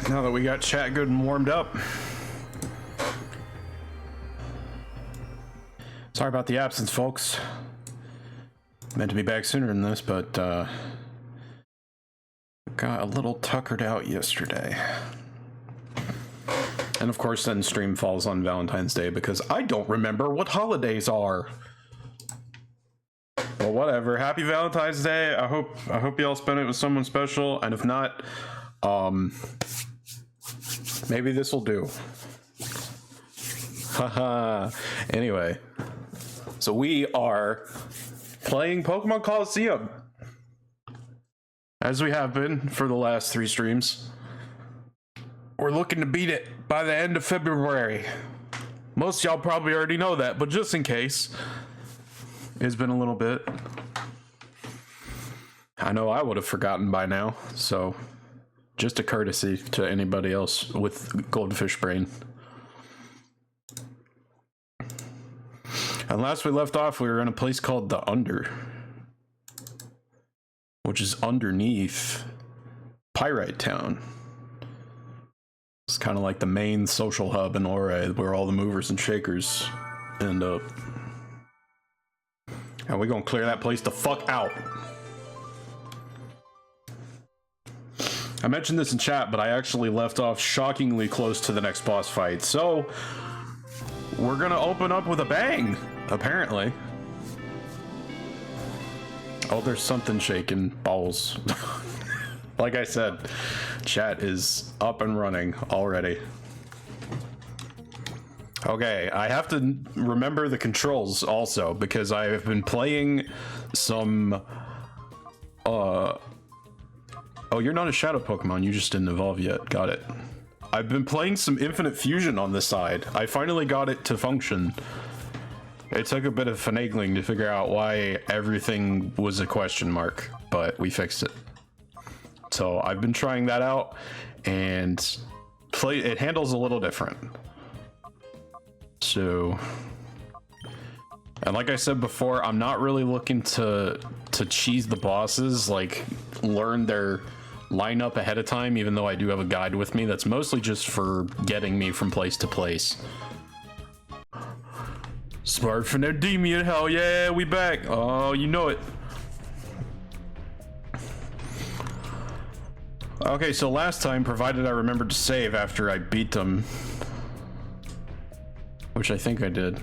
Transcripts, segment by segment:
Now that we got chat good and warmed up. Sorry about the absence, folks. Meant to be back sooner than this, but got a little tuckered out yesterday. And of course then stream falls on Valentine's Day because I don't remember what holidays are. Well, whatever. Happy Valentine's Day. I hope y'all spend it with someone special, and if not, maybe this will do. Haha. Anyway, so we are playing Pokémon Colosseum, as we have been for the last 3 streams. We're looking to beat it by the end of February. Most of y'all probably already know that, but just in case, it's been a little bit. I know I would have forgotten by now, so just a courtesy to anybody else with goldfish brain. And last we left off, we were in a place called the Under, which is underneath Pyrite Town. It's kind of like the main social hub in Ore, where all the movers and shakers end up. And we're gonna clear that place the fuck out. I mentioned this in chat, but I actually left off shockingly close to the next boss fight. So we're gonna open up with a bang, apparently. Oh, there's something shaking. Balls. Like I said, chat is up and running already. Okay, I have to remember the controls also, because I have been playing some... Oh, you're not a shadow Pokemon, you just didn't evolve yet. Got it. I've been playing some Infinite Fusion on this side. I finally got it to function. It took a bit of finagling to figure out why everything was a question mark, but we fixed it. So I've been trying that out, and it handles a little different. So, and like I said before, I'm not really looking to cheese the bosses, like learn their lineup ahead of time, even though I do have a guide with me that's mostly just for getting me from place to place. Smart Phonodemia, hell yeah, we back. Oh, you know it. Okay, so last time, provided I remembered to save after I beat them, which I think I did,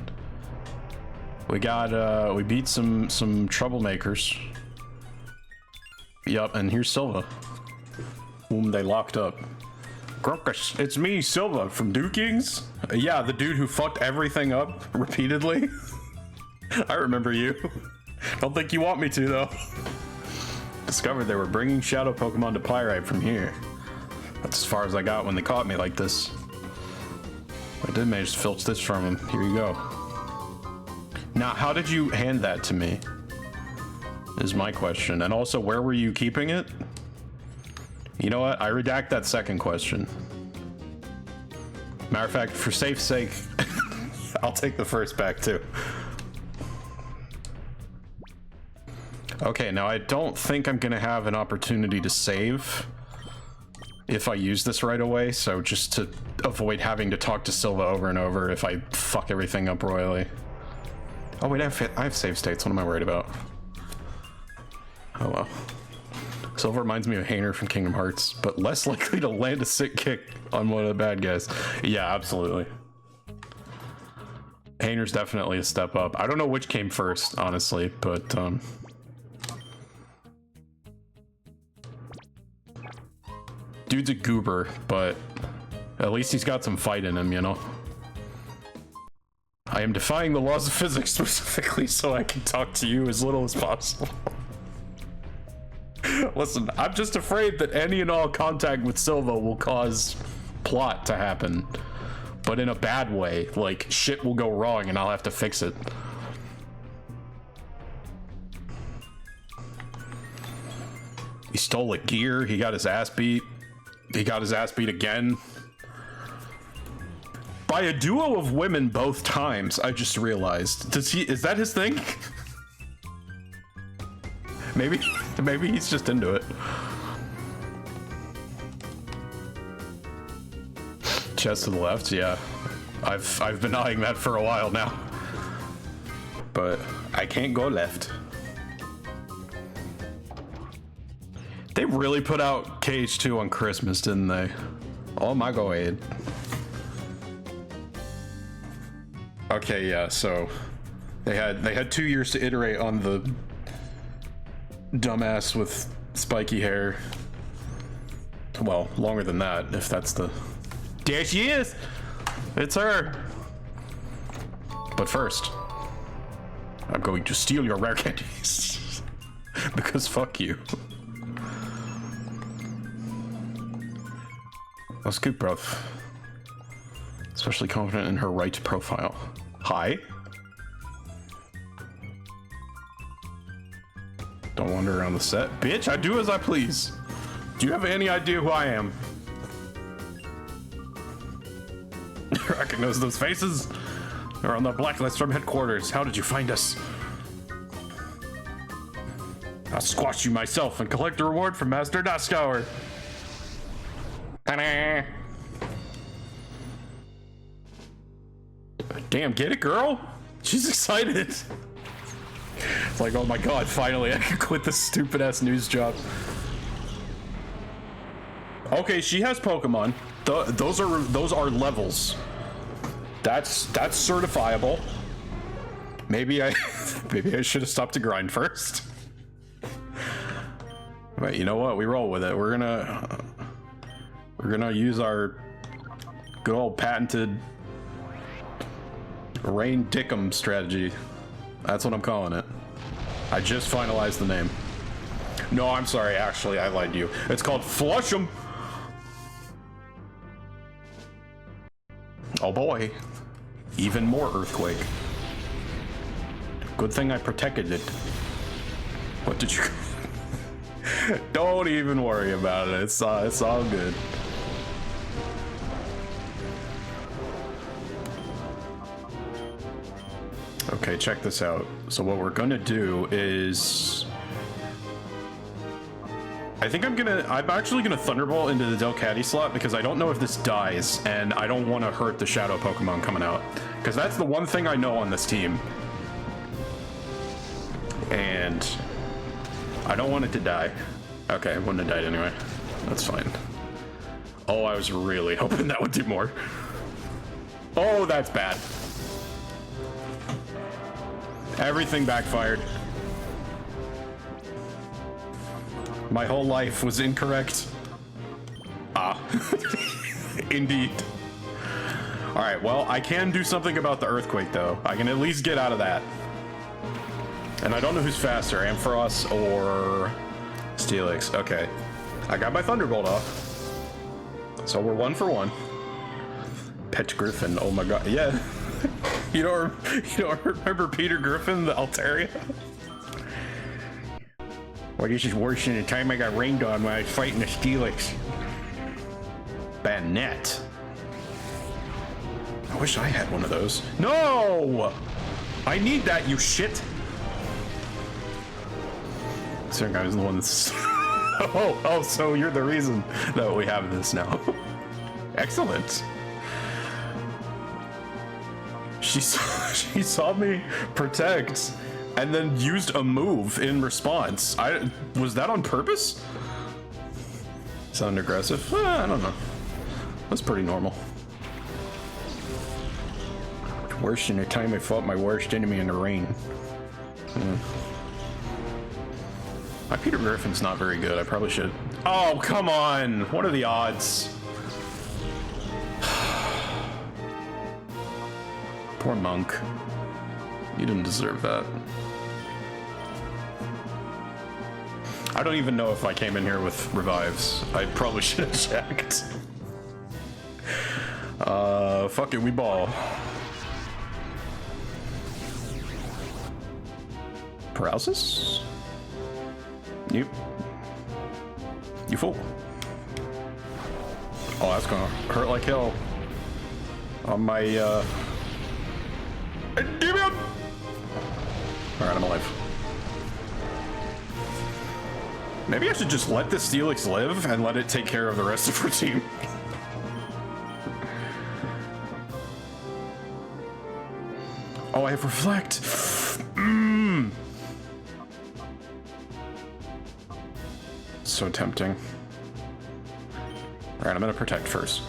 we beat some troublemakers. Yup, and here's Silva, whom they locked up. Grunkus, it's me, Silva, from Dukings? Yeah, the dude who fucked everything up repeatedly. I remember you. Don't think you want me to, though. Discovered they were bringing shadow Pokemon to Pyrite from here. That's as far as I got when they caught me like this. I did manage to filch this from him. Here you go. Now, how did you hand that to me? Is my question. And also, where were you keeping it? You know what? I redact that second question. Matter of fact, for safe sake, I'll take the first back too. Okay, now I don't think I'm gonna have an opportunity to save if I use this right away, so just to avoid having to talk to Silva over and over if I fuck everything up royally. Oh wait, I have save states, what am I worried about? Oh well. Silva reminds me of Hainer from Kingdom Hearts, but less likely to land a sick kick on one of the bad guys. Yeah, absolutely. Hainer's definitely a step up. I don't know which came first, honestly, but dude's a goober, but at least he's got some fight in him, you know? I am defying the laws of physics specifically so I can talk to you as little as possible. Listen, I'm just afraid that any and all contact with Silva will cause plot to happen, but in a bad way. Like, shit will go wrong and I'll have to fix it. He stole a gear, he got his ass beat. He got his ass beat again. By a duo of women both times, I just realized. Is that his thing? Maybe he's just into it. chest to the left, yeah. I've been eyeing that for a while now. But I can't go left. They really put out KH2 on Christmas, didn't they? Oh my god. Okay, yeah, so they had 2 years to iterate on the dumbass with spiky hair. Well, longer than that, if that's the... There she is! It's her! But first, I'm going to steal your rare candies. Because fuck you. That's good, bruv. Especially confident in her right profile. Hi. Don't wander around the set. Bitch, I do as I please. Do you have any idea who I am? Recognize those faces? They're on the blacklist from headquarters. How did you find us? I'll squash you myself and collect the reward from Master Daskauer. Ta-da! Damn, get it, girl? She's excited. It's like, oh my god, finally I can quit this stupid ass news job. Okay, she has Pokemon. Those are levels. That's certifiable. Maybe I should have stopped to grind first. But you know what? We roll with it. We're gonna use our good old patented Rain Dickum strategy. That's what I'm calling it. I just finalized the name. No, I'm sorry. Actually, I lied to you. It's called Flush 'em. Oh boy. Even more earthquake. Good thing I protected it. What did you... Don't even worry about it. It's all good. Okay, check this out. So what we're gonna do is... I'm actually gonna Thunderbolt into the Delcatty slot because I don't know if this dies and I don't want to hurt the Shadow Pokemon coming out. Because that's the one thing I know on this team. And I don't want it to die. Okay, it wouldn't have died anyway. That's fine. Oh, I was really hoping that would do more. Oh, that's bad. Everything backfired. My whole life was incorrect. Ah. Indeed. Alright, well, I can do something about the earthquake, though. I can at least get out of that. And I don't know who's faster, Ampharos or Steelix. Okay. I got my Thunderbolt off. So we're 1 for 1. Pet Griffin, oh my god. Yeah. You don't remember Peter Griffin, the Altaria? Well, this is worse than the time I got rained on when I was fighting the Steelix. Banette. I wish I had one of those. No! I need that, you shit! Sorry, I was the one that's... oh, so you're the reason that we have this now. Excellent. She saw me protect and then used a move in response. Was that on purpose? Sound aggressive? I don't know. That's pretty normal. Worse than the time I fought my worst enemy in the rain. My Peter Griffin's not very good. I probably should. Oh, come on! What are the odds? Poor Monk. You didn't deserve that. I don't even know if I came in here with revives. I probably should have checked. Fuck it, we ball. Paralysis? Yep. You fool. Oh, that's gonna hurt like hell. On my, Damn! Alright, I'm alive. Maybe I should just let this Steelix live and let it take care of the rest of her team. Oh, I have reflect. So tempting. All right, I'm gonna protect first.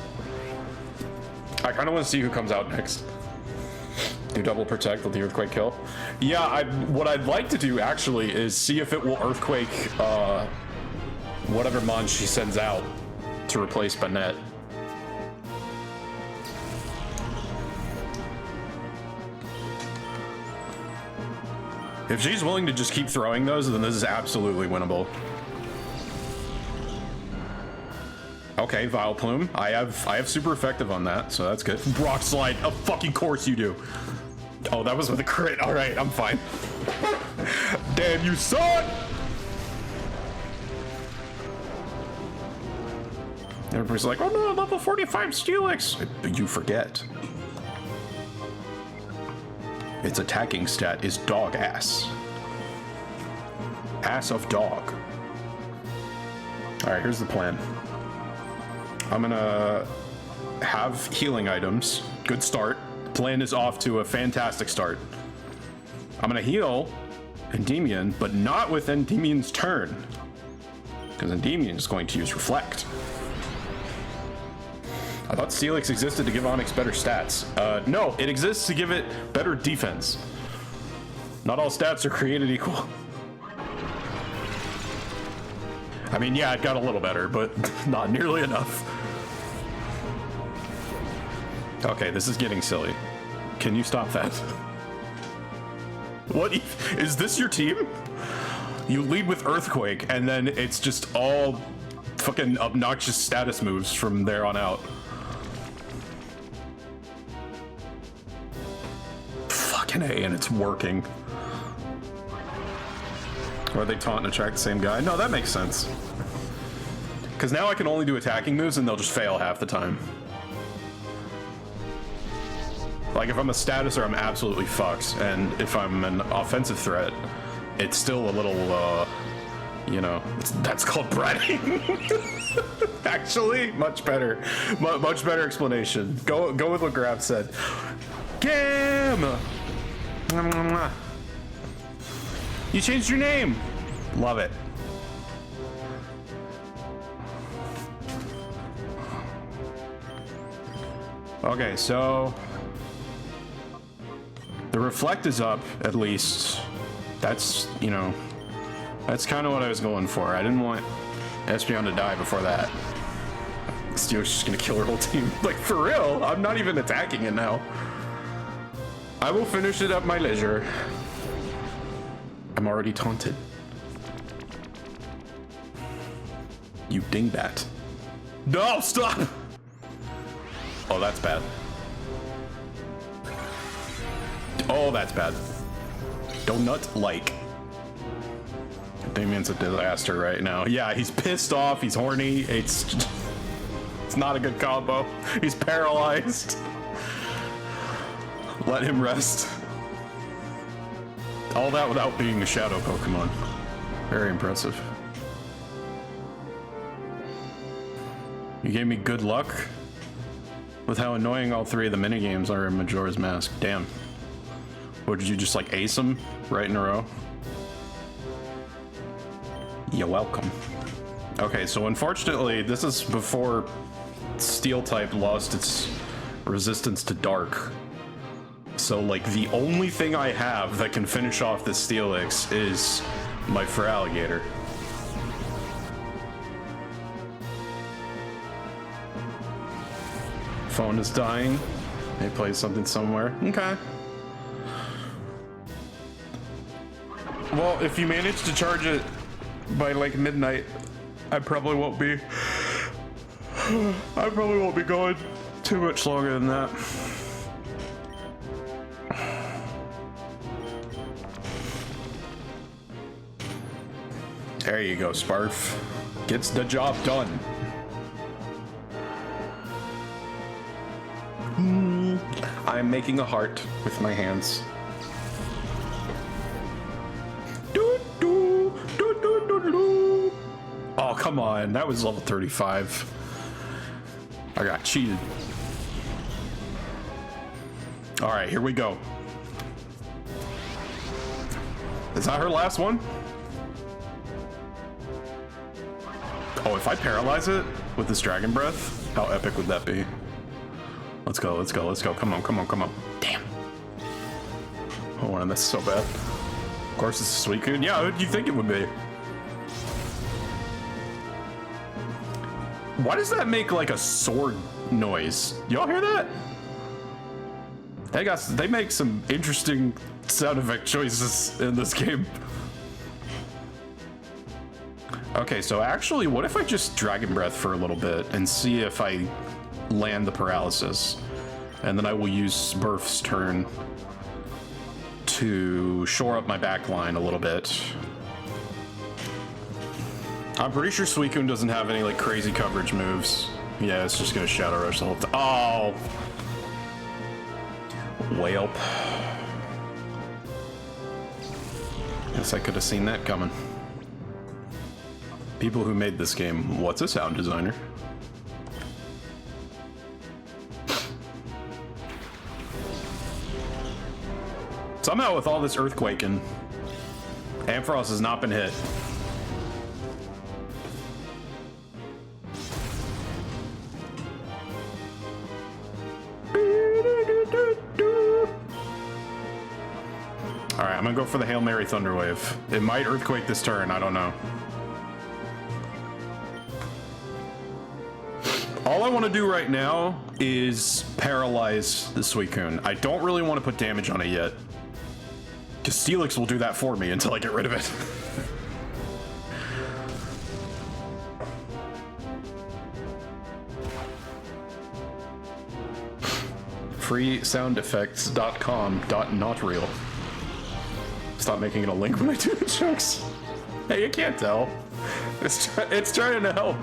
I kind of want to see who comes out next. Do double protect with the earthquake kill. Yeah, what I'd like to do actually is see if it will earthquake whatever mon she sends out to replace Banette. If she's willing to just keep throwing those, then this is absolutely winnable. Okay, Vile Plume. I have super effective on that, so that's good. Rock Slide, of fucking course you do. Oh, that was with a crit. All right, I'm fine. Damn, you suck! Everybody's like, oh no, level 45 Steelix. You forget. Its attacking stat is dog ass. Ass of dog. All right, here's the plan. I'm gonna have healing items. Good start. Plan is off to a fantastic start. I'm gonna heal Endymion, but not with Endymion's turn, because Endymion is going to use Reflect. I thought Steelix existed to give Onyx better stats. No, it exists to give it better defense. Not all stats are created equal. I mean, yeah, it got a little better, but not nearly enough. Okay, this is getting silly. Can you stop that? What? Is this your team? You lead with Earthquake, and then it's just all fucking obnoxious status moves from there on out. Fucking A, and it's working. Or they taunt and attract the same guy? No, that makes sense. Because now I can only do attacking moves, and they'll just fail half the time. Like, if I'm a statuser, I'm absolutely fucked, and if I'm an offensive threat, it's still a little, you know, that's called bratting. Actually, much better. Much better explanation. Go with what Grab said. Gam! You changed your name! Love it. Okay, so the Reflect is up, at least. That's, you know, that's kind of what I was going for. I didn't want Espeon to die before that. Steel's just gonna kill her whole team. Like, for real? I'm not even attacking it now. I will finish it at my leisure. I'm already taunted. You dingbat. No, stop! Oh, that's bad. Oh, that's bad. Donut-like. Damien's a disaster right now. Yeah, he's pissed off, he's horny, it's not a good combo. He's paralyzed. Let him rest. All that without being a shadow Pokemon. Very impressive. You gave me good luck with how annoying all three of the minigames are in Majora's Mask. Damn. What, did you just like ace them right in a row? You're welcome. Okay, so unfortunately, this is before Steel type lost its resistance to Dark. So, like, the only thing I have that can finish off this Steelix is my Feraligatr. Phone is dying. They play something somewhere. Okay. Well, if you manage to charge it by like midnight, I probably won't be going too much longer than that. There you go, Sparf. Gets the job done. I'm making a heart with my hands. Oh, come on. That was level 35. I got cheated. All right, here we go. Is that her last one? Oh, if I paralyze it with this dragon breath, how epic would that be? Let's go, let's go, let's go. Come on, come on, come on. Damn. I wanted this so bad. Of course, it's a Suicune. Yeah, what do you think it would be? Why does that make like a sword noise? Y'all hear that? They make some interesting sound effect choices in this game. Okay, so actually, what if I just Dragon Breath for a little bit and see if I land the paralysis? And then I will use Smurf's turn to shore up my back line a little bit. I'm pretty sure Suicune doesn't have any like crazy coverage moves. Yeah, it's just gonna Shadow Rush the whole time. Oh! Whelp. Guess I could have seen that coming. People who made this game, what's a sound designer? Somehow with all this earthquaking, Ampharos has not been hit. Alright, I'm gonna go for the Hail Mary Thunderwave. It might earthquake this turn, I don't know. All I want to do right now is paralyze the Suicune. I don't really want to put damage on it yet, because Steelix will do that for me until I get rid of it. freesoundeffects.com.notreal. Stop making it a link when I do the jokes. Hey, you can't tell. It's trying to help.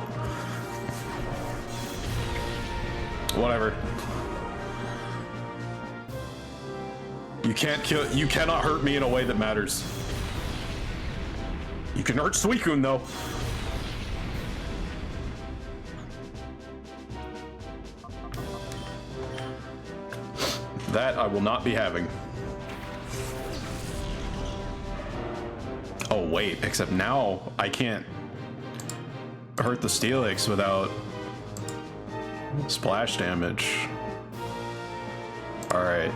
Whatever. You cannot hurt me in a way that matters. You can hurt Suicune though. That I will not be having. Oh wait, except now I can't hurt the Steelix without splash damage. All right,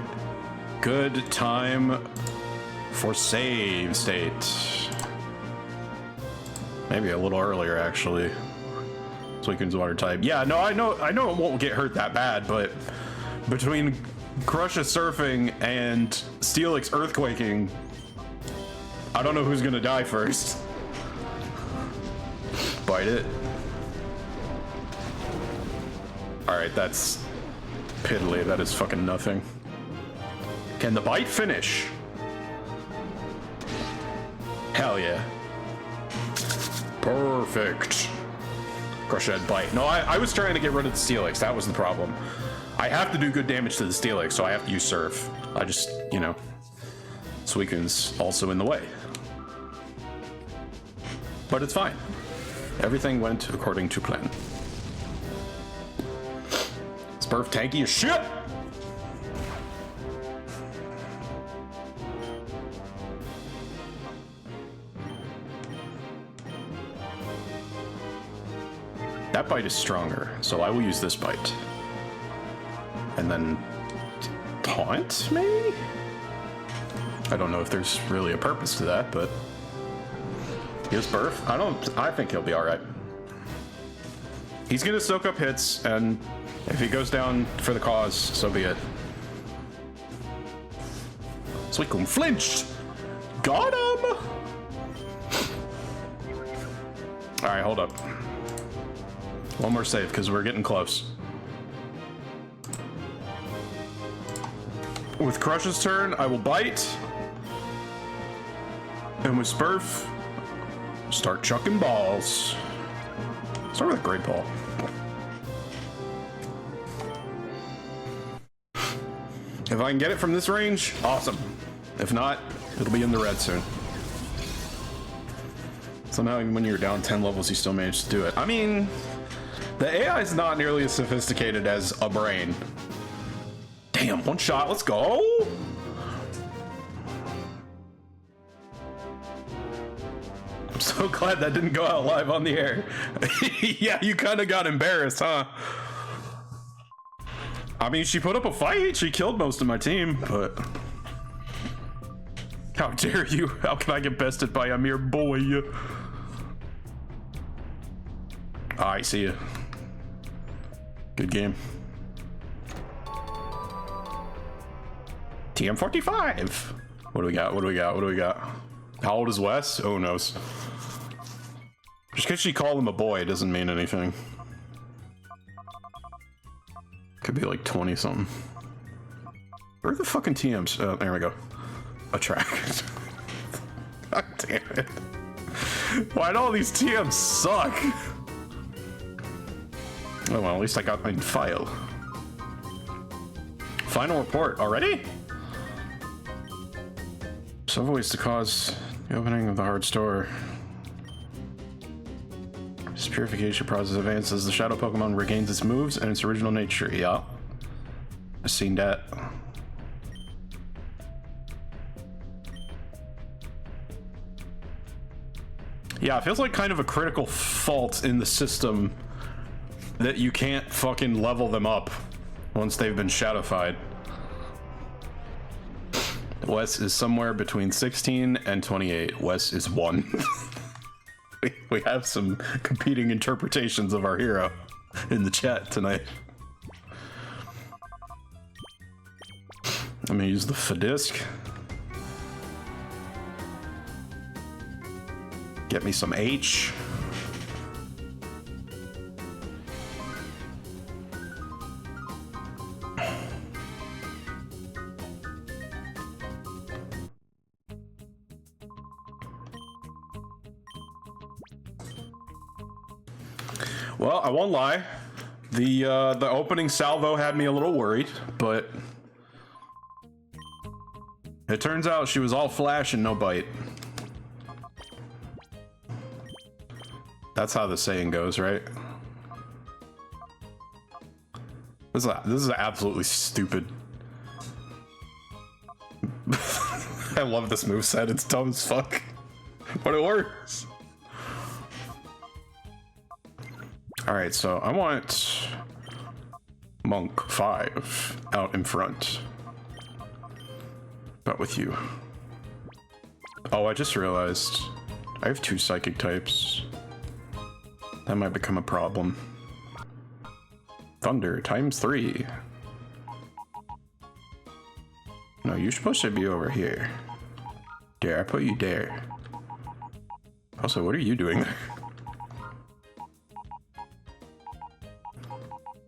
good time for save state. Maybe a little earlier actually. Suicune's water type. Yeah, no, I know it won't get hurt that bad, but between Crush's surfing and Steelix earthquaking, I don't know who's gonna die first. Bite it. Alright, that's piddly. That is fucking nothing. Can the bite finish? Hell yeah. Perfect. Crush had bite. No, I was trying to get rid of the Steelix. That was the problem. I have to do good damage to the Steelix, so I have to use Surf. I just, you know, Suicune's also in the way. But it's fine. Everything went according to plan. Smurf tanky as shit! That bite is stronger, so I will use this bite. And then taunt, maybe? I don't know if there's really a purpose to that, but here's Burf. I think he'll be all right. He's gonna soak up hits, and if he goes down for the cause, so be it. Suicune flinched! Got him! All right, hold up. One more save, because we're getting close. With Crush's turn, I will bite. And with Smurf, start chucking balls. Start with a Great Ball. If I can get it from this range, awesome. If not, it'll be in the red soon. Somehow, even when you're down 10 levels, you still manage to do it. I mean, the AI is not nearly as sophisticated as a brain. Damn, one shot, let's go! so glad that didn't go out live on the air. Yeah, you kind of got embarrassed, huh? I mean, she put up a fight. She killed most of my team, but... How dare you? How can I get bested by a mere boy? Alright, see ya. Good game. TM45. What do we got? What do we got? What do we got? How old is Wes? Oh, knows. Just because she called him a boy doesn't mean anything. Could be like 20 something. Where are the fucking TMs? Oh, there we go. A track. God damn it. Why do all these TMs suck? Oh well, at least I got my file. Final report already? Several ways to cause the opening of the hard store. This purification process advances. The shadow Pokemon regains its moves and its original nature. Yeah. I've seen that. Yeah, it feels like kind of a critical fault in the system that you can't fucking level them up once they've been shadowfied. Wes is somewhere between 16 and 28. Wes is 1. We have some competing interpretations of our hero in the chat tonight. I'm gonna use the Fadisk. Get me some H. Well, I won't lie. The opening salvo had me a little worried, but it turns out she was all flash and no bite. That's how the saying goes, right? This is absolutely stupid. I love this moveset. It's dumb as fuck, but it works. All right, so I want Monk 5 out in front. But with you. Oh, I just realized I have 2 psychic types. That might become a problem. Thunder times 3. No, you're supposed to be over here. There, I put you there. Also, what are you doing there?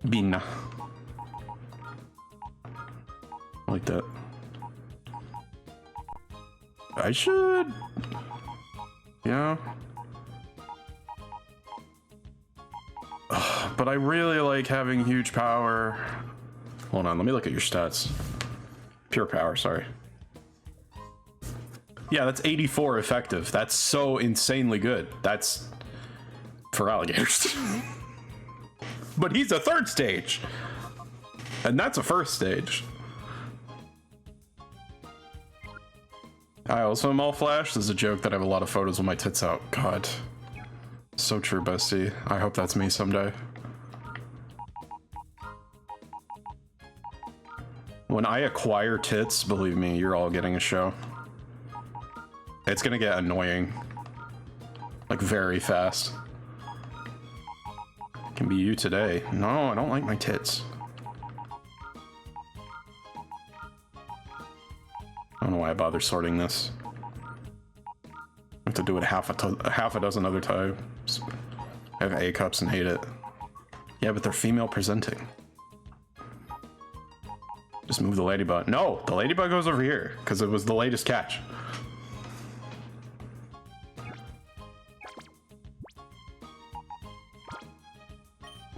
Bina. Like that. I should... Yeah. Ugh, but I really like having huge power. Hold on, let me look at your stats. Pure power, sorry. Yeah, that's 84 effective. That's so insanely good. That's for alligators. But he's a 3rd stage. And that's a 1st stage. I also am all flash. This is a joke that I have a lot of photos with my tits out. God. So true, bestie. I hope that's me someday. When I acquire tits, believe me, you're all getting a show. It's gonna get annoying. Like, very fast. Can be you today. No, I don't like my tits. I don't know why I bother sorting this. I have to do it half a dozen other times. I have A cups and hate it. Yeah, but they're female presenting. Just move the ladybug. No, the ladybug goes over here because it was the latest catch.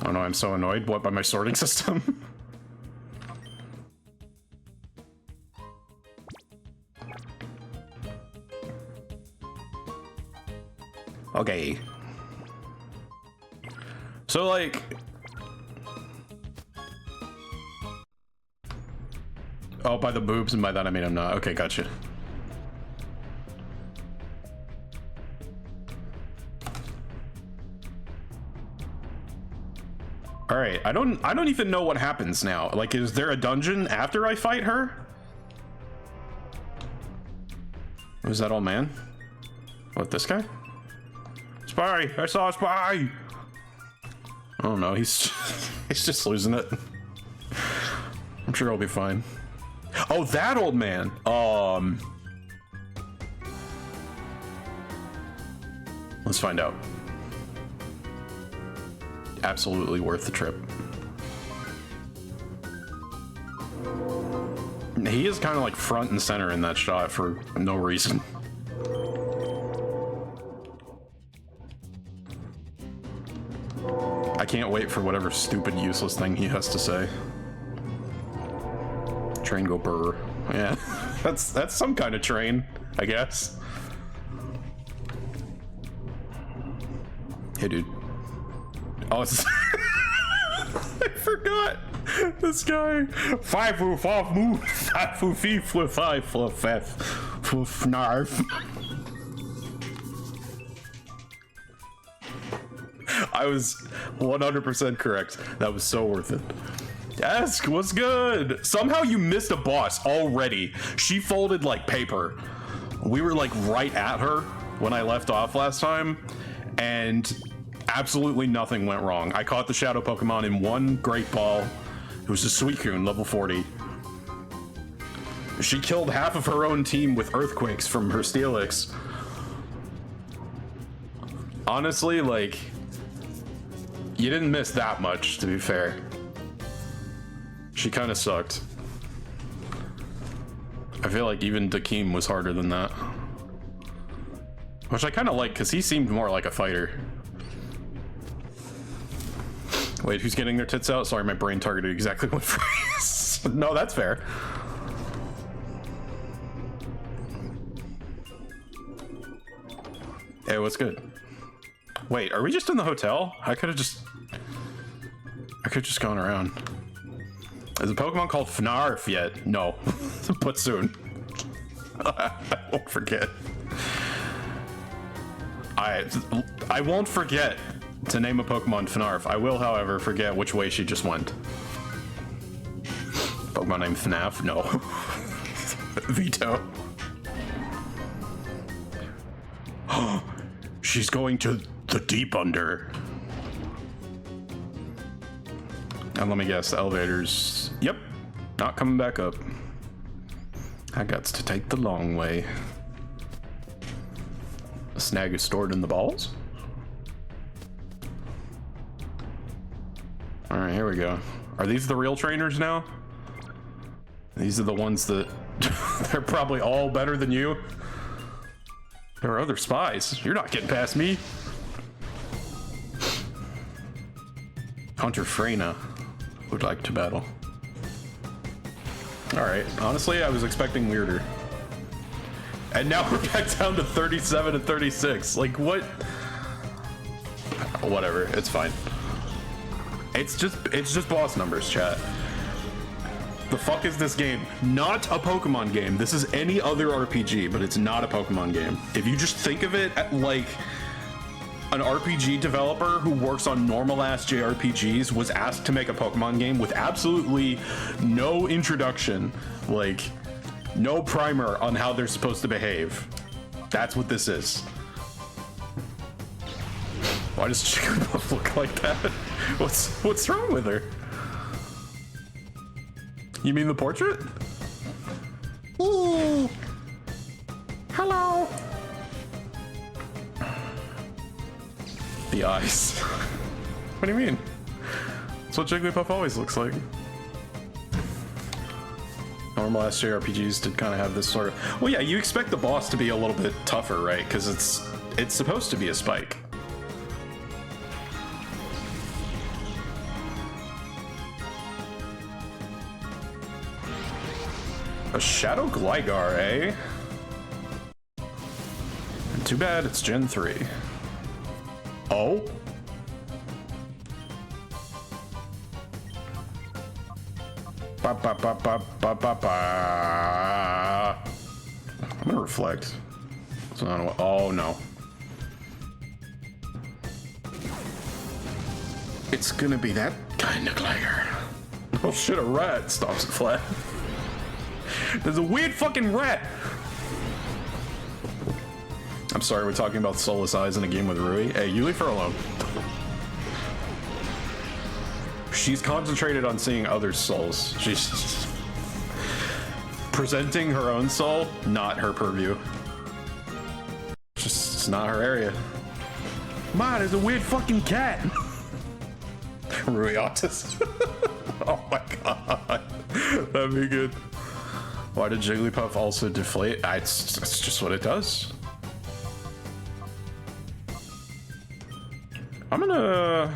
Oh no, I'm so annoyed. What, by my sorting system? Okay. So, like... Oh, by the boobs, and by that I mean I'm not. Okay, gotcha. All right, I don't even know what happens now. Like, is there a dungeon after I fight her? Was that old man? What, this guy? Spy! I saw a spy! I don't know, he's just losing it. I'm sure he'll be fine. Oh, that old man! Let's find out. Absolutely worth the trip. He is kind of like front and center in that shot for no reason. I can't wait for whatever stupid, useless thing he has to say. Train go burr. Yeah, that's some kind of train, I guess. Hey, dude. Oh, it's... I forgot. This guy. 5 foo 5 move 5 foo 5 foo 5 foo snarf. I was 100% correct. That was so worth it. Ask what's good. Somehow you missed a boss already. She folded like paper. We were like right at her when I left off last time, and absolutely nothing went wrong. I caught the shadow Pokemon in one Great Ball. It was a Suicune, level 40. She killed half of her own team with Earthquakes from her Steelix. Honestly, like, you didn't miss that much, to be fair. She kind of sucked. I feel like even Dakeem was harder than that. Which I kind of like, because he seemed more like a fighter. Wait, who's getting their tits out? Sorry, my brain targeted exactly one phrase. No, that's fair. Hey, what's good? Wait, are we just in the hotel? I could have just gone around. Is a Pokemon called Fnarf yet? No, but soon. I won't forget. I won't forget to name a Pokemon Fnarf. I will, however, forget which way she just went. Pokemon named FNAF? No. Veto. She's going to the deep under. And let me guess, the elevators... Yep, not coming back up. I got to take the long way. The snag is stored in the balls? Alright, here we go. Are these the real trainers now? These are the ones that... they're probably all better than you. There are other spies. You're not getting past me. Hunter Freyna would like to battle. Alright, honestly, I was expecting weirder. And now we're back down to 37 and 36. Like, what? Whatever, it's fine. It's just boss numbers, chat. The fuck is this game? Not a Pokemon game. This is any other RPG, but it's not a Pokemon game. If you just think of it like an RPG developer who works on normal-ass JRPGs was asked to make a Pokemon game with absolutely no introduction, like, no primer on how they're supposed to behave. That's what this is. Why does Jigglypuff look like that? What's wrong with her? You mean the portrait? Ooh. Hello. The eyes. What do you mean? That's what Jigglypuff always looks like. Normal ass JRPGs did kind of have this sort of... Well, yeah, you expect the boss to be a little bit tougher, right? Because it's supposed to be a spike. A Shadow Gligar, eh? Too bad it's Gen 3. Oh? Ba ba ba ba ba ba ba. I'm gonna reflect. So I don't know. Oh no. It's gonna be that Kinda Glider. Oh shit, a rat stops it flat. There's a weird fucking rat! I'm sorry, we're talking about soulless eyes in a game with Rui. Hey, you leave her alone. She's concentrated on seeing other souls. She's presenting her own soul, not her purview. It's not her area. Ma, there's a weird fucking cat. Rui autism. Oh my god. That'd be good. Why did Jigglypuff also deflate? It's just what it does. I'm gonna...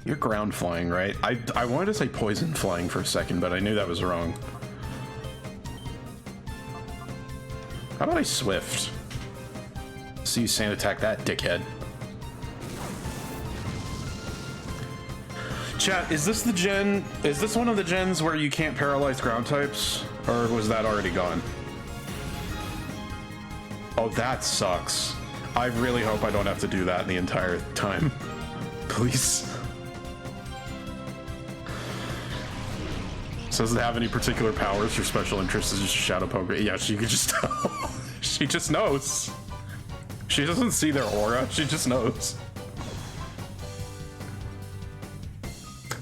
You're ground flying, right? I wanted to say poison flying for a second, but I knew that was wrong. How about I swift? See you sand attack that dickhead. Chat, is this the gen? Is this one of the gens where you can't paralyze ground types? Or was that already gone? Oh, that sucks. I really hope I don't have to do that the entire time. Please. So does it have any particular powers or special interests? Is just shadow Pokemon? Yeah, she could just tell. She just knows. She doesn't see their aura, she just knows.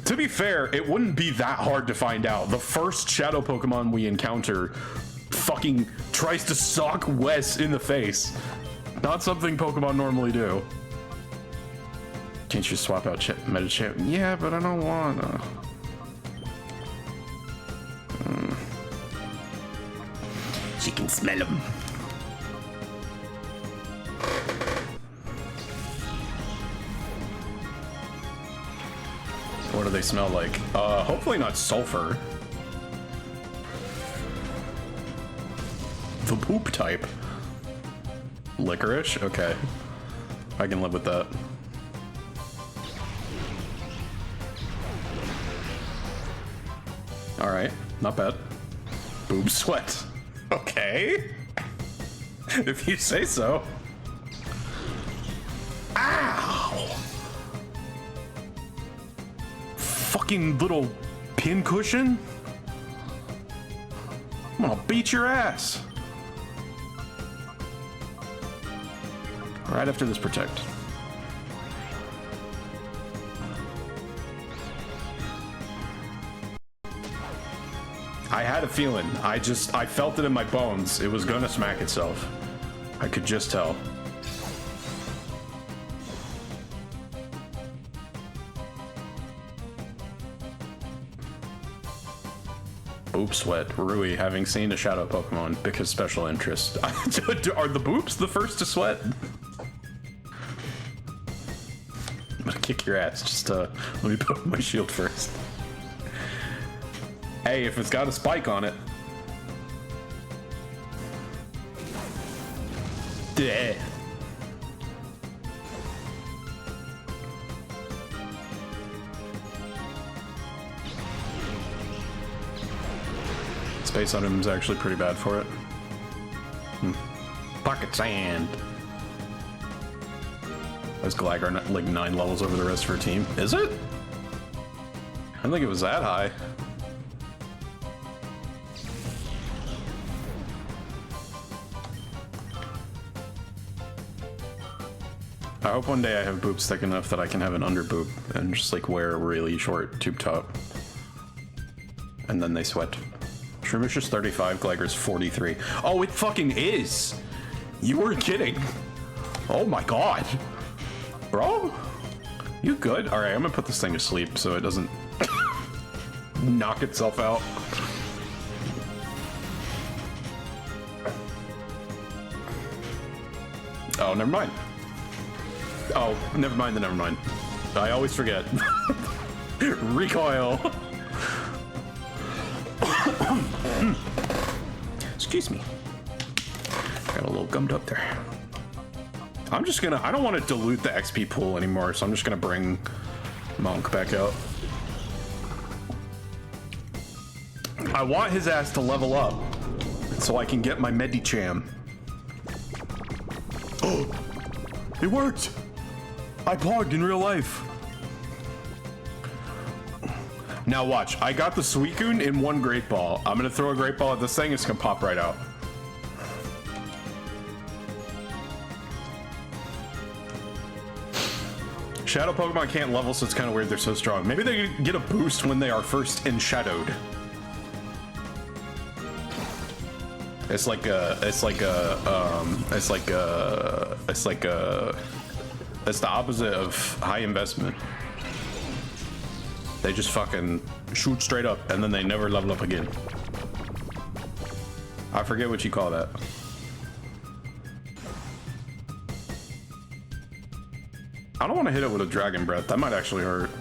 To be fair, it wouldn't be that hard to find out. The first shadow Pokemon we encounter fucking tries to sock Wes in the face. Not something Pokemon normally do. Can't you swap out Medicham? Yeah, but I don't wanna. She can smell them. What do they smell like? Hopefully not sulfur. The poop type. Licorice? Okay. I can live with that. Alright, not bad. Boob sweat. Okay. If you say so. Ow! Fucking little pin cushion? I'm gonna beat your ass. Right after this protect. I had a feeling. I felt it in my bones. It was gonna smack itself. I could just tell. Boop sweat. Rui, having seen a shadow Pokemon because special interest. Are the boops the first to sweat? I'm gonna kick your ass. Just let me put my shield first. Hey, if it's got a spike on it. Duh. Space on him is actually pretty bad for it. Pocket sand. Is Gligar like 9 levels over the rest of her team? Is it? I don't think it was that high. I hope one day I have boobs thick enough that I can have an under boob and just like wear a really short tube top. And then they sweat. Shroomisher's 35, Gligar's 43. Oh, it fucking is! You weren't kidding. Oh my god. Bro? You good? Alright, I'm gonna put this thing to sleep so it doesn't knock itself out. Oh, never mind. Oh, never mind the never mind. I always forget. Recoil. Excuse me. Got a little gummed up there. I'm just gonna, I don't want to dilute the XP pool anymore, so I'm just gonna bring Monk back out. I want his ass to level up so I can get my Medicham. Oh, it worked! I pogged in real life. Now watch, I got the Suicune in one Great Ball. I'm gonna throw a Great Ball at this thing, it's gonna pop right out. Shadow Pokemon can't level, so it's kind of weird they're so strong. Maybe they get a boost when they are first enshadowed. It's the opposite of high investment. They just fucking shoot straight up and then they never level up again. I forget what you call that. I don't want to hit it with a Dragon Breath. That might actually hurt.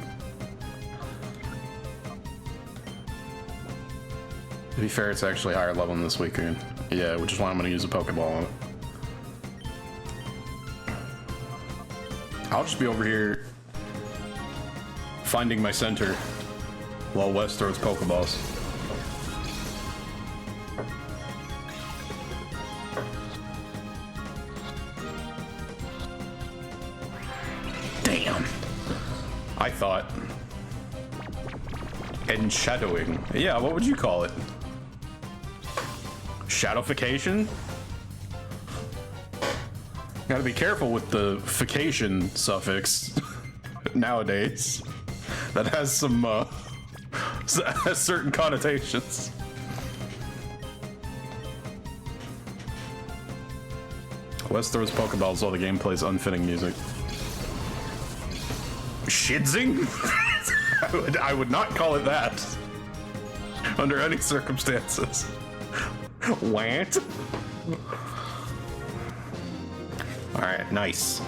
To be fair, it's actually higher level than this Suicune. Yeah, which is why I'm going to use a Pokeball on it. I'll just be over here finding my center while Wes throws Pokeballs. Damn! I thought. Enshadowing. Yeah, what would you call it? Shadowfication? Gotta be careful with the fication suffix nowadays. That has some has certain connotations. Wes throws Pokeballs while the game plays unfitting music. Shidzing? I would not call it that under any circumstances. What? Alright, nice.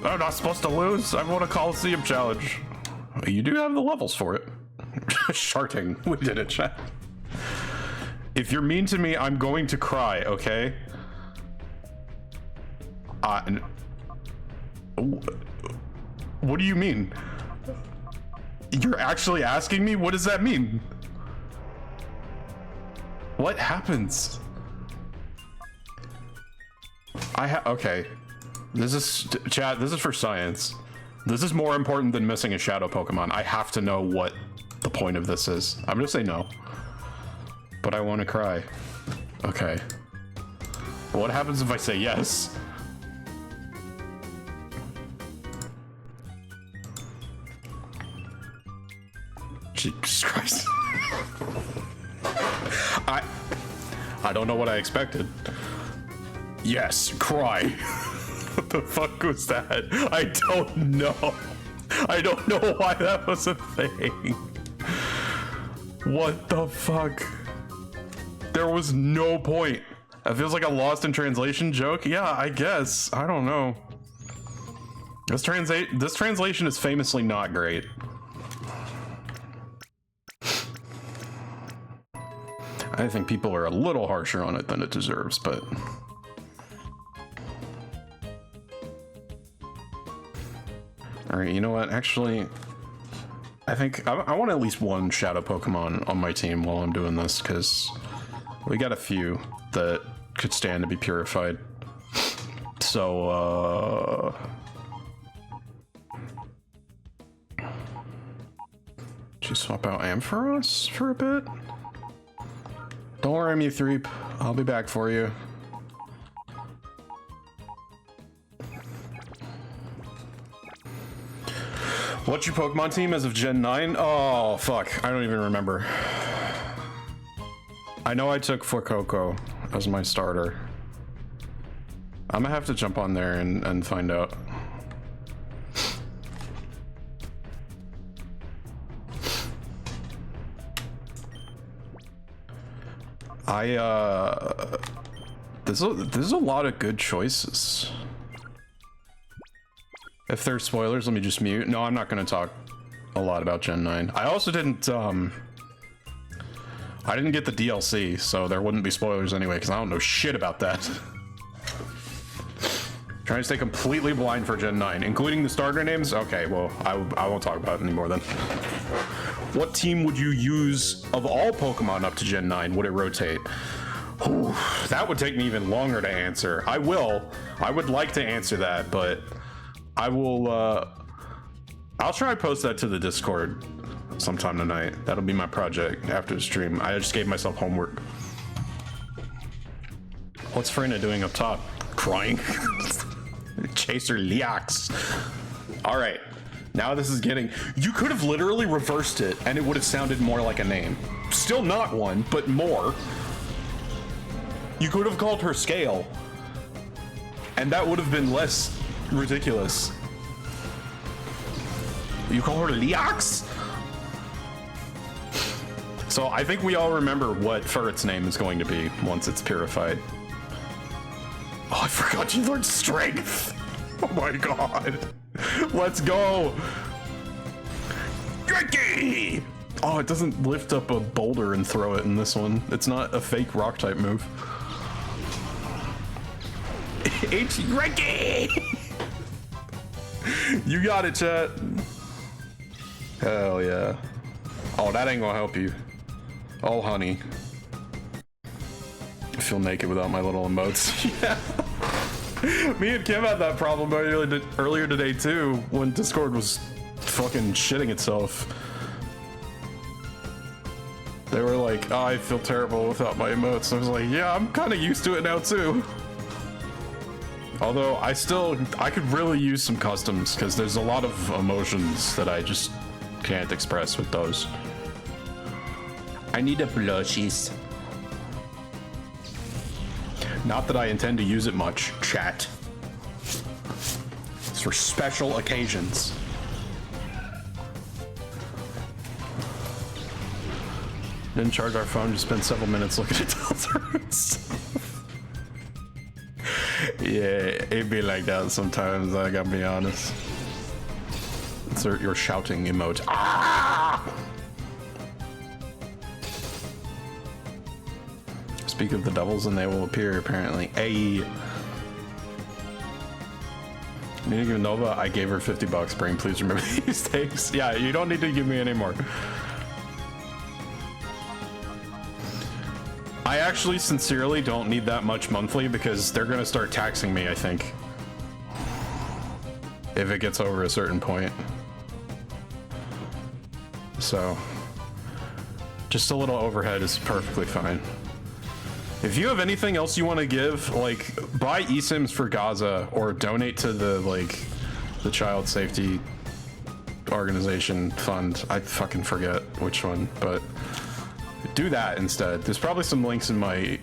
I'm not supposed to lose. I won a Colosseum challenge. You do have the levels for it. Sharting. We did it, chat. If you're mean to me, I'm going to cry, okay? What do you mean? You're actually asking me? What does that mean? What happens? Okay. This is, chat, this is for science. This is more important than missing a shadow Pokemon. I have to know what the point of this is. I'm gonna say no. But I want to cry. Okay. What happens if I say yes? Jesus Christ. I don't know what I expected. Yes, cry. What the fuck was that? I don't know. I don't know why that was a thing. What the fuck? There was no point. It feels like a lost in translation joke. Yeah, I guess. I don't know. This translation is famously not great. I think people are a little harsher on it than it deserves, but... Alright, you know what? Actually, I think I want at least one shadow Pokemon on my team while I'm doing this, because we got a few that could stand to be purified. So, should you swap out Ampharos for a bit? Don't worry, Mewthreep. I'll be back for you. What's your Pokemon team as of Gen 9? Oh, fuck. I don't even remember. I know I took Fuecoco as my starter. I'm gonna have to jump on there and find out. There's a lot of good choices. If there's spoilers, let me just mute. No, I'm not gonna talk a lot about Gen 9. I also didn't, I didn't get the DLC, so there wouldn't be spoilers anyway, because I don't know shit about that. Trying to stay completely blind for Gen 9, including the starter names? Okay, well, I won't talk about it anymore then. What team would you use of all Pokemon up to Gen 9? Would it rotate? Whew, that would take me even longer to answer. I would like to answer that, but I will I'll try to post that to the Discord sometime tonight. That'll be my project after the stream. I just gave myself homework. What's Freyna doing up top? Crying. Chaser Liax. All right. Now this is getting... You could have literally reversed it and it would have sounded more like a name. Still not one, but more. You could have called her Scale. And that would have been less ridiculous. You call her Liax? So I think we all remember what Furret's name is going to be once it's purified. Oh, I forgot you learned Strength. Oh my god. Let's go. Ricky! Oh, it doesn't lift up a boulder and throw it in this one. It's not a fake rock type move. It's Ricky! You got it, chat. Hell yeah. Oh, that ain't gonna help you. Oh, honey. I feel naked without my little emotes. Yeah. Me and Kim had that problem earlier today too, when Discord was fucking shitting itself. They were like, oh, I feel terrible without my emotes. I was like, yeah, I'm kind of used to it now too. Although I could really use some customs because there's a lot of emotions that I just can't express with those. I need a blushies. Not that I intend to use it much, chat. It's for special occasions. Didn't charge our phone, just spent several minutes looking at Deltarus. Yeah, it'd be like that sometimes, I gotta be honest. Insert your shouting emote. Ah! Speak of the devils and they will appear, apparently. Ayy. Need to give Nova, I gave her $50. Brain, please remember these takes. Yeah, you don't need to give me any more. I actually sincerely don't need that much monthly because they're gonna start taxing me, I think. If it gets over a certain point. So, just a little overhead is perfectly fine. If you have anything else you want to give, like buy eSIMs for Gaza or donate to the child safety organization fund. I fucking forget which one, but do that instead. There's probably some links in my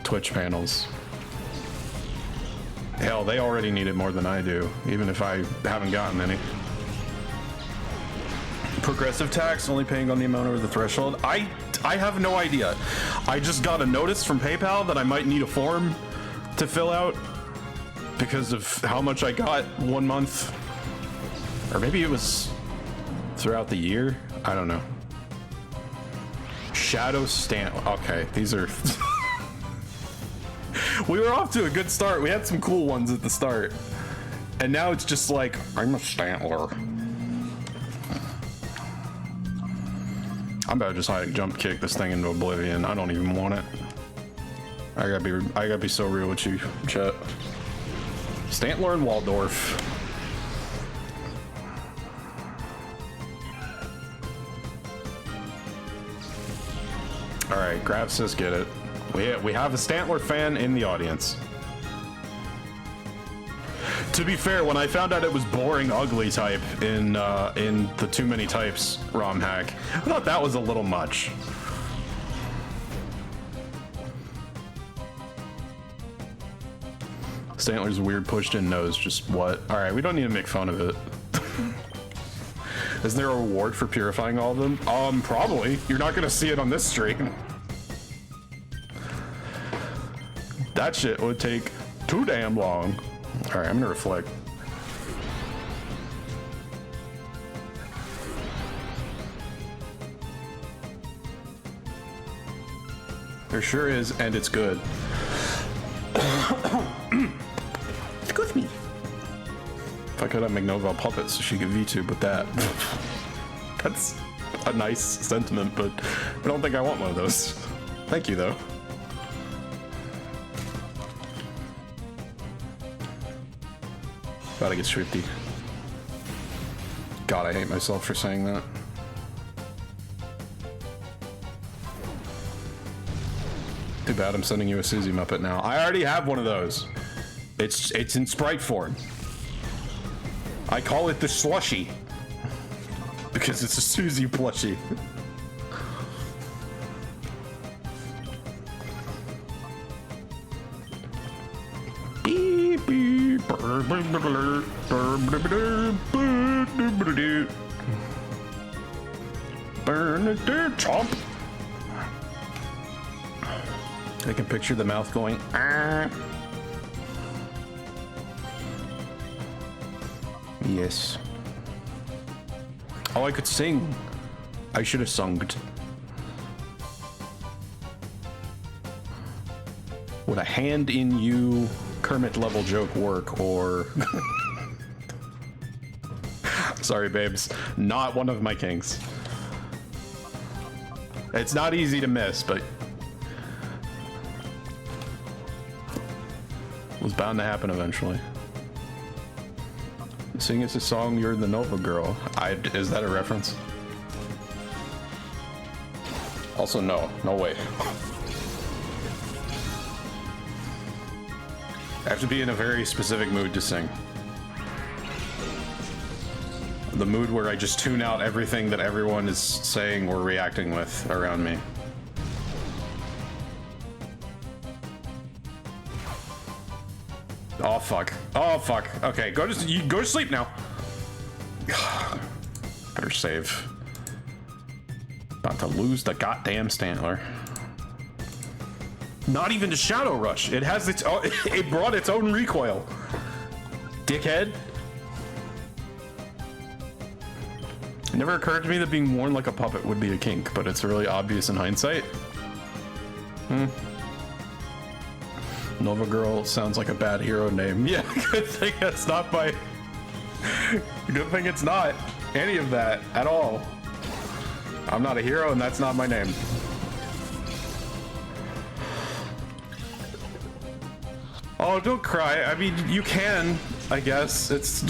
Twitch panels. Hell, they already need it more than I do, even if I haven't gotten any. Progressive tax, only paying on the amount over the threshold. I have no idea. I just got a notice from PayPal that I might need a form to fill out because of how much I got 1 month. Or maybe it was throughout the year. I don't know. Shadow Stant. Okay, these are... We were off to a good start. We had some cool ones at the start. And now it's just like, I'm a Stantler. I'm about to just high jump kick this thing into oblivion. I don't even want it. I gotta be so real with you, chat. Stantler and Waldorf. All right, Grav says get it. We have a Stantler fan in the audience. To be fair, when I found out it was boring ugly type in the too many types ROM hack, I thought that was a little much. Stantler's weird pushed in nose, just what? All right, we don't need to make fun of it. Is there a reward for purifying all of them? Probably. You're not gonna see it on this stream. That shit would take too damn long. All right, I'm gonna reflect. There sure is, and it's good. Excuse me. If I could have Magnova puppets so she could V2, but that's a nice sentiment, but I don't think I want one of those. Thank you, though. Gotta get swifty. God, I hate myself for saying that. Too bad I'm sending you a Susie Muppet now. I already have one of those. It's in sprite form. I call it the Slushy. Because it's a Susie plushie. Burn it, chomp. I can picture the mouth going. Ah. Yes. Oh, I could sing. I should have sunged. Would a hand in you Kermit level joke work, or sorry babes, not one of my kinks. It's not easy to miss, but it was bound to happen eventually. Sing us a song, You're the Nova Girl. Is that a reference? Also, no way. I have to be in a very specific mood to sing. The mood where I just tune out everything that everyone is saying or reacting with around me. Oh fuck. Oh fuck. Okay, go to sleep now. Better save. About to lose the goddamn Stantler. Not even the Shadow Rush. It has its own, it brought its own recoil. Dickhead. It never occurred to me that being worn like a puppet would be a kink, but it's really obvious in hindsight. Nova Girl sounds like a bad hero name. Yeah, good thing that's not my... Good thing it's not any of that at all. I'm not a hero and that's not my name. Oh, don't cry. I mean, you can, I guess. It's...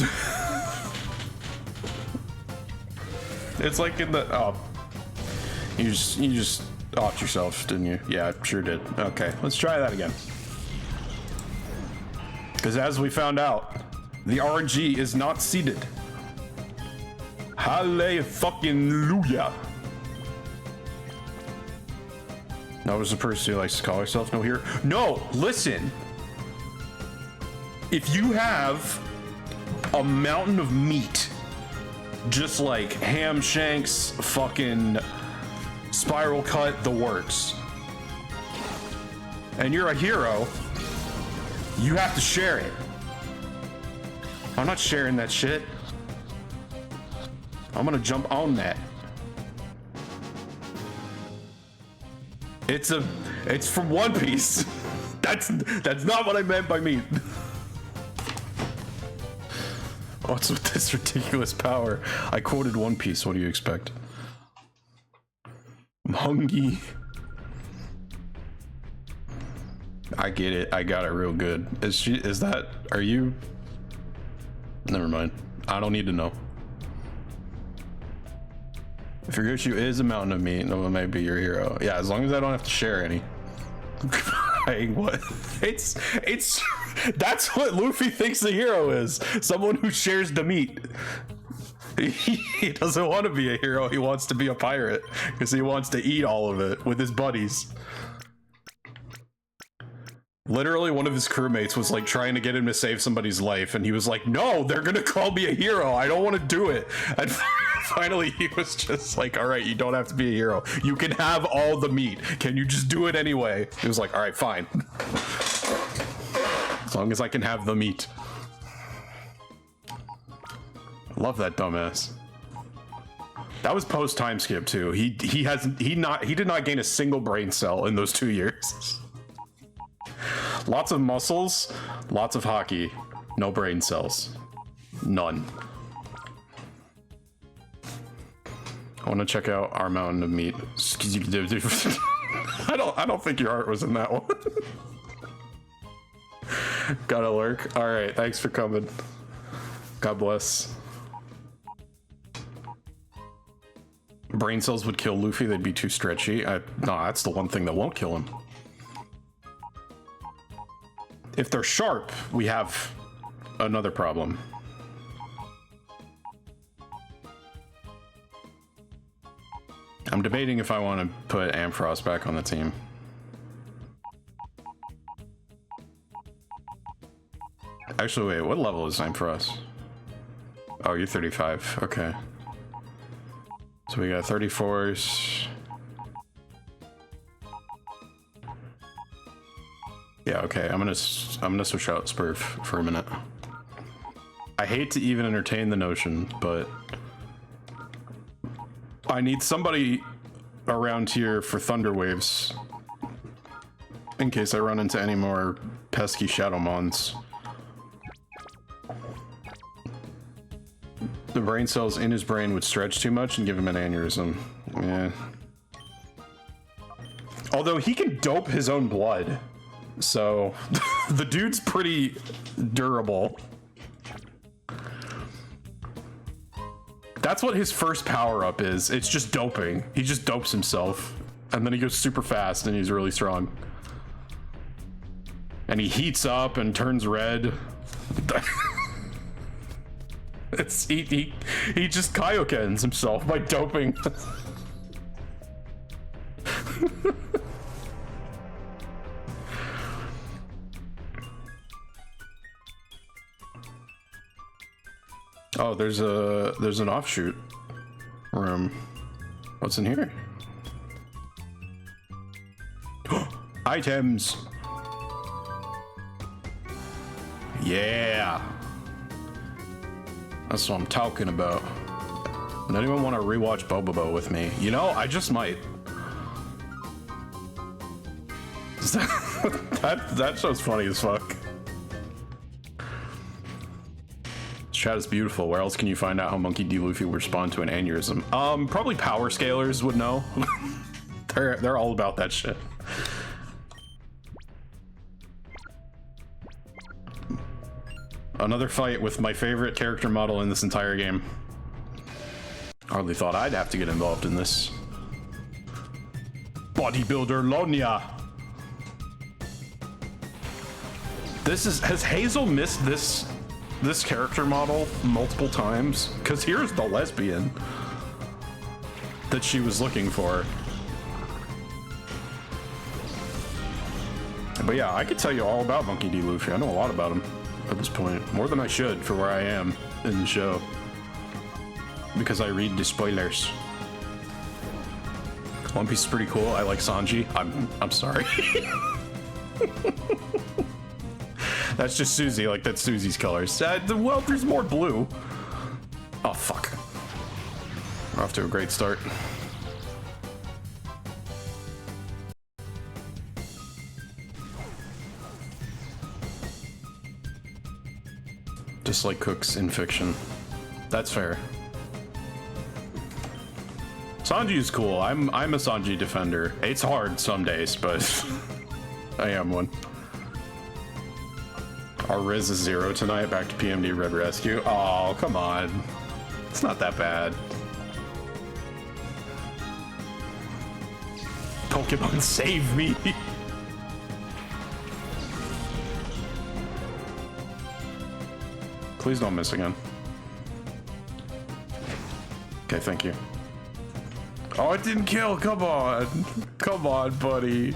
It's like in the... Oh. You just offed yourself, didn't you? Yeah, I sure did. Okay, let's try that again. Because as we found out, the RNG is not seeded. Hallelujah. That was the person who likes to call herself no hero. No, listen. If you have a mountain of meat, just like ham shanks, fucking spiral cut, the works, and you're a hero, you have to share it. I'm not sharing that shit. I'm gonna jump on that. It's from One Piece. That's not what I meant by meat. What's with this ridiculous power? I quoted One Piece. What do you expect? I'm hungry. I get it. I got it real good. Is that? Are you? Never mind. I don't need to know. If your issue is a mountain of meat, no one may be your hero. Yeah, as long as I don't have to share any. What? It's that's what Luffy thinks the hero is. Someone who shares the meat. He doesn't want to be a hero. He wants to be a pirate because he wants to eat all of it with his buddies. Literally, one of his crewmates was like trying to get him to save somebody's life, and he was like, "No, they're gonna call me a hero. I don't want to do it." And finally, he was just like, "All right, you don't have to be a hero. You can have all the meat. Can you just do it anyway?" He was like, "All right, fine. As long as I can have the meat." Love that dumbass. That was post time skip too. He did not gain a single brain cell in those 2 years. Lots of muscles, lots of hockey, no brain cells. None. I want to check out our mountain of meat. I don't think your art was in that one. Gotta lurk. All right, thanks for coming. God bless. brain cells would kill Luffy, they'd be too stretchy. No, that's the one thing that won't kill him. If they're sharp, we have another problem. I'm debating if I want to put Ampharos back on the team. Actually, wait, what level is Ampharos? Oh, you're 35. Okay. So we got 34s. Yeah, okay. I'm gonna switch out Spurf for a minute. I hate to even entertain the notion, but I need somebody around here for Thunder Waves in case I run into any more pesky Shadowmons. The brain cells in his brain would stretch too much and give him an aneurysm. Yeah. Although he can dope his own blood, so the dude's pretty durable. That's what his first power-up is. It's just doping. He just dopes himself, and then he goes super fast, and he's really strong. And he heats up and turns red. He just Kaiokens himself by doping. Oh, there's an offshoot room. What's in here? Items. Yeah. That's what I'm talking about. Does anyone want to rewatch Bobobo with me? You know, I just might. That show's funny as fuck. Chat is beautiful. Where else can you find out how Monkey D. Luffy will respond to an aneurysm? Probably power scalers would know. They're all about that shit. Another fight with my favorite character model in this entire game. Hardly thought I'd have to get involved in this. Bodybuilder Lonya. Has Hazel missed this character model multiple times? Because here's the lesbian that she was looking for. But yeah, I could tell you all about Monkey D. Luffy. I know a lot about him at this point. More than I should for where I am in the show. Because I read the spoilers. One Piece is pretty cool. I like Sanji. I'm sorry. That's just Suzy, like that's Susie's colors. Well, there's more blue. Oh, fuck. We're off to a great start. Just like cooks in fiction. That's fair. Sanji is cool. I'm a Sanji defender. It's hard some days, but I am one. Our Riz is 0 tonight. Back to PMD Red Rescue. Oh, come on. It's not that bad. Pokemon save me. Please don't miss again. Okay, thank you. Oh, it didn't kill. Come on. Come on, buddy.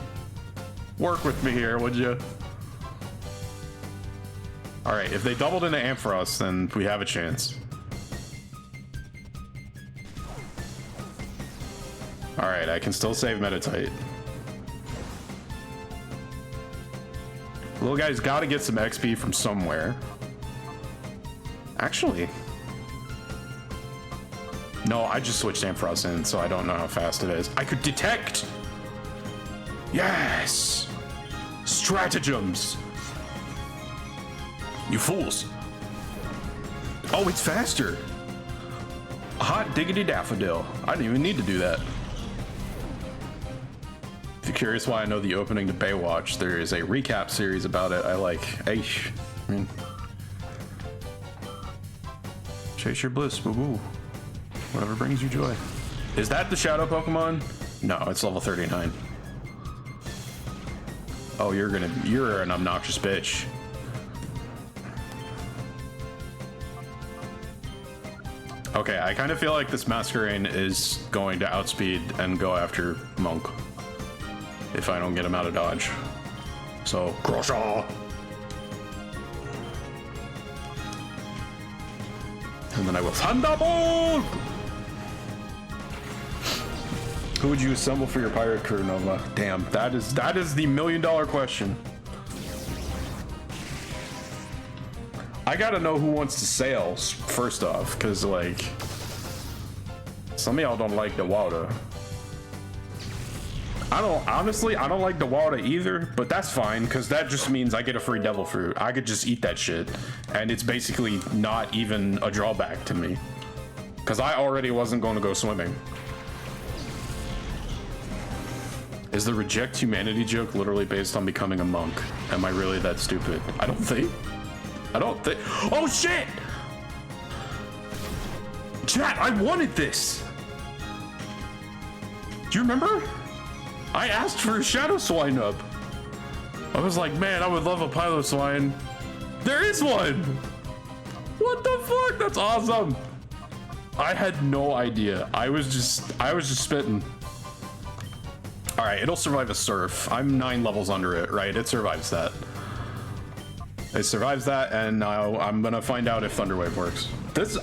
Work with me here, would you? All right, if they doubled into Ampharos, then we have a chance. All right, I can still save Meditite. Little guy's got to get some XP from somewhere. Actually, no, I just switched Ampharos in, so I don't know how fast it is. I could detect. Yes, stratagems. You fools. Oh, it's faster. Hot diggity daffodil. I didn't even need to do that. If you're curious why I know the opening to Baywatch, there is a recap series about it. I like. Aish. I mean, chase your bliss. Woo woo. Whatever brings you joy. Is that the shadow Pokemon? No, it's level 39. Oh, you're an obnoxious bitch. Okay, I kind of feel like this Masquerain is going to outspeed and go after Monk if I don't get him out of dodge. So, Crusher! And then I will Thunderbolt! Who would you assemble for your pirate crew, Nova? Damn, that is the $1 million question. I gotta know who wants to sail first off, because like some of y'all don't like the water. I don't like the water either, but that's fine because that just means I get a free devil fruit. I could just eat that shit, and it's basically not even a drawback to me because I already wasn't going to go swimming. Is the reject humanity joke literally based on becoming a monk? Am I really that stupid? I don't think. Oh shit! Chat, I wanted this! Do you remember? I asked for a Shadow Swine up. I was like, man, I would love a Pylo Swine. There is one! What the fuck? That's awesome! I had no idea. I was just spitting. Alright, it'll survive a surf. I'm 9 levels under it, right? It survives that. It survives that, and now I'm gonna find out if Thunderwave works.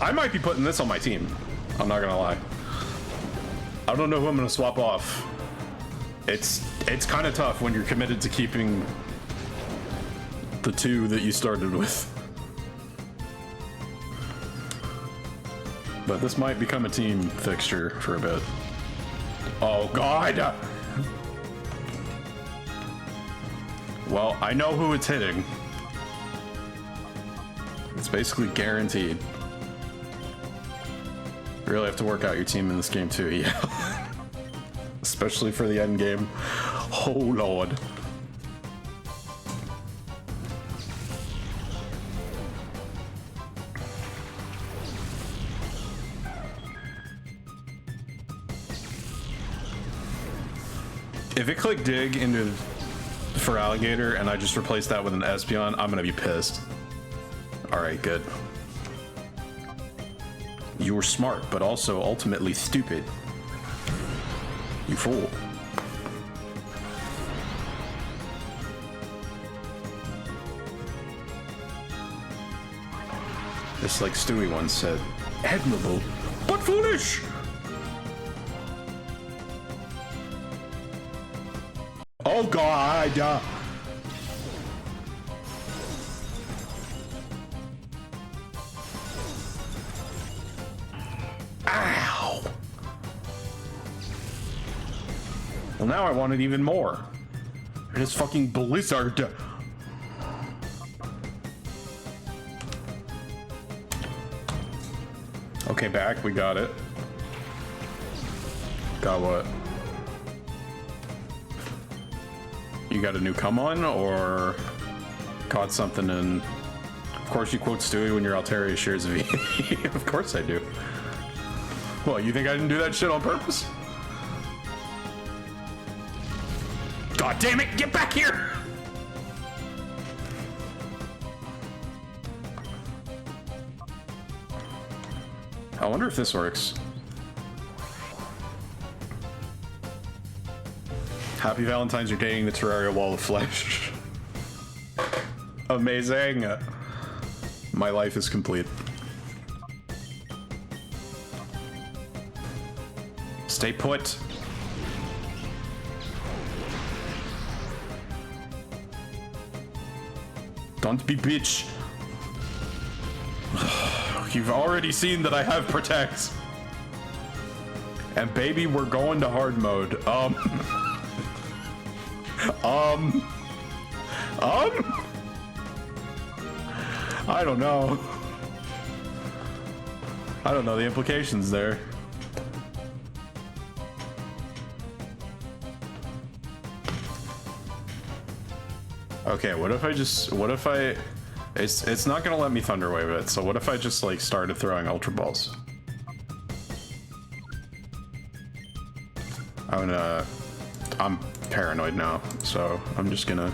I might be putting this on my team. I'm not gonna lie. I don't know who I'm gonna swap off. It's kind of tough when you're committed to keeping the 2 that you started with. But this might become a team fixture for a bit. Oh god! Well, I know who it's hitting. It's basically guaranteed. You really have to work out your team in this game too, yeah. Especially for the end game. Oh lord. If it clicked dig into for alligator and I just replaced that with an Espeon, I'm gonna be pissed. Alright, good. You were smart, but also ultimately stupid. You fool. It's like Stewie once said, admirable, but foolish! Oh god! Ow! Well, now I want it even more. It is fucking Blizzard. Okay, back. We got it. Got what? You got a new come on, or caught something in... Of course you quote Stewie when your Altaria shares a V. Of course I do. Well, you think I didn't do that shit on purpose? God damn it, get back here! I wonder if this works. Happy Valentine's, you're dating the Terraria Wall of Flesh. Amazing. My life is complete. Stay put. Don't be bitch. You've already seen that I have Protect. And baby, we're going to hard mode. I don't know. I don't know the implications there. Okay, what if I it's not gonna let me Thunderwave it, so what if I just like started throwing Ultra Balls? I'm paranoid now, so I'm just gonna...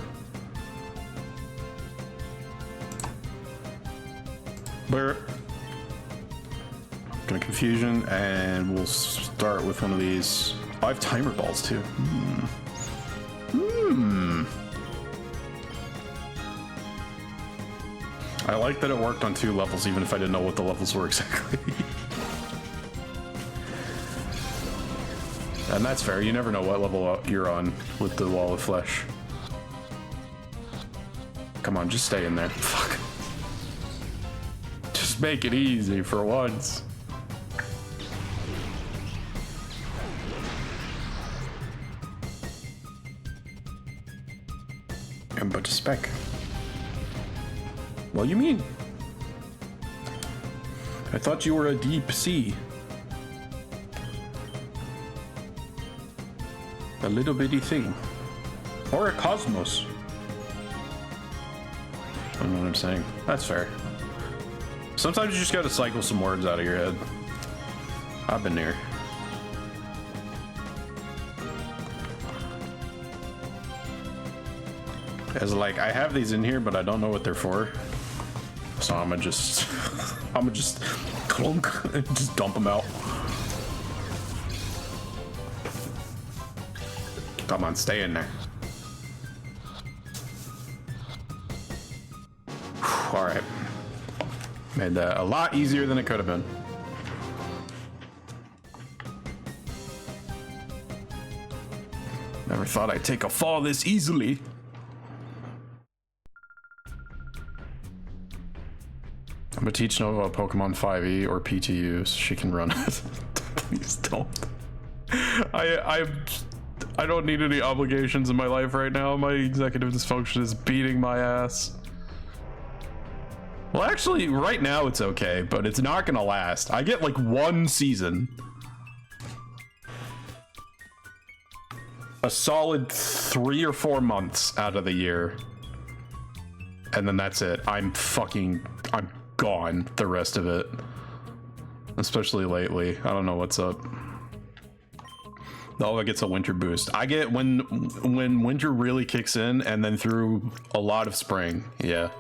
Gonna confusion, and we'll start with one of these. Oh, I have timer balls too. I like that it worked on 2 levels, even if I didn't know what the levels were exactly. And that's fair. You never know what level you're on with the wall of flesh. Come on, just stay in there. Fuck. Just make it easy for once. And but a speck. What do you mean? I thought you were a deep sea. A little bitty thing. Or a cosmos. I don't know what I'm saying. That's fair. Sometimes you just gotta cycle some words out of your head. I've been there. As like, I have these in here, but I don't know what they're for. So I'm gonna just clunk and just dump them out. Come on, stay in there. All right. Made that a lot easier than it could have been. Never thought I'd take a fall this easily. I'm gonna teach Nova Pokemon 5e or PTU so she can run it. Please don't. I don't need any obligations in my life right now. My executive dysfunction is beating my ass. Well, actually, right now it's okay, but it's not gonna last. I get like 1 season. A solid 3 or 4 months out of the year. And then that's it. I'm gone the rest of it. Especially lately. I don't know what's up. Oh, it gets a winter boost. I get when winter really kicks in, and then through a lot of spring. Yeah.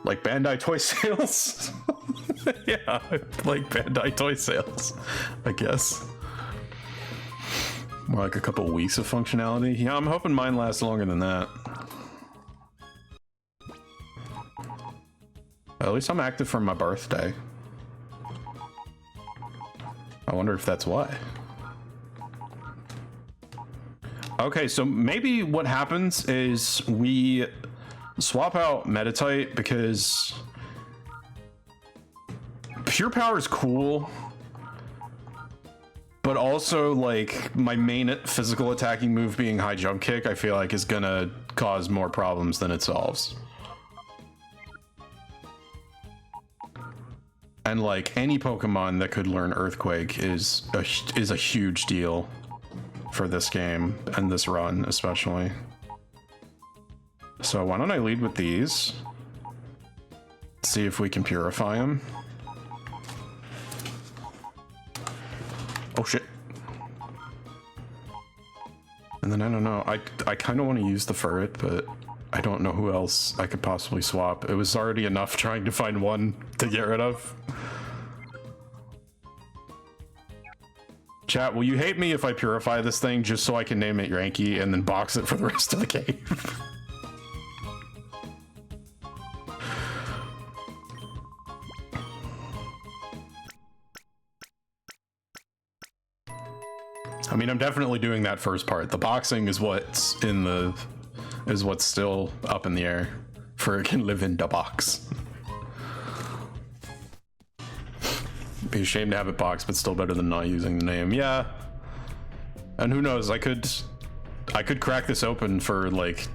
Like Bandai toy sales. Yeah, like Bandai toy sales, I guess. More like a couple weeks of functionality. Yeah, I'm hoping mine lasts longer than that. At least I'm active for my birthday. I wonder if that's why. Okay, so maybe what happens is we swap out Meditite because Pure Power is cool, but also like my main physical attacking move being High Jump Kick, I feel like is gonna cause more problems than it solves. And like any Pokemon that could learn Earthquake is a huge deal for this game and this run especially. So why don't I lead with these? See if we can purify them. Oh shit. And then I don't know, I kind of want to use the Furret, but I don't know who else I could possibly swap. It was already enough trying to find one to get rid of. Chat, will you hate me if I purify this thing just so I can name it Yankee and then box it for the rest of the game? I mean, I'm definitely doing that first part. The boxing is what's still up in the air, for it can live in the box. Be ashamed to have it boxed, but still better than not using the name. Yeah. And who knows, I could crack this open for like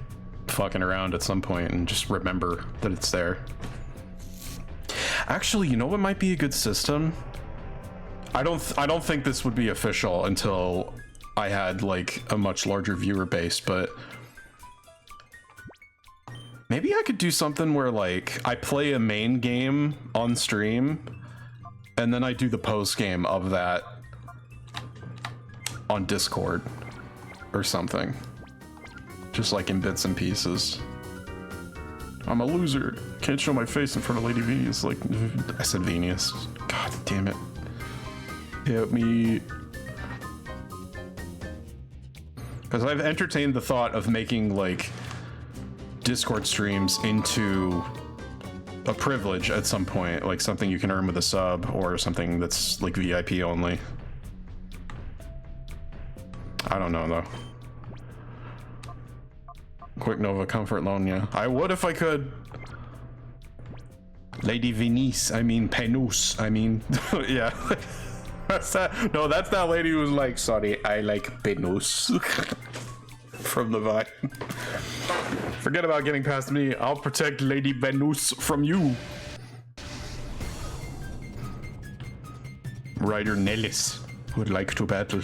fucking around at some point and just remember that it's there. Actually, you know what might be a good system? I don't think this would be official until I had like a much larger viewer base, but maybe I could do something where like I play a main game on stream and then I do the post game of that. on Discord or something. Just like in bits and pieces. I'm a loser. Can't show my face in front of Lady Venus. Like, I said Venus. God damn it. Help me. Because I've entertained the thought of making, like, Discord streams into a privilege at some point. Like, something you can earn with a sub, or something that's, like, VIP only. I don't know, though. Quick Nova comfort loan, yeah. I would if I could. Lady Venus, I mean Penus, I mean, yeah. That's that. No, that's that lady who was like, sorry, I like Penus. From the Vine. Forget about getting past me. I'll protect Lady Venus from you. Ryder Nellis would like to battle.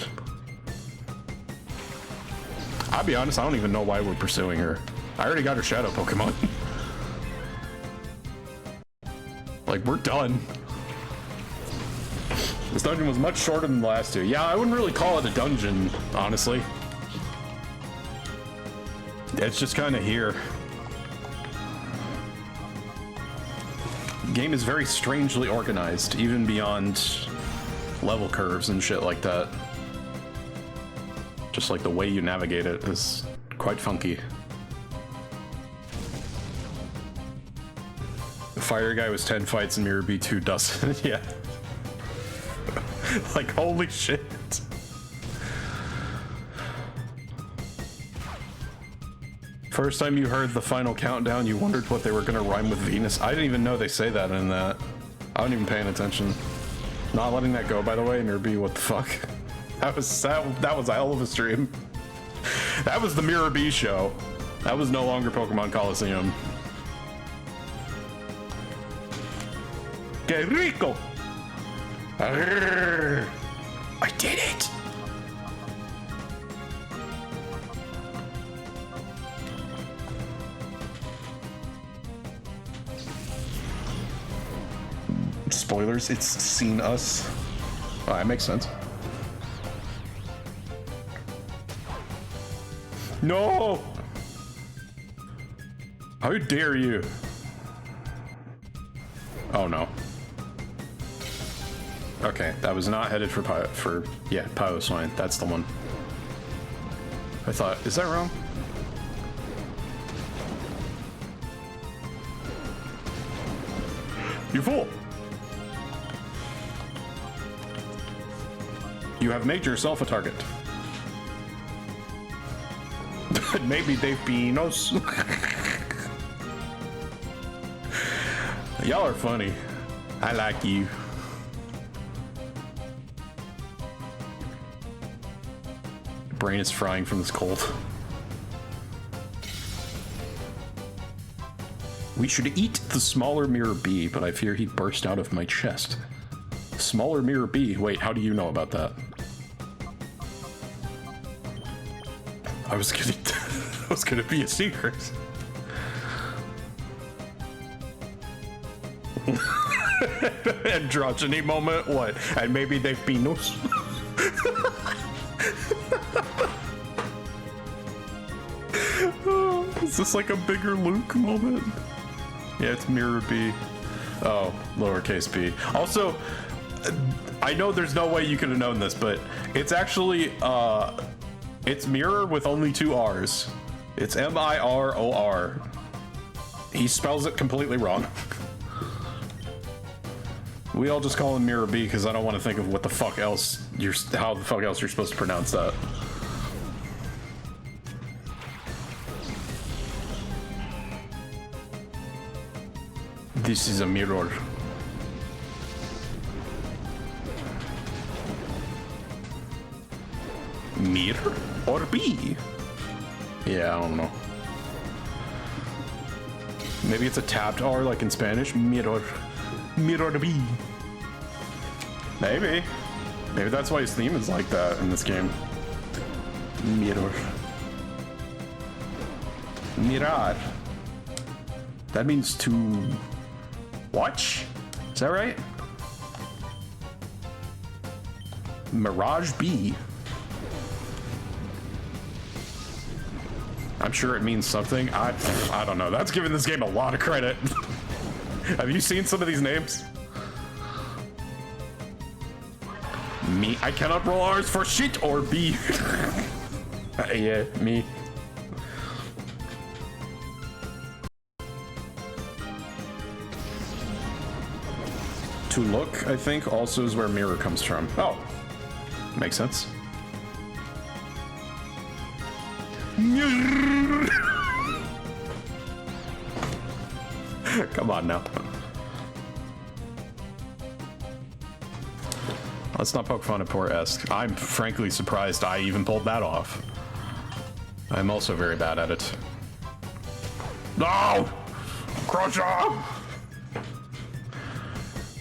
I'll be honest, I don't even know why we're pursuing her. I already got her shadow Pokemon. Like, we're done. This dungeon was much shorter than the last two. Yeah, I wouldn't really call it a dungeon, honestly. It's just kind of here. The game is very strangely organized, even beyond level curves and shit like that. Just like the way you navigate it is quite funky. The fire guy was 10 fights and Mirror B2 doesn't. Yeah. Like, holy shit. First time you heard the final countdown, you wondered what they were gonna rhyme with Venus. I didn't even know they say that in that. I wasn't even paying attention. Not letting that go, by the way, Mirror B, what the fuck? That was a hell of a stream. That was the Mirror B show. That was no longer Pokemon Colosseum. Que rico! Arrgh. I did it! Spoilers, it's seen us. Oh, that makes sense. No! How dare you? Oh no. Okay, that was not headed for Piloswine. That's the one. I thought, is that wrong? You fool! You have made yourself a target. Maybe they've been us. Y'all are funny. I like you. Brain is frying from this cold. We should eat the smaller Mirror B, but I fear he'd burst out of my chest. Smaller Mirror B? Wait, how do you know about that? I was gonna be a secret. Androgyny moment? What? And maybe they've been us. Is this like a bigger Luke moment? Yeah, it's Mirror B. Oh, lowercase b. Also, I know there's no way you could have known this, but it's actually, it's Mirror with only 2 R's. It's M-I-R-O-R. He spells it completely wrong. We all just call him Mirror B because I don't want to think of what the fuck else how the fuck else you're supposed to pronounce that. This is a mirror. Mirror or B? Yeah, I don't know. Maybe it's a tapped R like in Spanish. Mirror. Mirror B. Maybe. Maybe that's why his theme is like that in this game. Mirror. Mirar. That means to watch? Is that right? Mirage B. I'm sure it means something. I don't know. That's giving this game a lot of credit. Have you seen some of these names? Me, I cannot roll R's for shit or B. Yeah, me. To look, I think, also is where mirror comes from. Oh, makes sense. Come on now. Let's not poke fun at poor Esk. I'm frankly surprised I even pulled that off. I'm also very bad at it. No! Crusher!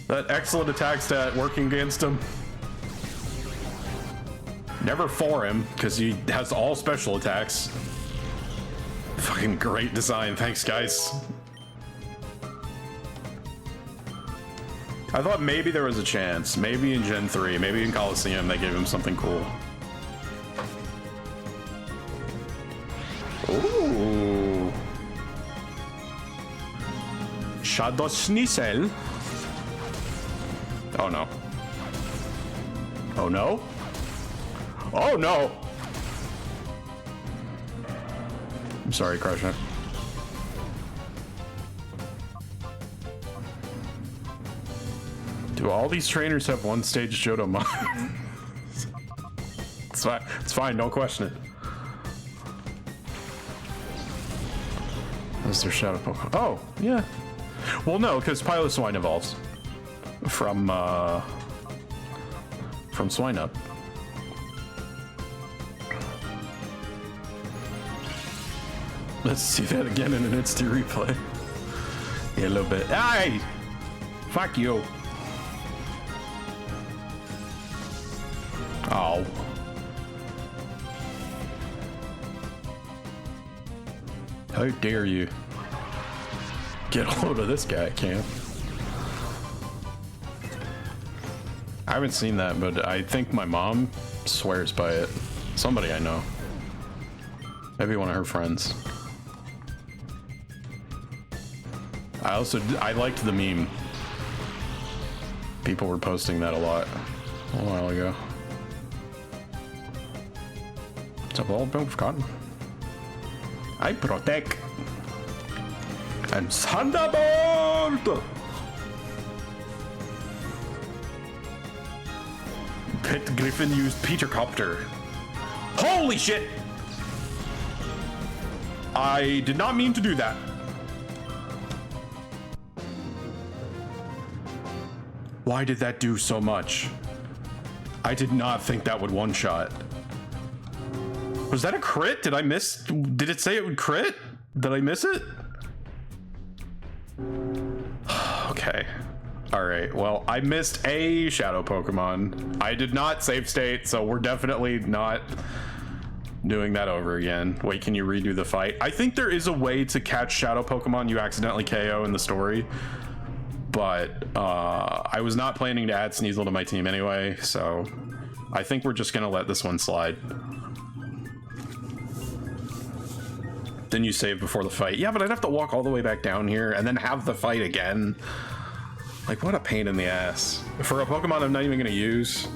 That excellent attack stat working against him. Never for him, because he has all special attacks. Fucking great design, thanks guys. I thought maybe there was a chance. Maybe in Gen 3, maybe in Colosseum they gave him something cool. Ooh. Shadow Schniesel. Oh no. Oh no? Oh no! I'm sorry, Crusher. Do all these trainers have one stage Johto mod? It's fine. It's fine. Don't question it. Is there Shadow Pokemon? Oh, yeah. Well, no, because Piloswine evolves from Swinub. Let's see that again in an instant replay. Yeah, a little bit. Hey! Fuck you. Oh. How dare you? Get a hold of this guy, Cam. I haven't seen that, but I think my mom swears by it. Somebody I know. Maybe one of her friends. I liked the meme. People were posting that a lot a while ago. It's a ball been forgotten. I protect. And Thunderbolt! Pit Griffin used Peter Copter. Holy shit! I did not mean to do that. Why did that do so much? I did not think that would one-shot. Was that a crit? Did I miss? Did it say it would crit? Did I miss it? Okay. Alright, well, I missed a shadow Pokemon. I did not save state, so we're definitely not doing that over again. Wait, can you redo the fight? I think there is a way to catch shadow Pokemon you accidentally KO in the story. But I was not planning to add Sneasel to my team anyway, so I think we're just gonna let this one slide. Then you save before the fight. Yeah, but I'd have to walk all the way back down here and then have the fight again. Like, what a pain in the ass. For a Pokemon I'm not even gonna use.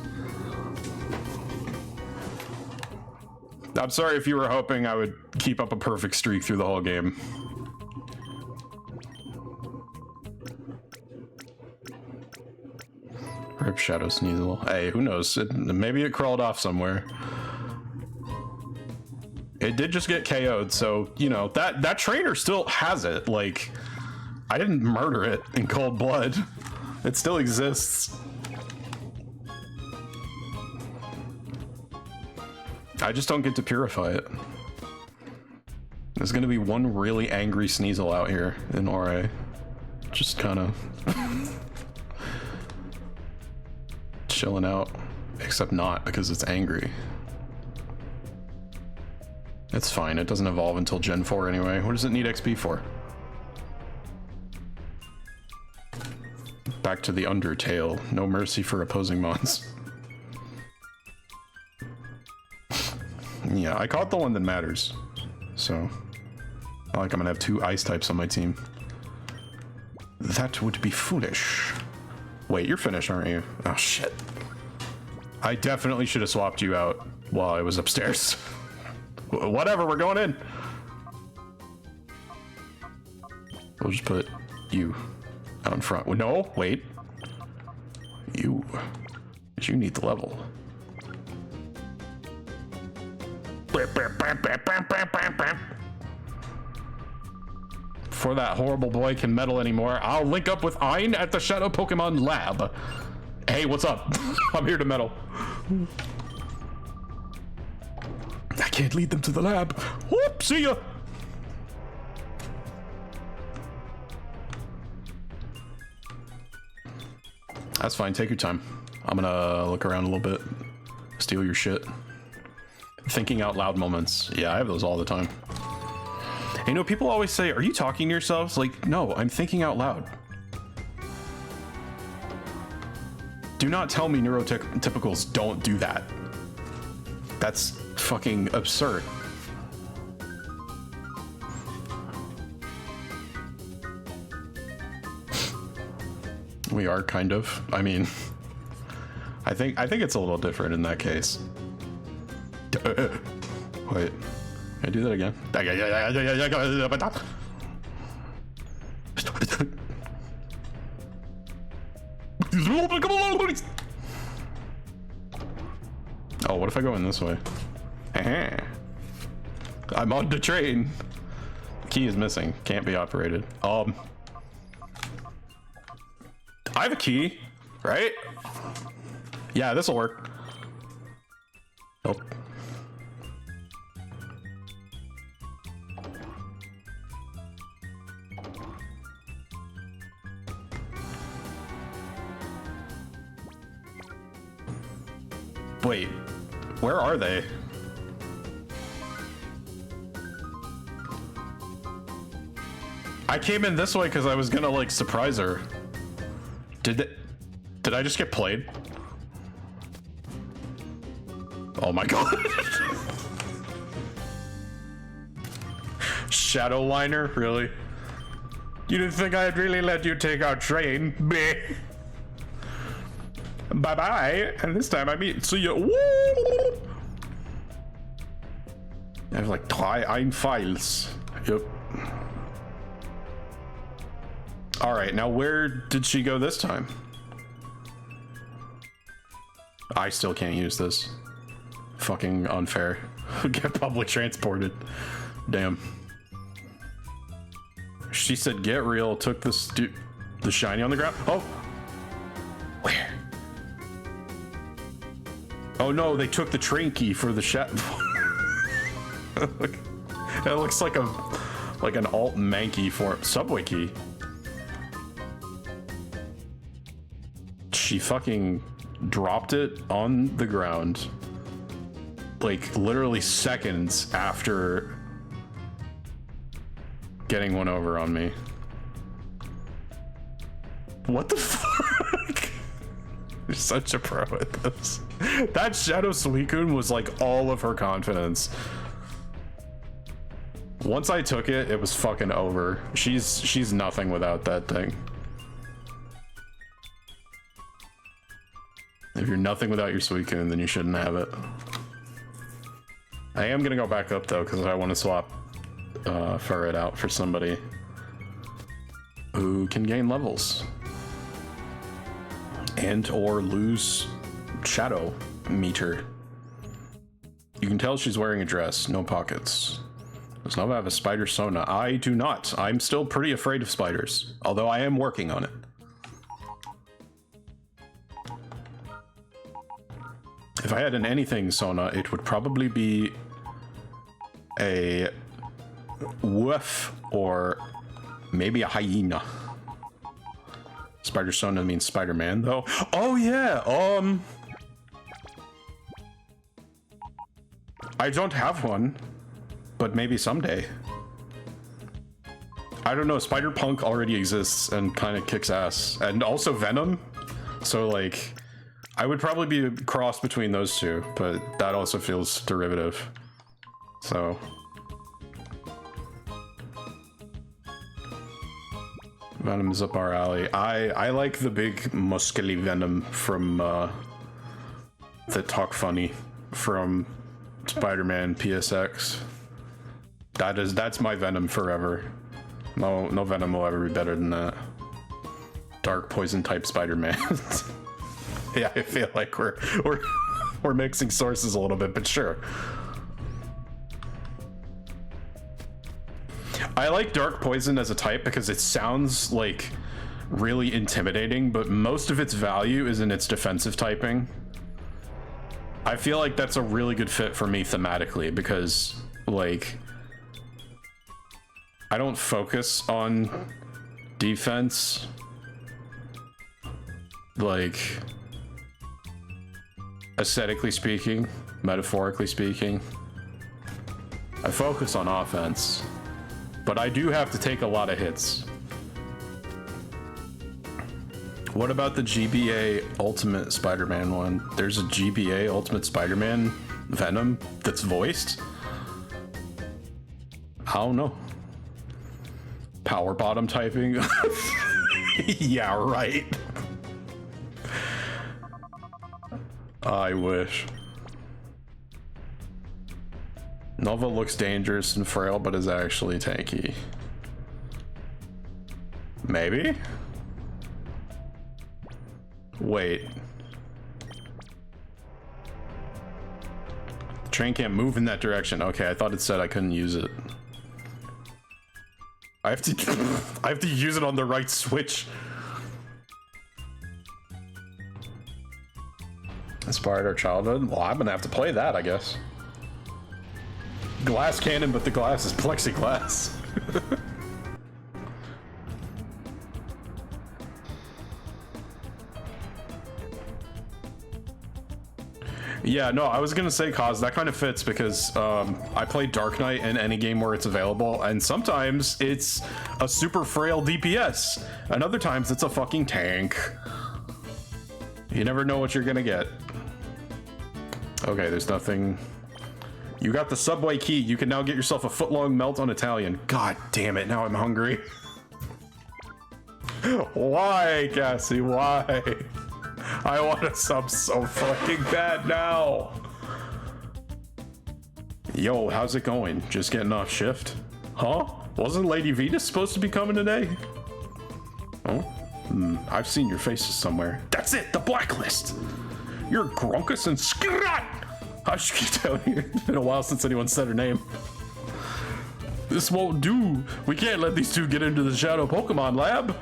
I'm sorry if you were hoping I would keep up a perfect streak through the whole game. Rip Shadow Sneasel. Hey, who knows? Maybe it crawled off somewhere. It did just get KO'd, so, you know, that trainer still has it. Like, I didn't murder it in cold blood. It still exists. I just don't get to purify it. There's gonna be one really angry Sneasel out here in RA. Just kind of chilling out, except not, because it's angry. It's fine, it doesn't evolve until Gen 4 anyway. What does it need XP for? Back to the Undertale. No mercy for opposing mons. Yeah, I caught the one that matters. so not like I'm gonna have 2 ice types on my team. That would be foolish. Wait, you're finished, aren't you? Oh shit. I definitely should have swapped you out while I was upstairs. Whatever, we're going in. We'll just put you out in front. No, wait. You need the level. Before that horrible boy can meddle anymore, I'll link up with Ein at the Shadow Pokemon Lab. Hey, what's up? I'm here to meddle. I can't lead them to the lab. Whoop, see ya. That's fine, take your time. I'm gonna look around a little bit, steal your shit. Thinking out loud moments. Yeah, I have those all the time. You know, people always say, are you talking to yourselves? Like, no, I'm thinking out loud. Do not tell me neurotypicals don't do that. That's fucking absurd. We are kind of. I mean, I think it's a little different in that case. Wait, can I do that again? Oh, what if I go in this way? I'm on the train. The key is missing. Can't be operated. I have a key, right? Yeah, this'll work. Nope. Wait, where are they? I came in this way because I was gonna like surprise her. Did I just get played? Oh my god. Shadow liner, really? You didn't think I'd really let you take our train? Bleh. Bye-bye, and this time I mean, see you. Woo! I have like 3 files. Yep. All right, now where did she go this time? I still can't use this. Fucking unfair. Get public transported. Damn. She said get real, took the shiny on the ground. Oh. Where? Oh no, they took the train key for the That looks like an alt manky for subway key. She fucking dropped it on the ground like literally seconds after getting one over on me. What the fuck? You're such a pro at this. That Shadow Suicune was like all of her confidence. Once I took it, it was fucking over. She's nothing without that thing. If you're nothing without your Suicune, then you shouldn't have it. I am gonna go back up though, because I want to swap Ferret out for somebody who can gain levels and or lose shadow meter. You can tell she's wearing a dress, no pockets. Does Nova have a spider Sona? I do not. I'm still pretty afraid of spiders, although I am working on it. If I had an anything Sona, it would probably be a wolf or maybe a hyena. Spider Sona means Spider-Man though. Oh yeah, I don't have one, but maybe someday. I don't know, Spider-Punk already exists and kind of kicks ass. And also Venom, so like, I would probably be a cross between those two, but that also feels derivative. So, Venom is up our alley. I like the big muscly Venom from that talk funny from Spider-Man PSX. That's my Venom forever. No Venom will ever be better than that. Dark poison type Spider-Man. Yeah, I feel like we're mixing sources a little bit, but sure. I like dark poison as a type because it sounds like really intimidating, but most of its value is in its defensive typing. I feel like that's a really good fit for me thematically because, like, I don't focus on defense, like, aesthetically speaking, metaphorically speaking. I focus on offense, but I do have to take a lot of hits. What about the GBA Ultimate Spider-Man one? There's a GBA Ultimate Spider-Man Venom that's voiced? I don't know. Power bottom typing? Yeah, right. I wish. Nova looks dangerous and frail, but is actually tanky. Maybe? Wait. The train can't move in that direction. Okay, I thought it said I couldn't use it. I have to use it on the right switch. Inspired our childhood? Well, I'm gonna have to play that, I guess. Glass cannon, but the glass is plexiglass. Yeah, no, I was gonna say, Cause, that kind of fits because I play Dark Knight in any game where it's available, and sometimes it's a super frail DPS, and other times it's a fucking tank. You never know what you're gonna get. Okay, there's nothing. You got the subway key. You can now get yourself a foot-long melt on Italian. God damn it, now I'm hungry. Why, Cassie, why? I want a sub so fucking bad now. Yo, how's it going? Just getting off shift? Huh? Wasn't Lady Venus supposed to be coming today? Oh? I've seen your faces somewhere. That's it, the blacklist! You're Grunkus and Skrat! I should get down here. It's been a while since anyone said her name. This won't do. We can't let these two get into the Shadow Pokemon lab.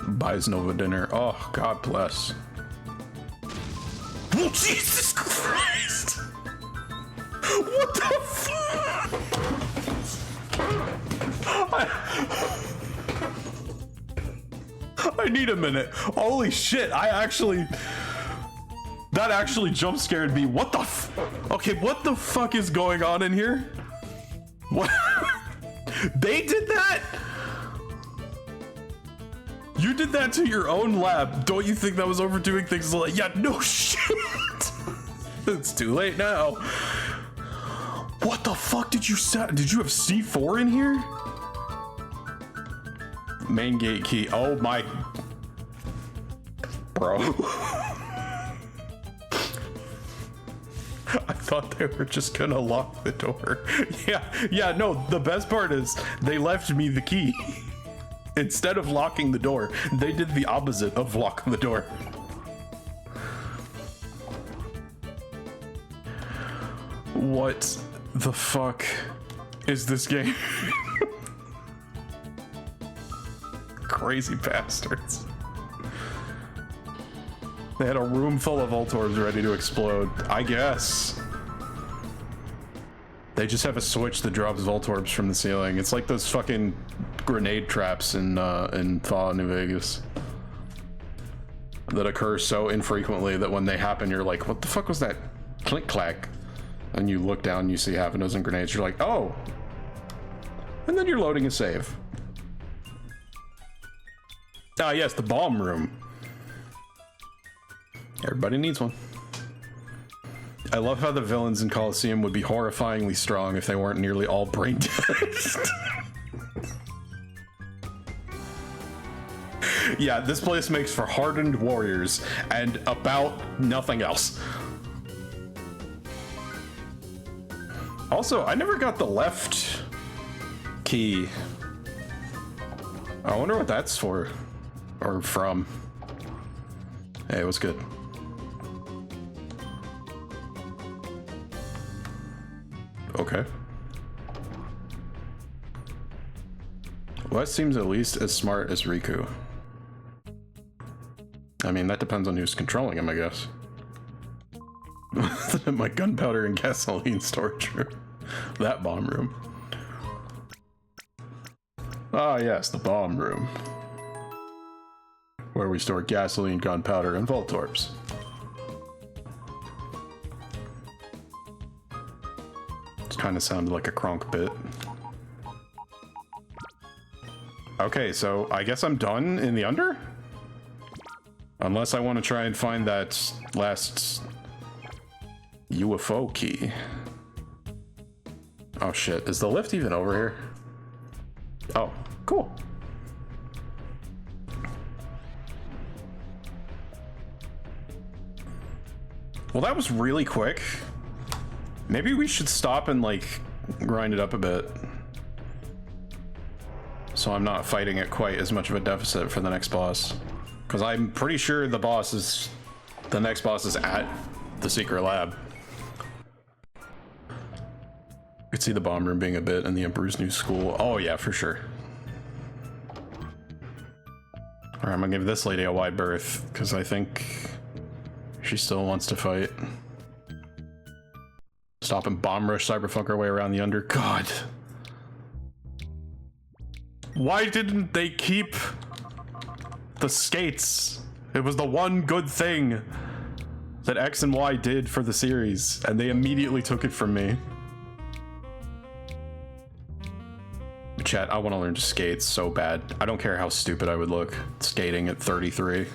Buys Nova dinner. Oh, God bless. Oh, Jesus Christ! What the fuck? I need a minute. Holy shit, that actually jump scared me. What the okay, what the fuck is going on in here? What? They did that? You did that to your own lab. Don't you think that was overdoing things? Like, yeah, no shit. It's too late now. What the fuck did you set? Did you have C4 in here? Main gate key. Oh my. Bro. I thought they were just gonna lock the door. Yeah, no, the best part is they left me the key. Instead of locking the door, they did the opposite of locking the door. What the fuck is this game? Crazy bastards. They had a room full of Voltorbs ready to explode. I guess. They just have a switch that drops Voltorbs from the ceiling. It's like those fucking grenade traps in Fallout New Vegas that occur so infrequently that when they happen, you're like, what the fuck was that clink clack? And you look down and you see half a dozen grenades. You're like, oh. And then you're loading a save. Ah, yes, the bomb room. Everybody needs one. I love how the villains in Colosseum would be horrifyingly strong if they weren't nearly all brain dead. Yeah, this place makes for hardened warriors and about nothing else. Also, I never got the left key. I wonder what that's for. Or from. Hey, what's good? Okay. Well, that seems at least as smart as Riku. I mean, that depends on who's controlling him, I guess. My gunpowder and gasoline storage room. That bomb room. Ah, yes, the bomb room. Where we store gasoline, gunpowder, and Voltorbs. It kind of sounded like a Kronk bit. Okay, so I guess I'm done in the Under? Unless I want to try and find that last UFO key. Oh shit, is the lift even over here? Oh, cool. Well, that was really quick. Maybe we should stop and like grind it up a bit. So I'm not fighting at quite as much of a deficit for the next boss. Because I'm pretty sure the next boss is at the secret lab. You could see the bomb room being a bit in the Emperor's New School. Oh yeah, for sure. Alright, I'm gonna give this lady a wide berth, because I think she still wants to fight. Stop and bomb rush cyberfuck our way around the Under. God. Why didn't they keep the skates? It was the one good thing that X and Y did for the series, and they immediately took it from me. Chat, I want to learn to skate so bad. I don't care how stupid I would look skating at 33.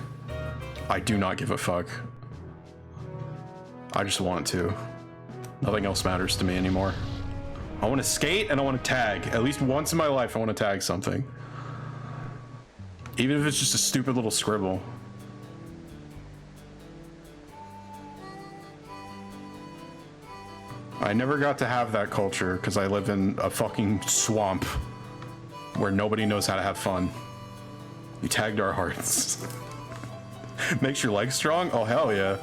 I do not give a fuck. I just want to. Nothing else matters to me anymore. I want to skate and I want to tag. At least once in my life, I want to tag something. Even if it's just a stupid little scribble. I never got to have that culture because I live in a fucking swamp where nobody knows how to have fun. You tagged our hearts. Makes your legs strong? Oh, hell yeah.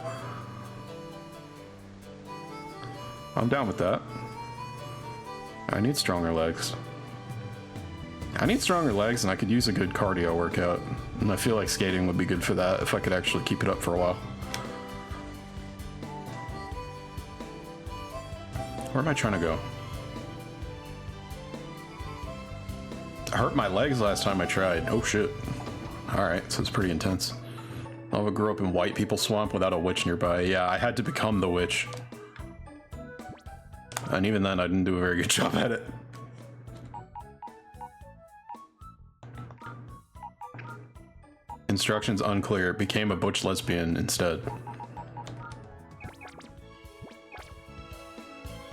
I'm down with that. I need stronger legs. I need stronger legs and I could use a good cardio workout. And I feel like skating would be good for that if I could actually keep it up for a while. Where am I trying to go? I hurt my legs last time I tried. Oh shit. Alright, so it's pretty intense. I grew up in white people swamp without a witch nearby. Yeah, I had to become the witch. And even then, I didn't do a very good job at it. Instructions unclear. Became a butch lesbian instead.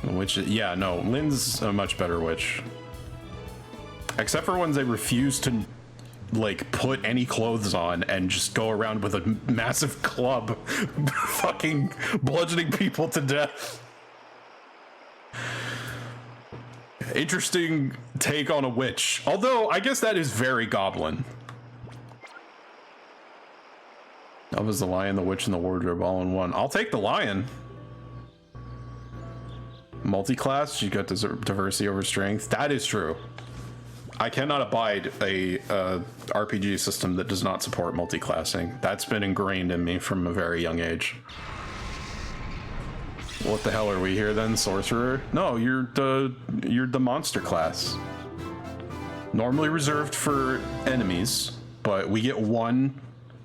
Witch, yeah, no, Lynn's a much better witch. Except for when they refuse to, like, put any clothes on and just go around with a massive club fucking bludgeoning people to death. Interesting take on a witch. Although, I guess that is very goblin. That was the lion, the witch, and the wardrobe all in one. I'll take the lion. Multi-class, you got diversity over strength. That is true. I cannot abide a RPG system that does not support multi-classing. That's been ingrained in me from a very young age. What the hell are we here then, sorcerer? No, you're the monster class. Normally reserved for enemies, but we get one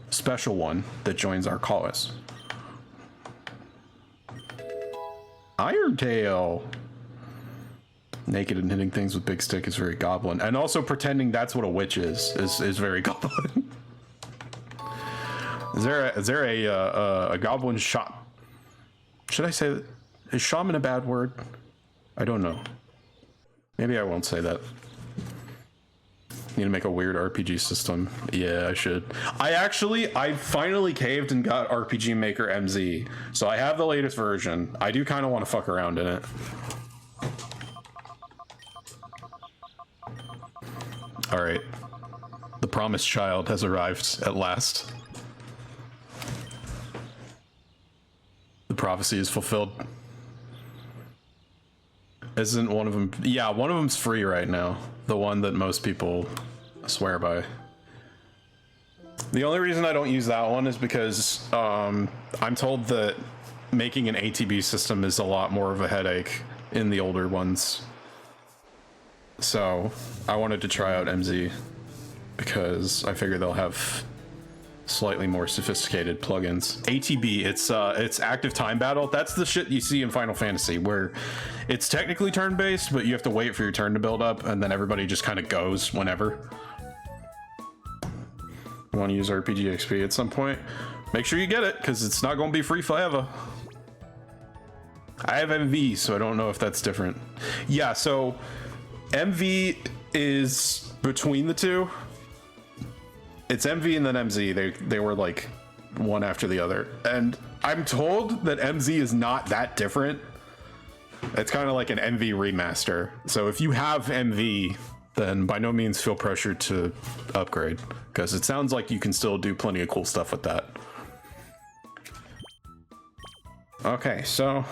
special one that joins our cause. Iron Tail. Naked and hitting things with big stick is very goblin, and also pretending that's what a witch is very goblin. Is there a goblin shop? Should I say that? Is shaman a bad word? I don't know. Maybe I won't say that. Need to make a weird RPG system. Yeah, I should. I finally caved and got RPG Maker MZ. So I have the latest version. I do kind of want to fuck around in it. All right. The promised child has arrived at last. The prophecy is fulfilled. Isn't one of them? Yeah, one of them's free right now. The one that most people swear by. The only reason I don't use that one is because I'm told that making an ATB system is a lot more of a headache in the older ones. So I wanted to try out MZ because I figure they'll have slightly more sophisticated plugins. ATB, it's active time battle. That's the shit you see in Final Fantasy, where it's technically turn-based, but you have to wait for your turn to build up, and then everybody just kind of goes whenever. You want to use RPG XP at some point? Make sure you get it, because it's not going to be free forever. I have MV, so I don't know if that's different. Yeah, so MV is between the two. It's MV and then MZ. They were like one after the other. And I'm told that MZ is not that different. It's kind of like an MV remaster. So if you have MV, then by no means feel pressured to upgrade, because it sounds like you can still do plenty of cool stuff with that. Okay, so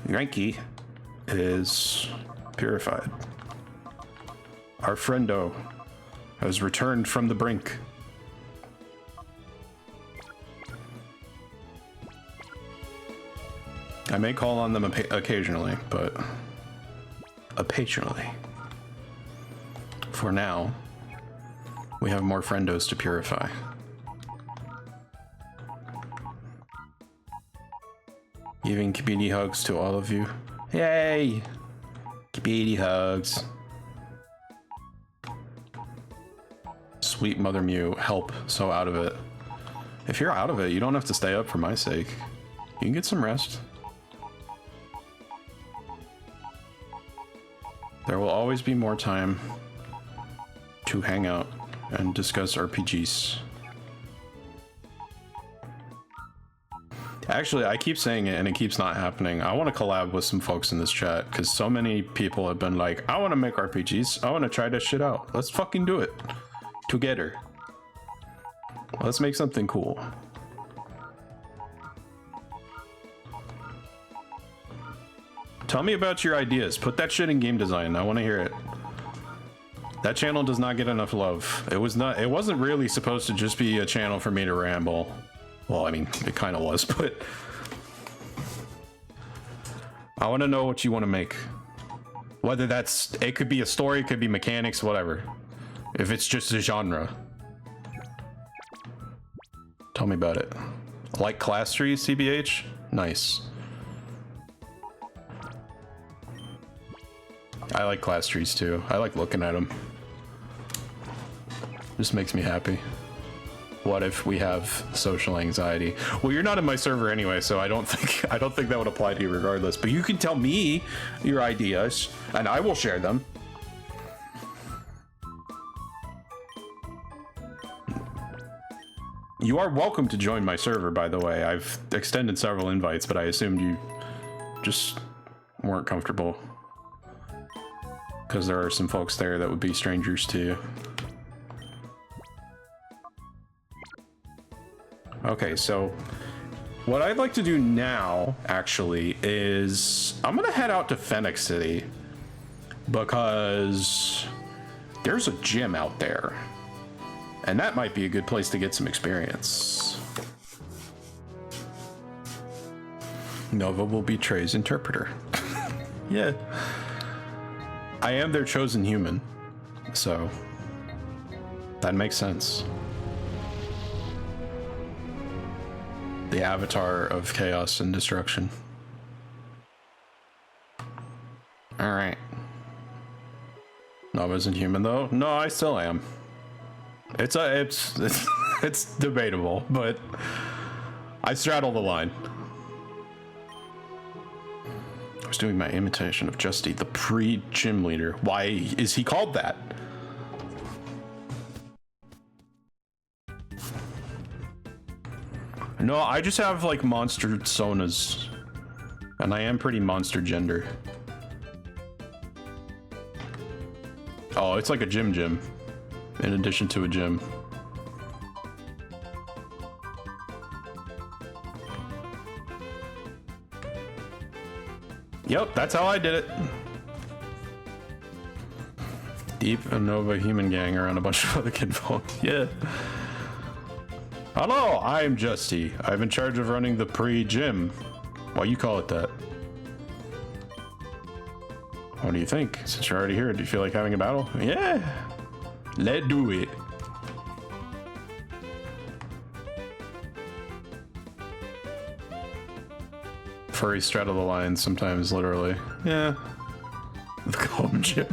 Yankee is purified. Our friendo has returned from the brink. I may call on them occasionally, but occasionally. For now, we have more friendos to purify. Giving Kibidi hugs to all of you. Yay! Kibidi hugs. Sweet Mother Mew, help so out of it. If you're out of it, you don't have to stay up for my sake. You can get some rest. There will always be more time to hang out and discuss RPGs. Actually, I keep saying it and it keeps not happening. I want to collab with some folks in this chat because so many people have been like, I want to make RPGs. I want to try this shit out. Let's fucking do it. Together. Let's make something cool. Tell me about your ideas. Put that shit in game design. I want to hear it. That channel does not get enough love. It wasn't really supposed to just be a channel for me to ramble. Well, I mean, it kind of was, but I want to know what you want to make. Whether it could be a story, it could be mechanics, whatever. If it's just a genre. Tell me about it. Like class trees, CBH? Nice. I like class trees too. I like looking at them. Just makes me happy. What if we have social anxiety? Well, you're not in my server anyway, so I don't think that would apply to you regardless. But you can tell me your ideas, and I will share them. You are welcome to join my server, by the way. I've extended several invites, but I assumed you just weren't comfortable. Because there are some folks there that would be strangers to you. Okay, so what I'd like to do now, actually, is I'm gonna head out to Phoenix City because there's a gym out there. And that might be a good place to get some experience. Nova will be Trey's interpreter. Yeah. I am their chosen human, so that makes sense. The avatar of chaos and destruction. All right. Nova's human though. No, I still am. It's debatable, but I straddle the line. I was doing my imitation of Justy, the pre-gym leader. Why is he called that? No, I just have like monster sonas. And I am pretty monster gender. Oh, it's like a gym in addition to a gym. Yep, that's how I did it. Deep and Nova Human Gang around a bunch of other kid folks. Yeah. Hello, I'm Justy. I'm in charge of running the pre-gym. Why you call it that? What do you think? Since you're already here, do you feel like having a battle? Yeah. Let's do it. Furry straddle the line sometimes, literally. Yeah. The home gym.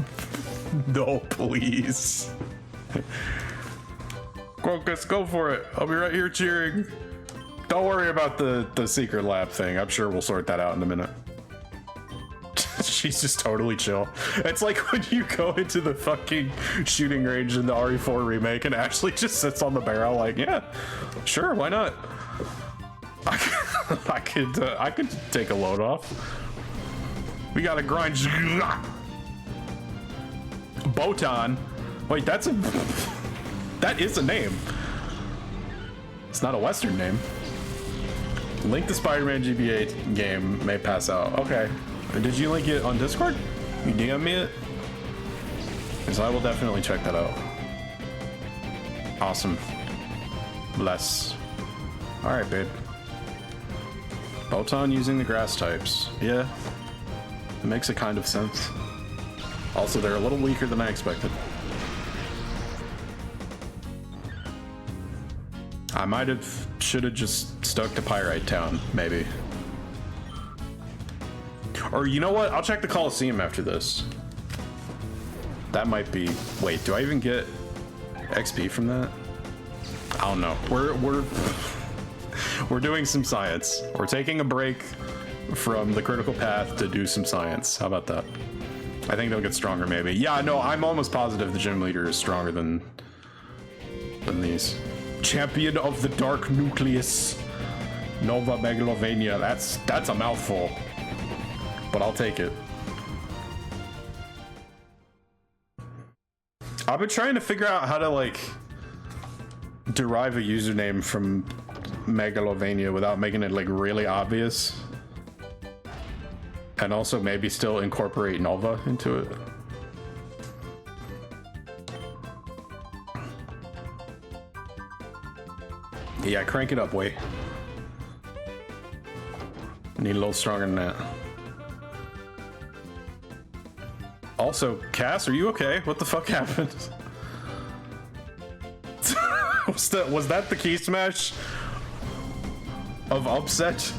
No, please. Crocus, go for it. I'll be right here cheering. Don't worry about the secret lab thing. I'm sure we'll sort that out in a minute. She's just totally chill. It's like when you go into the fucking shooting range in the RE4 remake and Ashley just sits on the barrel like, yeah, sure, why not? I could take a load off. We gotta grind. Botan. Wait, that is a name. It's not a Western name. Link the Spider-Man GBA game may pass out. Okay. Did you link it on Discord? You DM me it? Because I will definitely check that out. Awesome. Bless. Alright, babe. Botan using the grass types. Yeah. It makes a kind of sense. Also, they're a little weaker than I expected. I should have just stuck to Pyrite Town, maybe. Or you know what? I'll check the Colosseum after this. That might be... Wait, do I even get XP from that? I don't know. We're doing some science. We're taking a break from the critical path to do some science. How about that? I think they'll get stronger, maybe. Yeah, no, I'm almost positive the gym leader is stronger than these. Champion of the Dark Nucleus. Nova Megalovania. That's a mouthful. But I'll take it. I've been trying to figure out how to, like, derive a username from Megalovania without making it, like, really obvious. And also maybe still incorporate Nova into it. Yeah, crank it up, way. Need a little stronger than that. Also, Cass, are you okay? What the fuck happened? Was that the key smash of upset?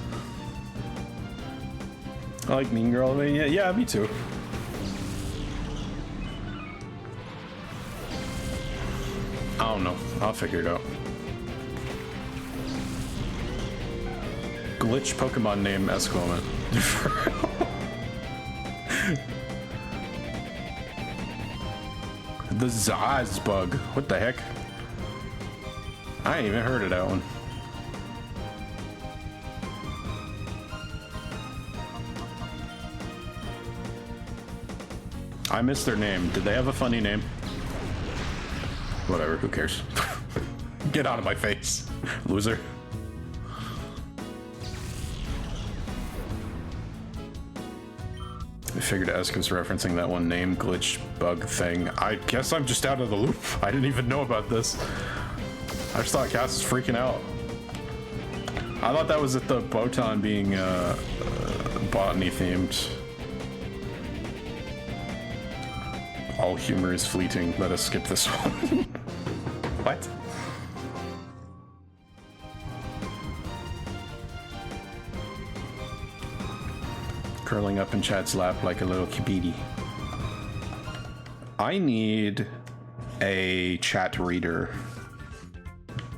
I like Mean Girl. I mean, yeah, me too. I don't know. I'll figure it out. Glitch Pokemon name Escalament. The Zaz bug. What the heck? I ain't even heard of that one. I missed their name. Did they have a funny name? Whatever, who cares? Get out of my face, loser. I figured Esk was referencing that one name glitch bug thing. I guess I'm just out of the loop. I didn't even know about this. I just thought Cass was freaking out. I thought that was at the Botan being botany themed. All humor is fleeting. Let us skip this one. What? Curling up in Chad's lap like a little kibidi. I need a chat reader.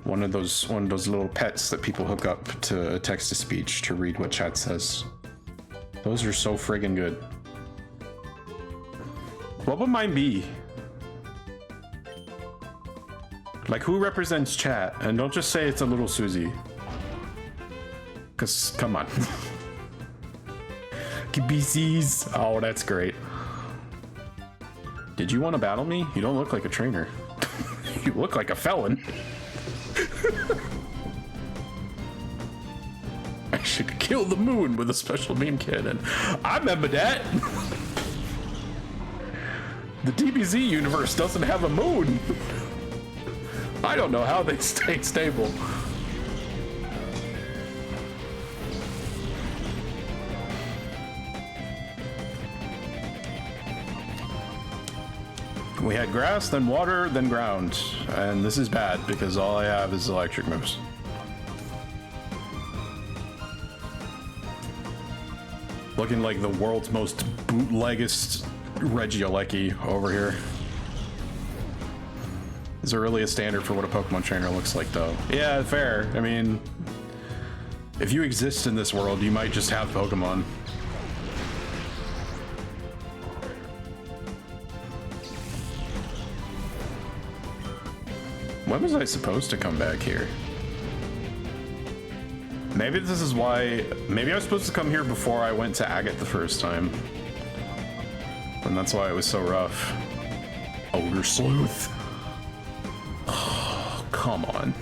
One of those little pets that people hook up to text to speech to read what chat says. Those are so friggin' good. What would mine be? Like, who represents chat? And don't just say it's a little Susie. Cause, come on. BCs. Oh, that's great. Did you want to battle me? You don't look like a trainer. You look like a felon. I should kill the moon with a special beam cannon. I remember that. The DBZ universe doesn't have a moon. I don't know how they stayed stable. We had grass, then water, then ground. And this is bad because all I have is electric moves. Looking like the world's most bootleggest Regieleki over here. Is there really a standard for what a Pokemon trainer looks like, though? Yeah, fair. I mean, if you exist in this world, you might just have Pokemon. When was I supposed to come back here? Maybe this is why... Maybe I was supposed to come here before I went to Agate the first time. And that's why it was so rough. Ogre Sleuth. Oh, come on.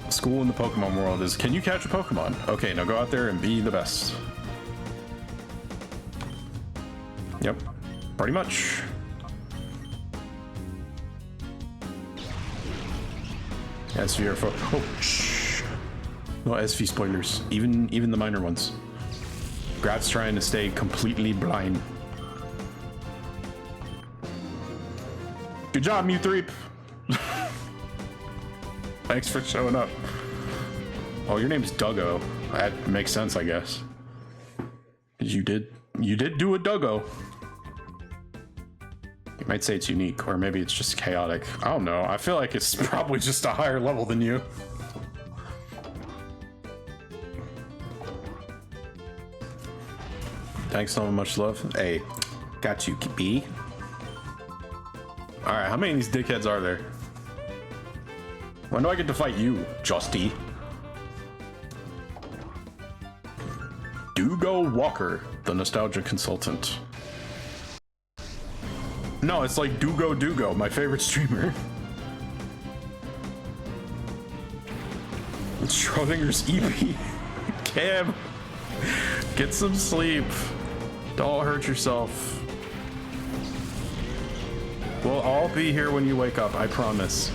School in the Pokemon world is, can you catch a Pokemon? Okay, now go out there and be the best. Yep, pretty much. SV or oh, shh. No SV spoilers, even the minor ones. Grad's trying to stay completely blind. Good job, Mewthreep. Thanks for showing up. Oh, your name's Duggo. That makes sense, I guess. You did do a Duggo. You might say it's unique, or maybe it's just chaotic. I don't know. I feel like it's probably just a higher level than you. Thanks so much, love. Hey, got you, B. All right, how many of these dickheads are there? When do I get to fight you, Justy? Dugo Walker, the nostalgia consultant. No, it's like Dugo, my favorite streamer. It's Schrodinger's EP. Cam, get some sleep. Don't hurt yourself. We'll all be here when you wake up, I promise.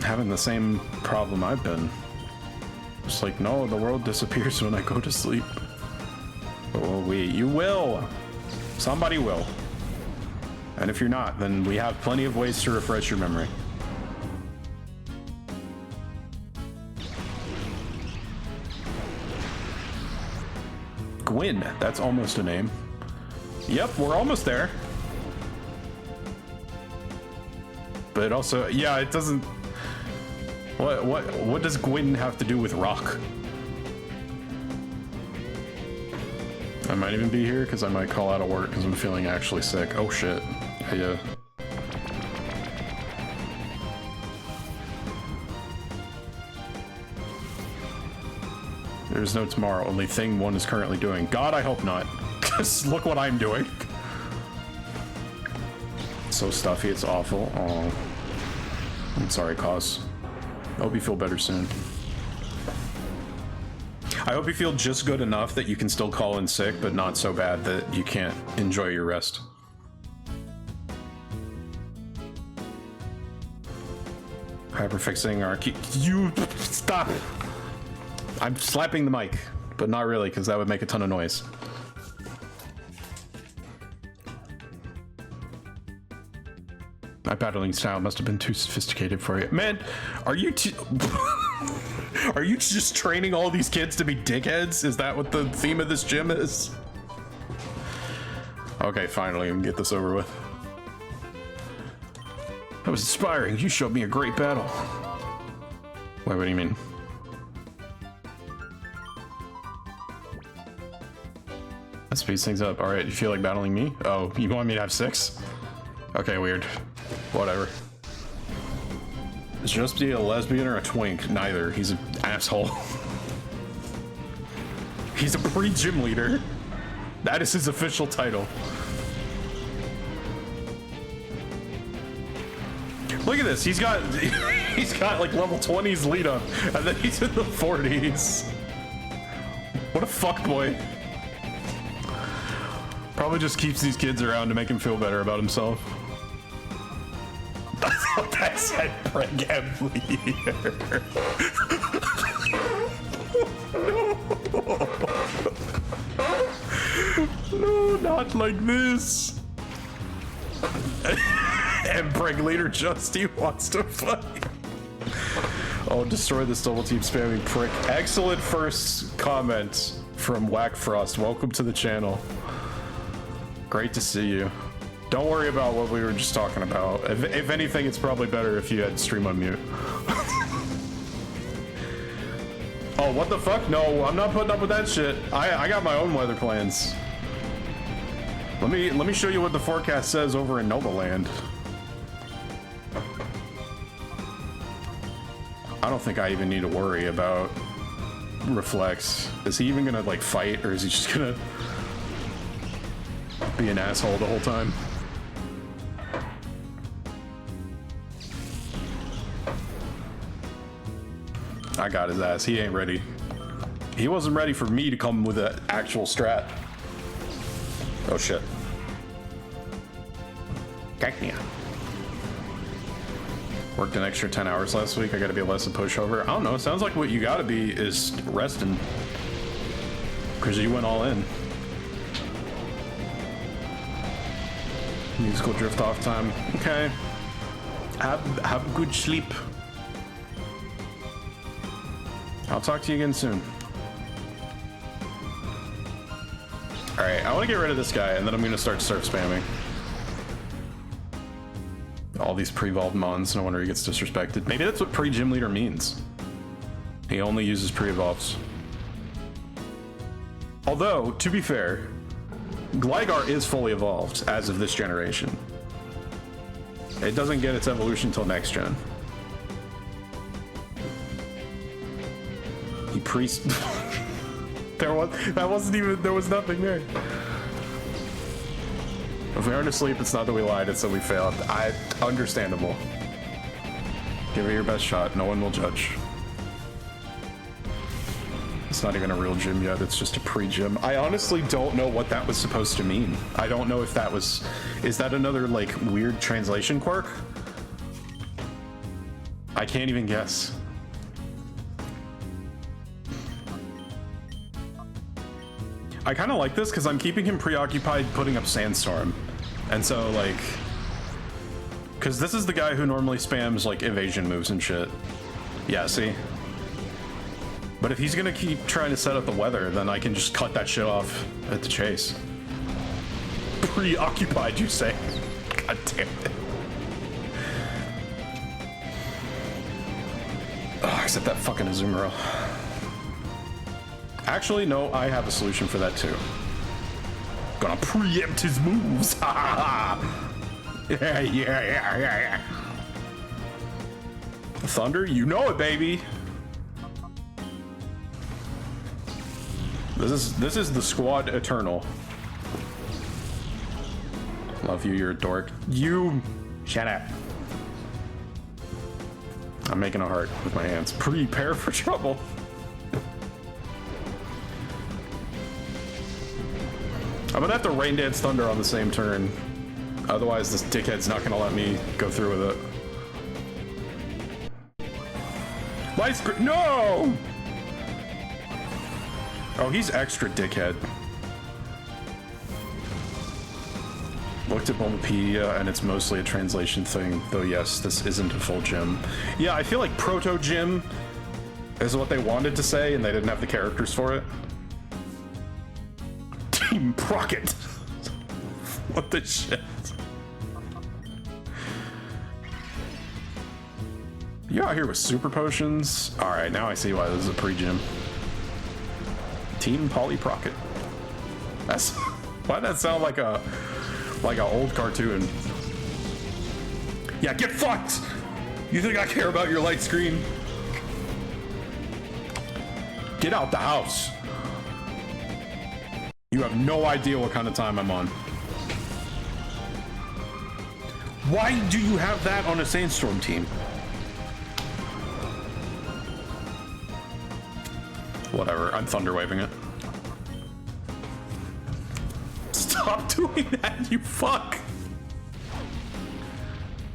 Having the same problem I've been. It's like, no, the world disappears when I go to sleep. Oh, you will. Somebody will. And if you're not, then we have plenty of ways to refresh your memory. Gwyn, that's almost a name. Yep, we're almost there. But also, yeah, it doesn't... What does Gwyn have to do with rock? I might even be here because I might call out of work because I'm feeling actually sick. Oh shit. Yeah. There's no tomorrow, only thing one is currently doing. God, I hope not. Because look what I'm doing. So stuffy, it's awful. Oh. I'm sorry, Cause. I hope you feel better soon. I hope you feel just good enough that you can still call in sick, but not so bad that you can't enjoy your rest. Hyperfixing our key. You stop! I'm slapping the mic, but not really, because that would make a ton of noise. My battling style must have been too sophisticated for you. Man, are you are you just training all these kids to be dickheads? Is that what the theme of this gym is? Okay, finally, we can get this over with. That was inspiring. You showed me a great battle. Wait, what do you mean? That speeds things up. Alright, you feel like battling me? Oh, you want me to have 6? Okay, weird. Whatever. Is Justy a lesbian or a twink? Neither. He's an asshole. He's a pre-gym leader. That is his official title. Look at this. He's got like level 20s lead up, and then he's in the 40s. What a fuckboy. Probably just keeps these kids around to make him feel better about himself. That's what that said, preg leader. No, not like this. And preg leader Justy wants to fight. Oh, destroy this double team spamming prick. Excellent first comment from Whackfrost. Welcome to the channel. Great to see you. Don't worry about what we were just talking about. If anything, it's probably better if you had stream on mute. Oh, what the fuck? No, I'm not putting up with that shit. I got my own weather plans. Let me show you what the forecast says over in Novaland. I don't think I even need to worry about Reflex. Is he even gonna like fight, or is he just gonna be an asshole the whole time? I got his ass. He ain't ready. He wasn't ready for me to come with an actual strat. Oh shit. Cacnea. Worked an extra 10 hours last week. I gotta be less a pushover. I don't know. It sounds like what you gotta be is resting. Because you went all in. Musical drift off time. Okay. Have a good sleep. I'll talk to you again soon. Alright, I want to get rid of this guy, and then I'm going to start surf spamming. All these pre-evolved mons, no wonder he gets disrespected. Maybe that's what pre-gym leader means. He only uses pre-evolves. Although, to be fair, Gligar is fully evolved as of this generation. It doesn't get its evolution until next gen. He priest. There was nothing there. If we aren't asleep, it's not that we lied, it's that we failed. Understandable. Give it your best shot. No one will judge. It's not even a real gym yet. It's just a pre-gym. I honestly don't know what that was supposed to mean. I don't know if that was... Is that another, like, weird translation quirk? I can't even guess. I kind of like this because I'm keeping him preoccupied putting up Sandstorm. And so, like... Because this is the guy who normally spams, like, evasion moves and shit. Yeah, see? But if he's gonna keep trying to set up the weather, then I can just cut that shit off at the chase. Preoccupied, you say? God damn it. Oh, except that fucking Azumarill. Actually, no, I have a solution for that too. Gonna preempt his moves. Yeah. Thunder, you know it, baby. This is the squad eternal. Love you, you're a dork. You shut up. I'm making a heart with my hands. Prepare for trouble. I'm gonna have to Rain Dance Thunder on the same turn. Otherwise, this dickhead's not gonna let me go through with it. My screen. No! Oh, he's extra dickhead. Looked at Bulbapedia, and it's mostly a translation thing, though yes, this isn't a full gym. Yeah, I feel like proto-gym is what they wanted to say, and they didn't have the characters for it. Team Rocket! What the shit? You out here with super potions? Alright, now I see why this is a pre-gym. Team Polly Pocket. That's why'd that sound like a old cartoon? Yeah, get fucked! You think I care about your light screen? Get out the house. You have no idea what kind of time I'm on. Why do you have that on a sandstorm team? Whatever, I'm thunder waving it. Stop doing that, you fuck!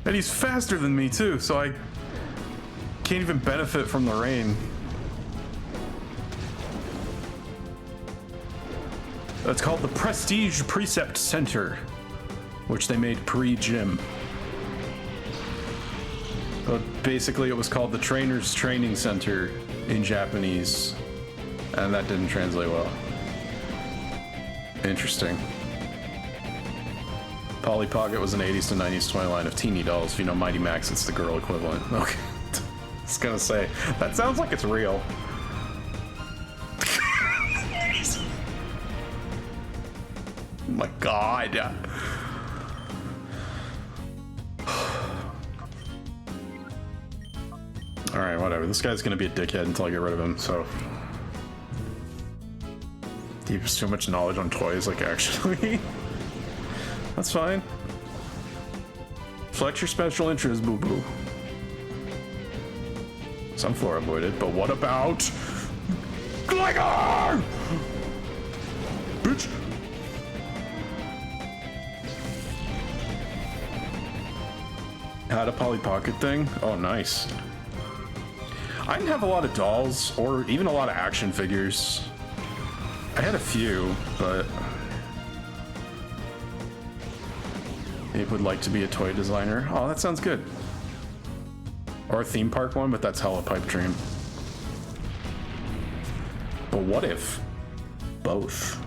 And he's faster than me too, so I can't even benefit from the rain. It's called the Prestige Precept Center, which they made pre-gym. But basically it was called the Trainer's Training Center in Japanese, and that didn't translate well. Interesting. Polly Pocket was an 80s to 90s toy line of teeny dolls. If you know Mighty Max, it's the girl equivalent. Okay. I was gonna say, that sounds like it's real. Oh my god. Alright, whatever. This guy's gonna be a dickhead until I get rid of him, so. He has too much knowledge on toys, like, actually. That's fine. Flex your special interest, boo-boo. Some floor avoided, but what about... Gligar! Bitch! Had a Polly Pocket thing? Oh, nice. I didn't have a lot of dolls, or even a lot of action figures. I had a few, but... Abe would like to be a toy designer. Oh, that sounds good. Or a theme park one, but that's hella pipe dream. But what if both?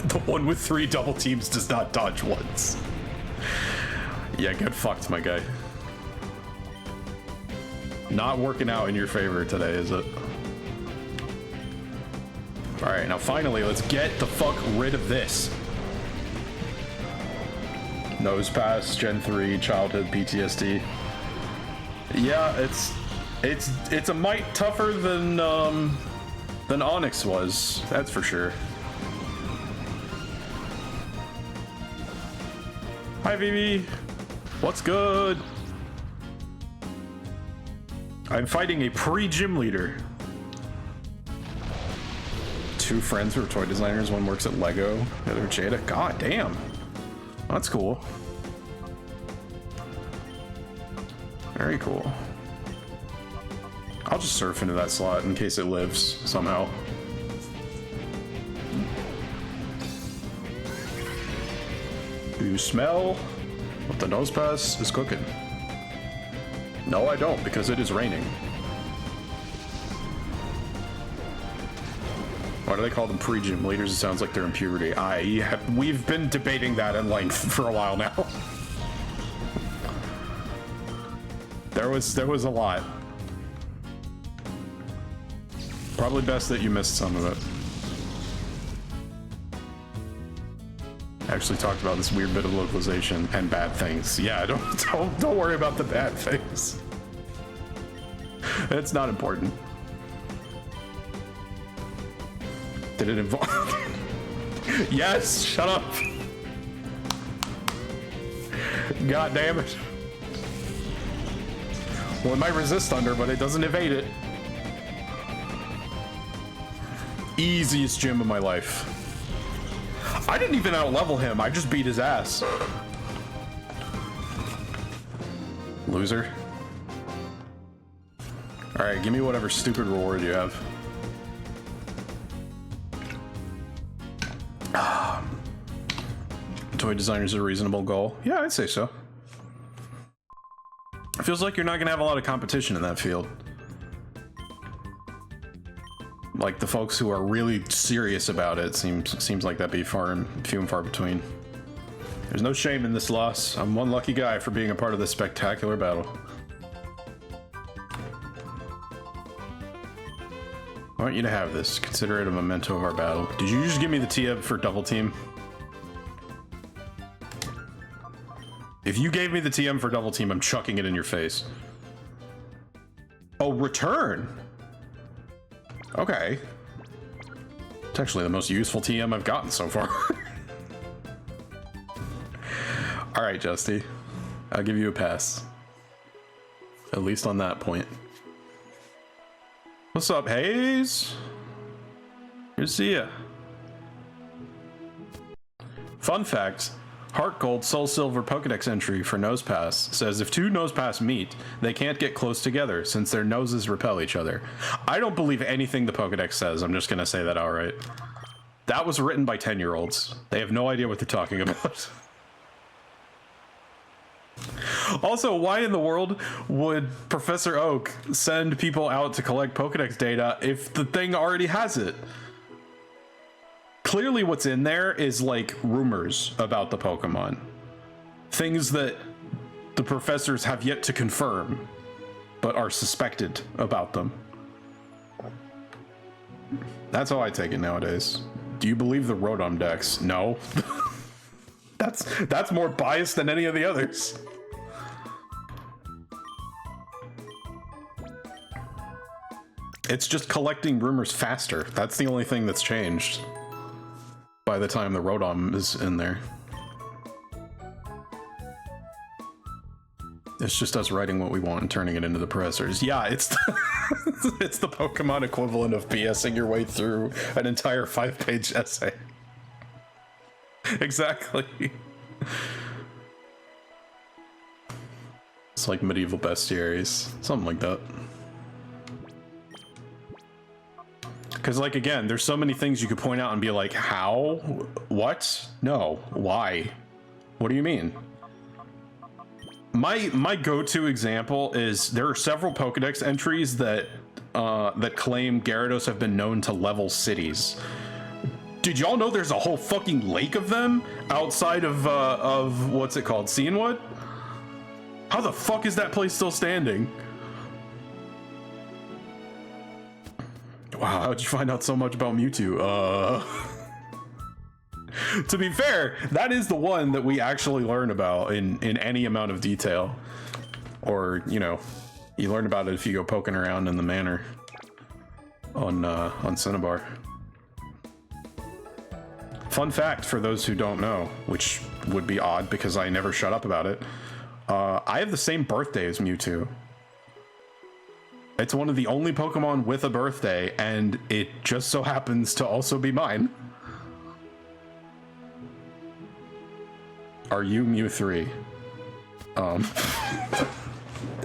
The one with 3 double teams does not dodge once. Yeah, get fucked, my guy. Not working out in your favor today, is it? Alright, now finally, let's get the fuck rid of this. Nose pass, Gen 3, childhood PTSD. Yeah, it's a mite tougher than Onyx was, that's for sure. Hi, Vivi. What's good? I'm fighting a pre-gym leader. 2 friends who are toy designers. One works at Lego, the other Jada. God damn. That's cool. Very cool. I'll just surf into that slot in case it lives somehow. Do you smell what the nose pass is cooking? No, I don't, because it is raining. Why do they call them pre-gym leaders? It sounds like they're in puberty. We've been debating that at length for a while now. There was a lot. Probably best that you missed some of it. Actually talked about this weird bit of localization and bad things. Yeah, don't worry about the bad things. It's not important. Did it involve? Yes, shut up. God damn it. Well, it might resist thunder, but it doesn't evade it. Easiest gym of my life. I didn't even out-level him, I just beat his ass. Loser. Alright, give me whatever stupid reward you have. Toy designer's a reasonable goal. Yeah, I'd say so. It feels like you're not gonna have a lot of competition in that field. Like the folks who are really serious about it seems like that'd be few and far between. There's no shame in this loss. I'm one lucky guy for being a part of this spectacular battle. I want you to have this. Consider it a memento of our battle. Did you just give me the TM for double team? If you gave me the TM for double team, I'm chucking it in your face. Oh, return. Okay. It's actually the most useful TM I've gotten so far. All right, Justy. I'll give you a pass. At least on that point. What's up, Hayes? Good to see ya. Fun fact. Heart Gold Soul Silver Pokedex entry for Nosepass says if two Nosepass meet, they can't get close together since their noses repel each other. I don't believe anything the Pokedex says. I'm just gonna say that outright. That was written by 10-year-olds. They have no idea what they're talking about. Also, why in the world would Professor Oak send people out to collect Pokedex data if the thing already has it? Clearly what's in there is like rumors about the Pokemon. Things that the professors have yet to confirm, but are suspected about them. That's how I take it nowadays. Do you believe the Rotom Dex? No. That's more biased than any of the others. It's just collecting rumors faster. That's the only thing that's changed by the time the Rotom is in there. It's just us writing what we want and turning it into the professors. Yeah, it's the, it's the Pokemon equivalent of BSing your way through an entire 5-page essay. Exactly. It's like medieval bestiaries, something like that. Because, like, again, there's so many things you could point out and be like, how? What? No. Why? What do you mean? My go-to example is there are several Pokedex entries that that claim Gyarados have been known to level cities. Did y'all know there's a whole fucking lake of them outside of what's it called? Cianwood? How the fuck is that place still standing? Wow, how'd you find out so much about Mewtwo? To be fair, that is the one that we actually learn about in any amount of detail. Or, you know, you learn about it if you go poking around in the manor on Cinnabar. Fun fact for those who don't know, which would be odd because I never shut up about it. I have the same birthday as Mewtwo. It's one of the only Pokemon with a birthday, and it just so happens to also be mine. Are you Mew 3?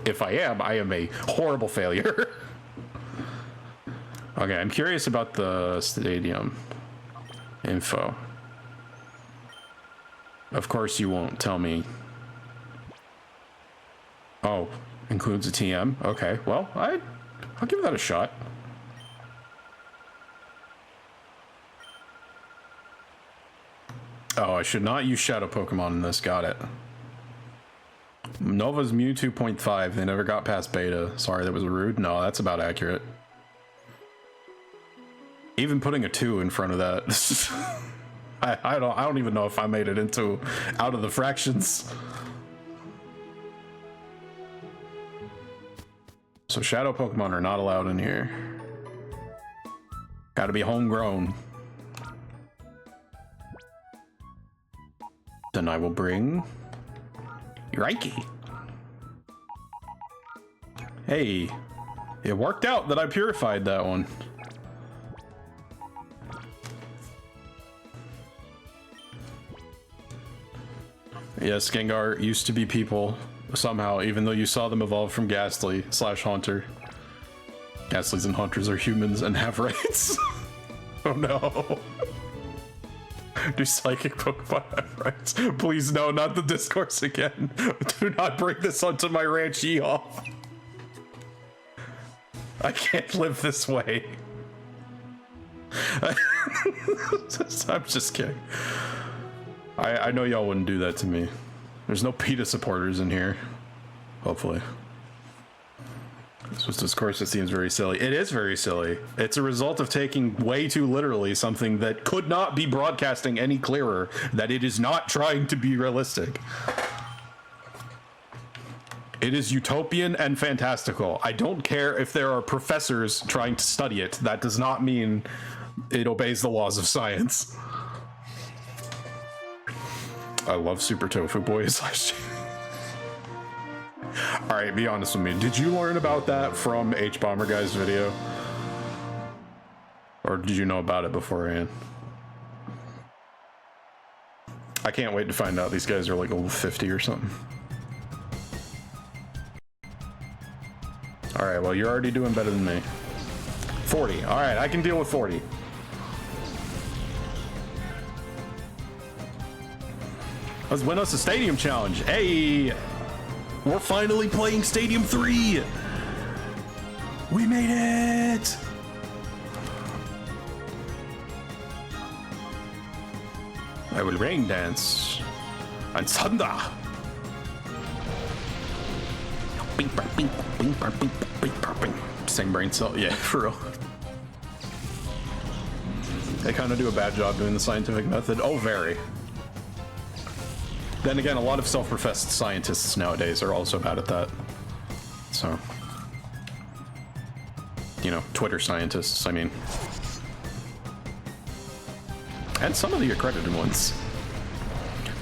If I am a horrible failure. Okay, I'm curious about the stadium info. Of course you won't tell me. Oh, includes a TM? Okay, well, I'll give that a shot. Oh, I should not use Shadow Pokemon in this, got it. Nova's Mew 2.5, they never got past beta. Sorry, that was rude. No, that's about accurate. Even putting a 2 in front of that. I don't even know if I made it into out of the fractions. So Shadow Pokemon are not allowed in here. Gotta be homegrown. Then I will bring Reiki. Hey, it worked out that I purified that one. Yes, Gengar used to be people somehow, even though you saw them evolve from Ghastly / Haunter. Ghastlies and Haunters are humans and have rights. Oh no. Do psychic Pokemon have rights? Please no, not the discourse again. Do not bring this onto my ranch, y'all. I can't live this way. I'm just kidding. I know y'all wouldn't do that to me. There's no PETA supporters in here. Hopefully. This discourse, it seems very silly. It is very silly. It's a result of taking way too literally something that could not be broadcasting any clearer, that it is not trying to be realistic. It is utopian and fantastical. I don't care if there are professors trying to study it. That does not mean it obeys the laws of science. I love Super Tofu Boys last year. All right, be honest with me. Did you learn about that from H-Bomber Guy's video? Or did you know about it beforehand? I can't wait to find out. These guys are like level 50 or something. All right, well, you're already doing better than me. 40. All right, I can deal with 40. Let's win us a stadium challenge. Hey! We're finally playing Stadium 3! We made it! I will rain dance and thunder. Same brain cell, yeah, for real. They kind of do a bad job doing the scientific method. Oh, very. Then again, a lot of self-professed scientists nowadays are also bad at that. So, you know, Twitter scientists, I mean. And some of the accredited ones.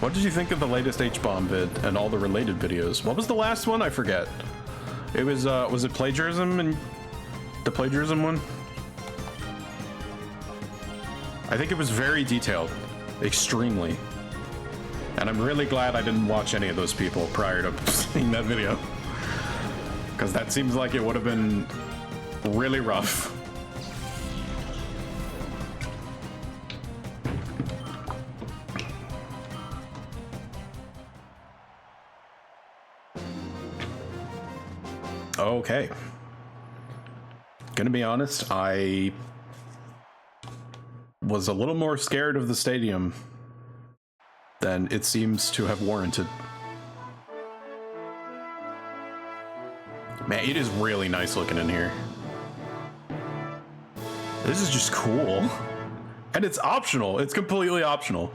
What did you think of the latest H-Bomb vid and all the related videos? What was the last one? I forget. It was it plagiarism and the plagiarism one? I think it was very detailed. Extremely. And I'm really glad I didn't watch any of those people prior to seeing that video. Because that seems like it would have been really rough. Okay. Gonna be honest, I was a little more scared of the stadium than it seems to have warranted. Man, it is really nice looking in here. This is just cool. And it's optional. It's completely optional.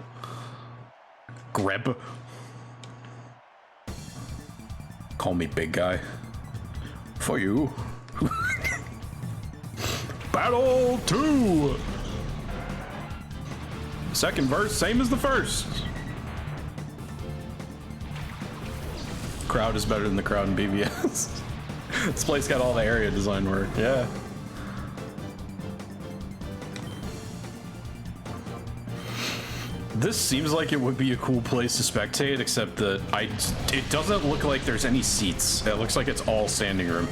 Greb. Call me big guy. For you. Battle 2! Second verse, same as the first. Crowd is better than the crowd in BVS. This place got all the area design work, yeah. This seems like it would be a cool place to spectate, except that it doesn't look like there's any seats. It looks like it's all standing room.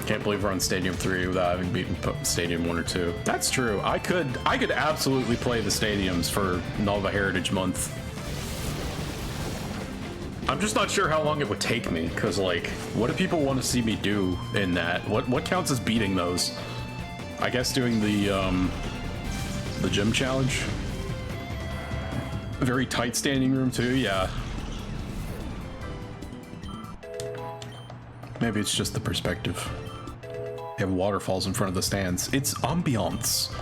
Can't believe we're on Stadium 3 without having beaten Stadium 1 or 2. That's true. I could absolutely play the stadiums for Nova Heritage Month. I'm just not sure how long it would take me, because, like, what do people want to see me do in that? What counts as beating those? I guess doing the gym challenge. A very tight standing room too, yeah. Maybe it's just the perspective. They have waterfalls in front of the stands. It's ambiance.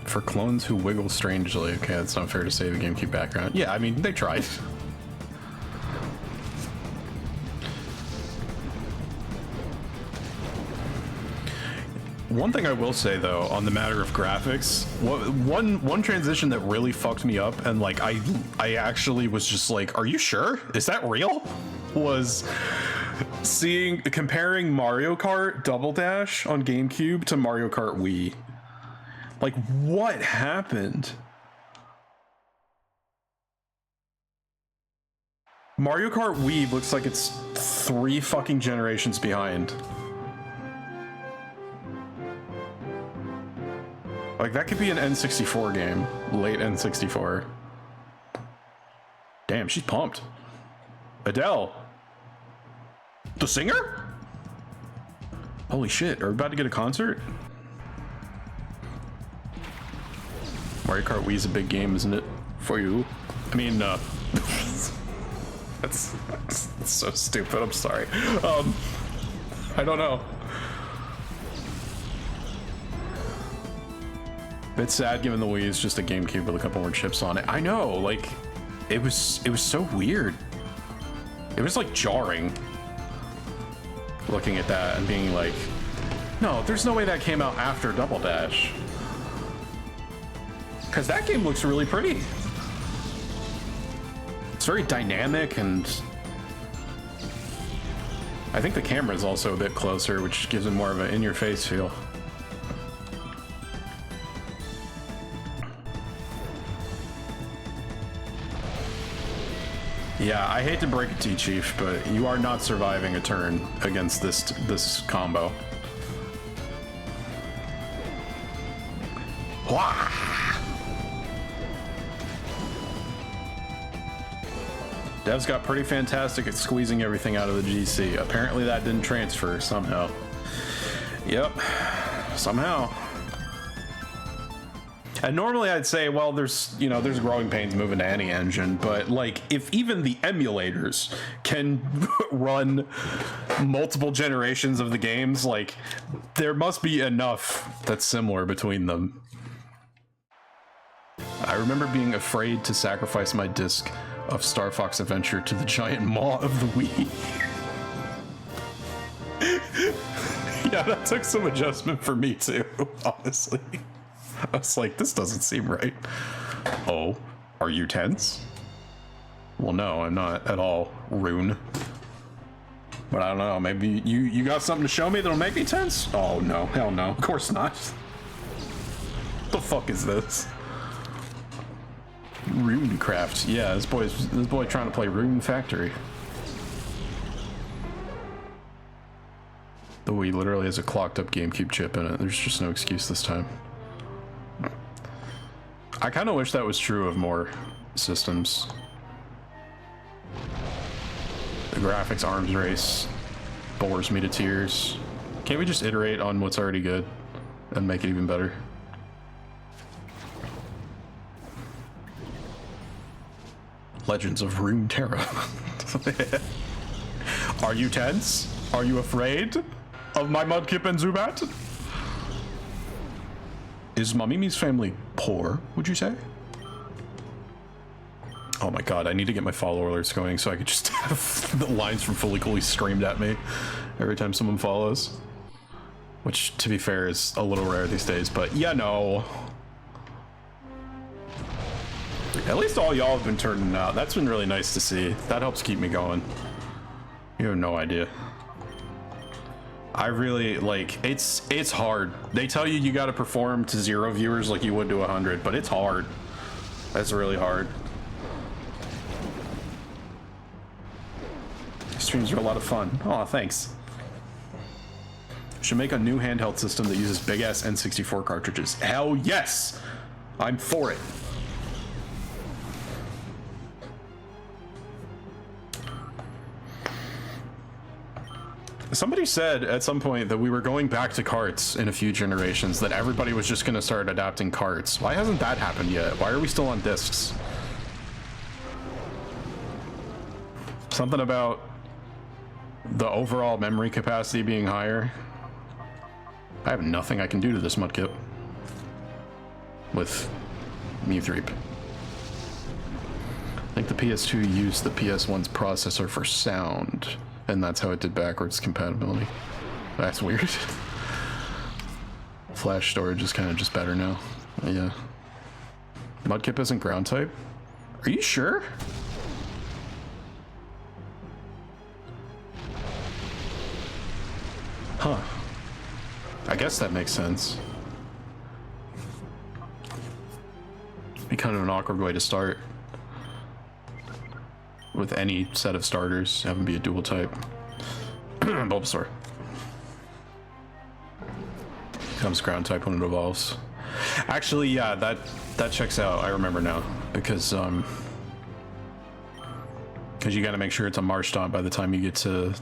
For clones who wiggle strangely. Okay, that's not fair to say the GameCube background. Yeah, I mean, they tried. One thing I will say though, on the matter of graphics, one transition that really fucked me up, and like I actually was just like, are you sure? Is that real? Was comparing Mario Kart Double Dash on GameCube to Mario Kart Wii. Like, what happened? Mario Kart Wii looks like it's 3 fucking generations behind. Like, that could be an N64 game. Late N64. Damn, she's pumped. Adele. The singer? Holy shit, are we about to get a concert? Mario Kart Wii's a big game, isn't it? For you. I mean, that's so stupid. I'm sorry. I don't know. Bit sad given the Wii is just a GameCube with a couple more chips on it. I know, like, it was so weird. It was like jarring looking at that and being like, no, there's no way that came out after Double Dash. Because that game looks really pretty. It's very dynamic, and I think the camera is also a bit closer, which gives it more of an in-your-face feel. Yeah, I hate to break it to you, Chief, but you are not surviving a turn against this combo. Wah! Dev's got pretty fantastic at squeezing everything out of the GC. Apparently that didn't transfer somehow. Yep, somehow. And normally I'd say, well, there's growing pains moving to any engine, but like, if even the emulators can run multiple generations of the games, like, there must be enough that's similar between them. I remember being afraid to sacrifice my disc of Star Fox Adventure to the giant maw of the Wii. Yeah, that took some adjustment for me too, honestly. I was like, this doesn't seem right. Oh, are you tense? Well, no, I'm not at all, Rune. But I don't know, maybe you got something to show me that'll make me tense? Oh no, hell no, of course not. What the fuck is this? Runecraft. Yeah, this boy trying to play Rune Factory. The Wii literally has a clocked up GameCube chip in it. There's just no excuse this time. I kind of wish that was true of more systems. The graphics arms race bores me to tears. Can't we just iterate on what's already good and make it even better? Legends of Runeterra. Are you tense? Are you afraid of my Mudkip and Zubat? Is Mamimi's family poor, would you say? Oh my god, I need to get my follower alerts going so I could just have the lines from Fully Coolly screamed at me every time someone follows. Which, to be fair, is a little rare these days, but yeah, no. At least all y'all have been turning out. That's been really nice to see. That helps keep me going. You have no idea. I really, like, it's hard. They tell you gotta perform to 0 viewers like you would to 100, but it's hard. That's really hard. Streams are a lot of fun. Aw, thanks. Should make a new handheld system that uses big-ass N64 cartridges. Hell yes! I'm for it. Somebody said at some point that we were going back to carts in a few generations, that everybody was just going to start adapting carts. Why hasn't that happened yet? Why are we still on discs? Something about the overall memory capacity being higher. I have nothing I can do to this Mudkip with Mewthreep. I think the PS2 used the PS1's processor for sound, and that's how it did backwards compatibility. That's weird. Flash storage is kind of just better now. Yeah. Mudkip isn't ground type? Are you sure? Huh. I guess that makes sense. Be kind of an awkward way to start. With any set of starters, have them be a dual type. Bulbasaur. Becomes ground type when it evolves. Actually, yeah, that checks out. I remember now. Because you gotta make sure it's a Marsh Stomp by the time you get to...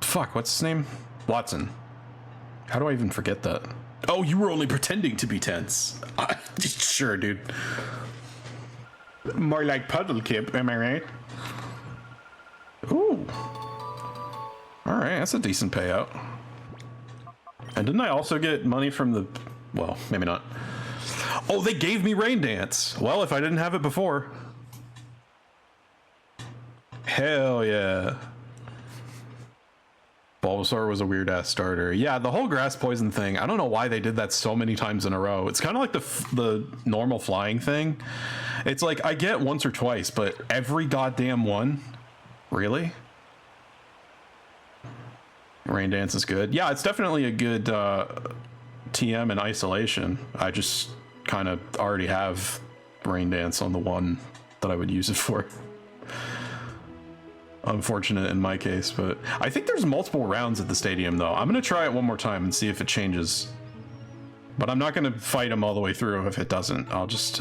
Fuck, what's his name? Watson. How do I even forget that? Oh, you were only pretending to be tense. Sure, dude. More like puddle kip, am I right? Ooh. Alright, that's a decent payout. And didn't I also get money from the... Well, maybe not. Oh, they gave me Rain Dance. Well, if I didn't have it before. Hell yeah. Bulbasaur was a weird-ass starter. Yeah, the whole grass poison thing, I don't know why they did that so many times in a row. It's kind of like the normal flying thing. It's like, I get once or twice, but every goddamn one? Really? Rain Dance is good. Yeah, it's definitely a good TM in isolation. I just kind of already have Rain Dance on the one that I would use it for. Unfortunate in my case, but I think there's multiple rounds at the stadium though. I'm gonna try it one more time and see if it changes, but I'm not gonna fight him all the way through if it doesn't. I'll just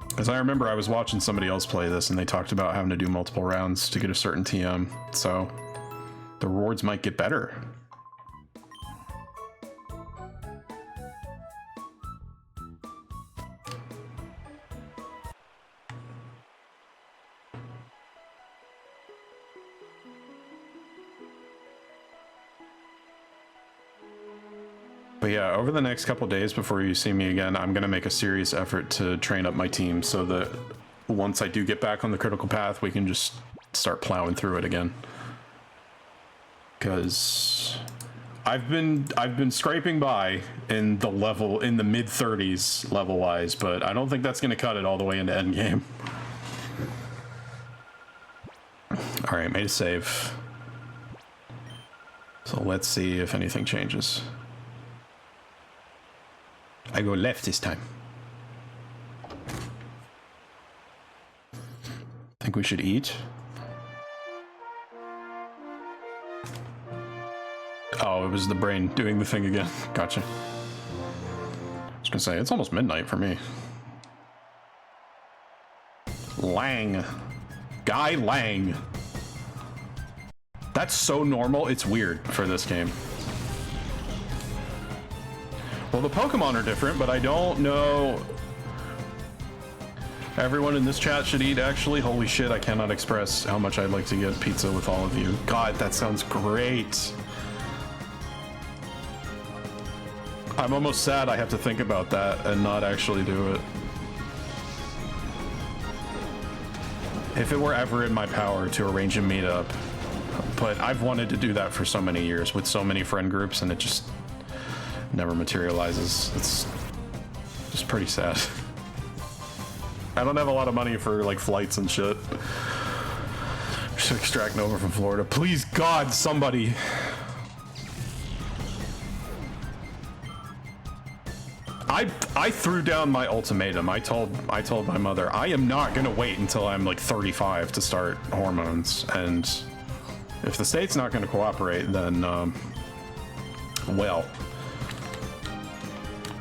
because I remember I was watching somebody else play this and they talked about having to do multiple rounds to get a certain TM, so the rewards might get better. But yeah, over the next couple days before you see me again, I'm going to make a serious effort to train up my team so that once I do get back on the critical path, we can just start plowing through it again. Because I've been scraping by in the mid 30s level wise, but I don't think that's going to cut it all the way into endgame. All right, made a save. So let's see if anything changes. I go left this time. Think we should eat? Oh, it was the brain doing the thing again. Gotcha. I was gonna say, it's almost midnight for me. Lang. Guy Lang. That's so normal, it's weird for this game. Well, the Pokemon are different, but I don't know. Everyone in this chat should eat, actually. Holy shit, I cannot express how much I'd like to get pizza with all of you. God, that sounds great. I'm almost sad I have to think about that and not actually do it. If it were ever in my power to arrange a meetup, but I've wanted to do that for so many years with so many friend groups and it just never materializes. It's just pretty sad. I don't have a lot of money for like flights and shit. Should extract Nova from Florida. Please God, somebody. I threw down my ultimatum. I told my mother I am not gonna wait until I'm like 35 to start hormones, and if the state's not gonna cooperate, then well,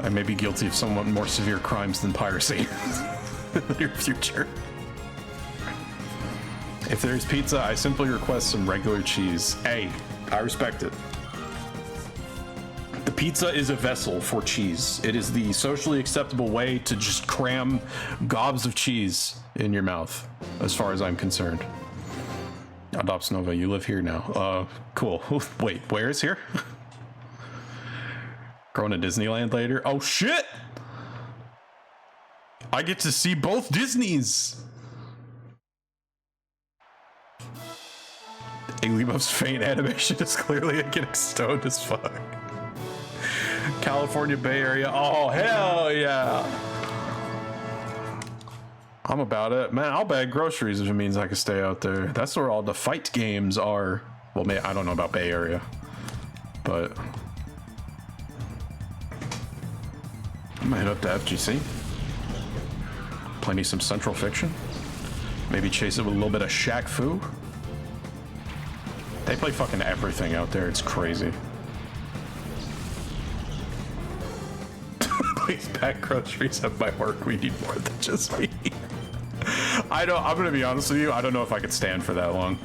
I may be guilty of somewhat more severe crimes than piracy in the near future. If there's pizza, I simply request some regular cheese. Hey, I respect it. The pizza is a vessel for cheese. It is the socially acceptable way to just cram gobs of cheese in your mouth, as far as I'm concerned. Adopt Nova, you live here now. Cool. Wait, where is here? Going to Disneyland later? Oh shit! I get to see both Disneys! Igglybuff's faint animation is clearly getting stoned as fuck. California Bay Area. Oh, hell yeah! I'm about it. Man, I'll bag groceries if it means I can stay out there. That's where all the fight games are. Well, I don't know about Bay Area, but I'm gonna head up to FGC. Play me some Central Fiction. Maybe chase it with a little bit of Shaq Fu. They play fucking everything out there. It's crazy. Please pack groceries at my work. We need more than just me. I'm gonna be honest with you. I don't know if I could stand for that long.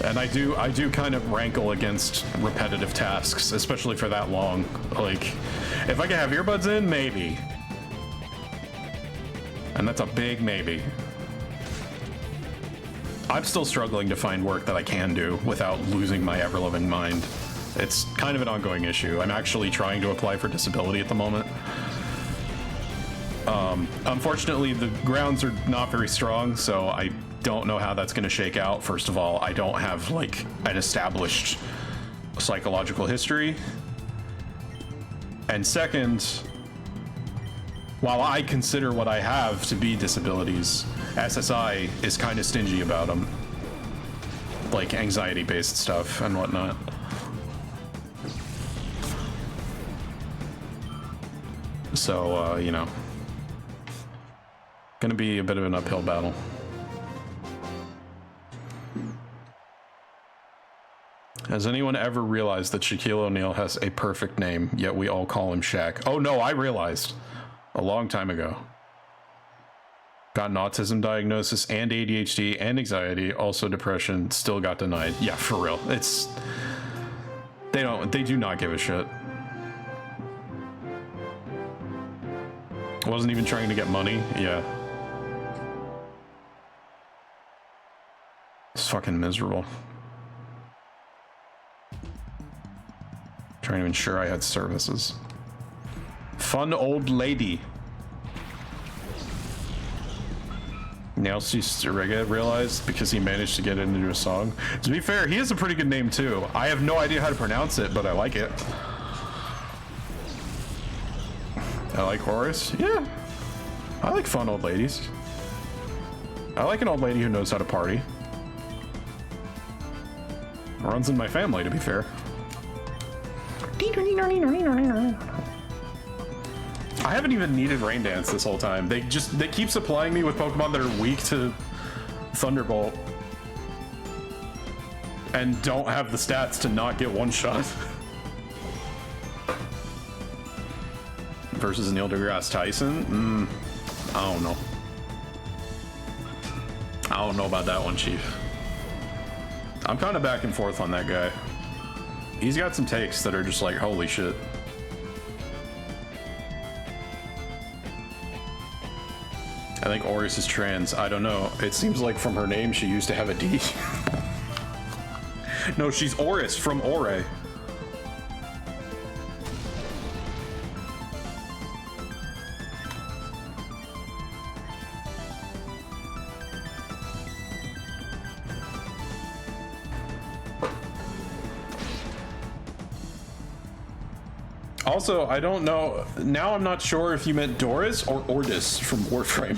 And I do kind of rankle against repetitive tasks, especially for that long. Like, if I could have earbuds in, maybe. And that's a big maybe. I'm still struggling to find work that I can do without losing my ever-loving mind. It's kind of an ongoing issue. I'm actually trying to apply for disability at the moment. Unfortunately, the grounds are not very strong, so I don't know how that's going to shake out. First of all, I don't have like an established psychological history. And second, while I consider what I have to be disabilities, SSI is kind of stingy about them. Like anxiety-based stuff and whatnot. So, you know, gonna be a bit of an uphill battle. Has anyone ever realized that Shaquille O'Neal has a perfect name, yet we all call him Shaq? Oh no, I realized a long time ago. Got an autism diagnosis and ADHD and anxiety, also depression, still got denied. Yeah, for real. It's... They do not give a shit. Wasn't even trying to get money. Yeah. It's fucking miserable. Trying to ensure I had services. Fun old lady. Nelsie Sturega realized because he managed to get it into a song. To be fair, he has a pretty good name too. I have no idea how to pronounce it, but I like it. I like Horace. Yeah. I like fun old ladies. I like an old lady who knows how to party. Runs in my family, to be fair. I haven't even needed Rain Dance this whole time. They keep supplying me with Pokemon that are weak to Thunderbolt. And don't have the stats to not get one shot. Versus Neil deGrasse Tyson? I don't know. I don't know about that one, Chief. I'm kind of back and forth on that guy. He's got some takes that are just like, holy shit. I think Oris is trans. I don't know. It seems like from her name, she used to have a D. No, she's Oris from Ore. Also, I don't know. Now I'm not sure if you meant Doris or Ordis from Warframe.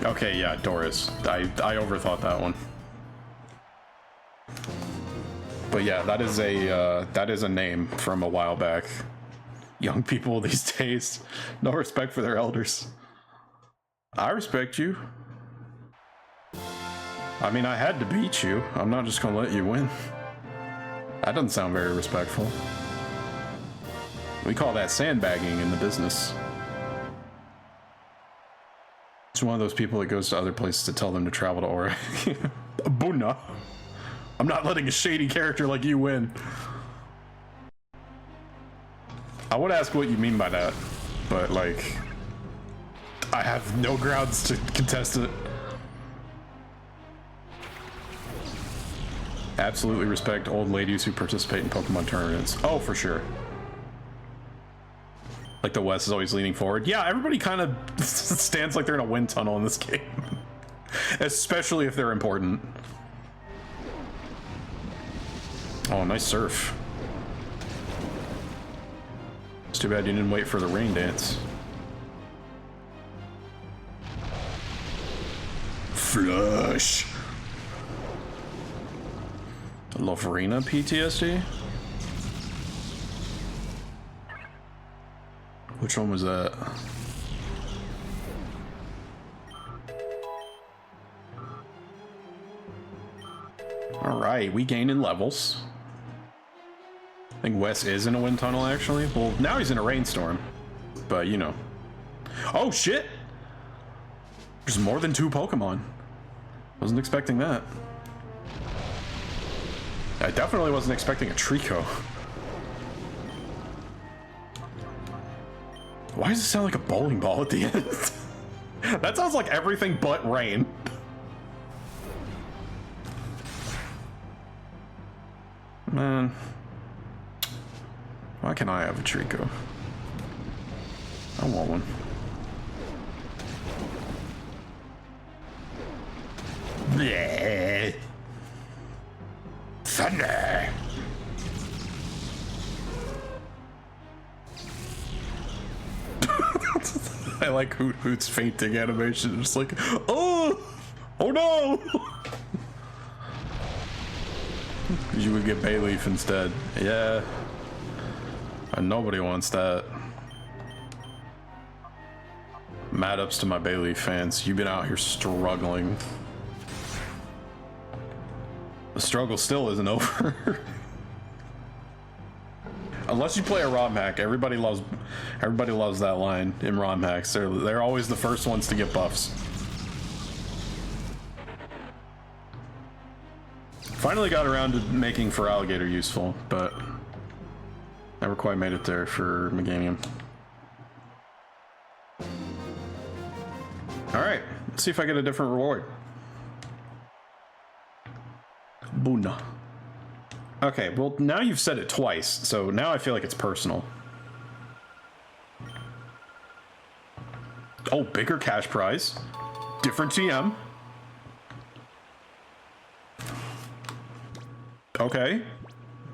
Okay, yeah, Doris. I overthought that one. But yeah, that is a name from a while back. Young people these days, no respect for their elders. I respect you. I mean, I had to beat you. I'm not just gonna let you win. That doesn't sound very respectful. We call that sandbagging in the business. It's one of those people that goes to other places to tell them to travel to Aura. Buna. I'm not letting a shady character like you win. I would ask what you mean by that, but like, I have no grounds to contest it. Absolutely respect old ladies who participate in Pokemon tournaments. Oh, for sure. Like the West is always leaning forward. Yeah, everybody kind of stands like they're in a wind tunnel in this game. Especially if they're important. Oh, nice surf. It's too bad you didn't wait for the rain dance. Flush. Lovarina PTSD? Which one was that? Alright, we gain in levels. I think Wes is in a wind tunnel, actually. Well, now he's in a rainstorm. But, you know. Oh, shit! There's more than 2 Pokemon. Wasn't expecting that. I definitely wasn't expecting a Trico. Why does it sound like a bowling ball at the end? That sounds like everything but rain. Man. Why can't I have a Trico? I want one. Bleh. Thunder. I like Hoot's fainting animation. Just like, oh no! You would get Bayleaf instead. Yeah. And nobody wants that. Mad ups to my Bayleaf fans. You've been out here struggling. The struggle still isn't over. Unless you play a ROM hack, everybody loves that line in ROM hacks. They're always the first ones to get buffs. Finally got around to making Feraligatr useful, but never quite made it there for Meganium. Alright, let's see if I get a different reward. Boona. Okay, well, now you've said it twice, so now I feel like it's personal. Oh, bigger cash prize. Different TM. Okay.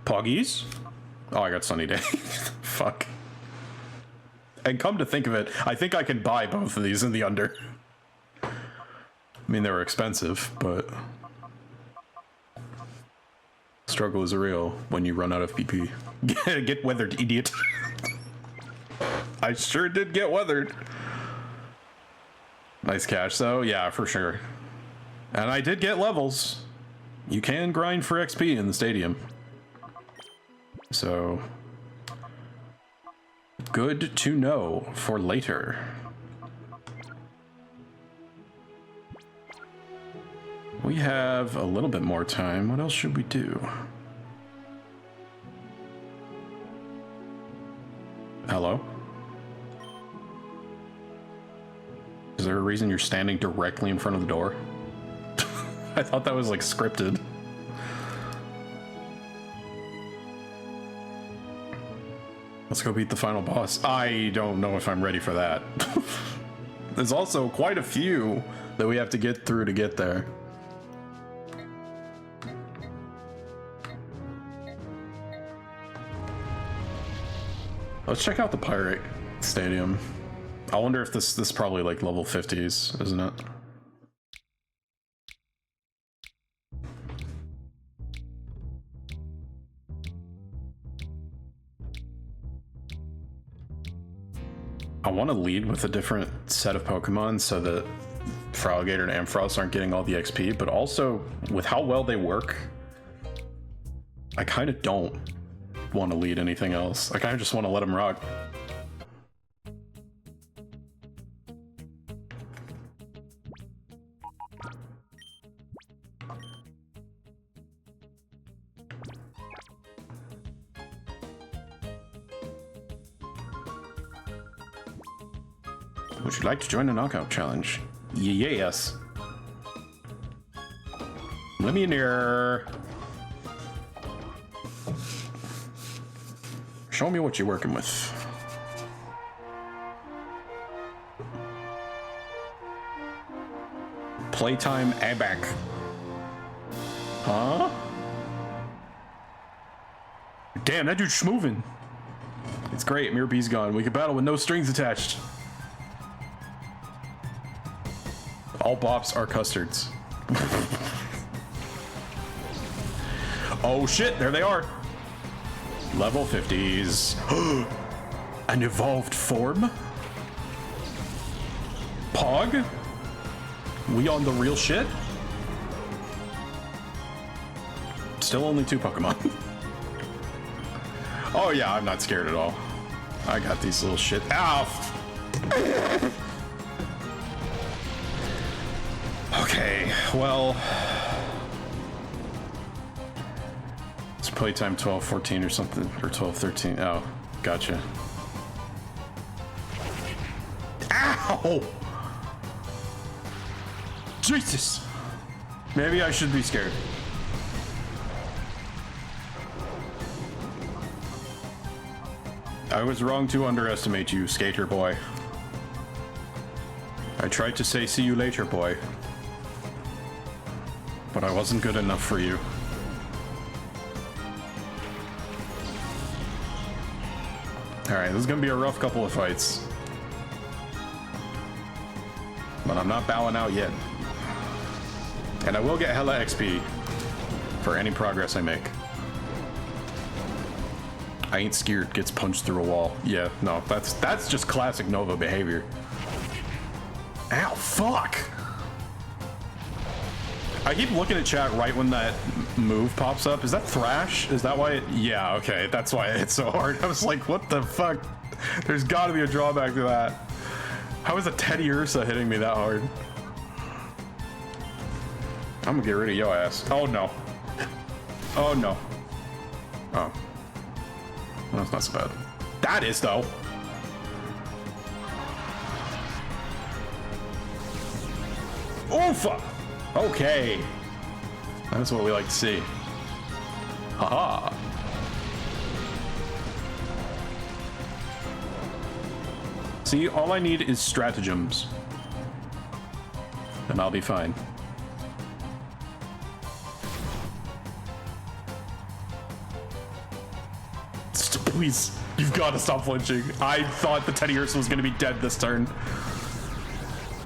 Poggies. Oh, I got Sunny Day. Fuck. And come to think of it, I think I can buy both of these in the under. I mean, they were expensive, but... struggle is real when you run out of PP. Get weathered, idiot. I sure did get weathered. Nice cash, though. Yeah, for sure. And I did get levels. You can grind for XP in the stadium. So... good to know for later. We have a little bit more time. What else should we do? Hello? Is there a reason you're standing directly in front of the door? I thought that was like scripted. Let's go beat the final boss. I don't know if I'm ready for that. There's also quite a few that we have to get through to get there. Let's check out the Pirate Stadium. I wonder if this is probably like level 50s, isn't it? I want to lead with a different set of Pokemon so that Feraligatr and Ampharos aren't getting all the XP, but also with how well they work, I kind of don't want to lead anything else. I kind of just want to let them rock. Would you like to join the knockout challenge? Yes. Let me in here. Show me what you're working with. Playtime Abac. Huh? Damn, that dude's moving. It's great, Mirror B's gone. We can battle with no strings attached. All bops are custards. Oh shit, there they are. Level 50s. An evolved form? Pog? We on the real shit? Still only 2 Pokemon. Oh yeah, I'm not scared at all. I got these little shit. Ow! Okay, well... It's playtime 12:14 or something, or 12:13. Oh, gotcha. Ow! Jesus! Maybe I should be scared. I was wrong to underestimate you, skater boy. I tried to say see you later, boy. But I wasn't good enough for you. Alright, this is gonna be a rough couple of fights. But I'm not bowing out yet. And I will get hella XP for any progress I make. I ain't scared, gets punched through a wall. Yeah, no, that's just classic Nova behavior. Ow, fuck! I keep looking at chat right when that move pops up. Is that Thrash? Is that why it... Yeah, okay, that's why it hit so hard. I was like, what the fuck? There's gotta be a drawback to that. How is a Teddy Ursa hitting me that hard? I'm gonna get rid of yo ass. Oh no. Oh no. Oh. Well, that's not so bad. That is though. Oofa! Okay. That's what we like to see. Haha. See, all I need is stratagems. And I'll be fine. Please, you've got to stop flinching. I thought the Teddy Ursa was going to be dead this turn.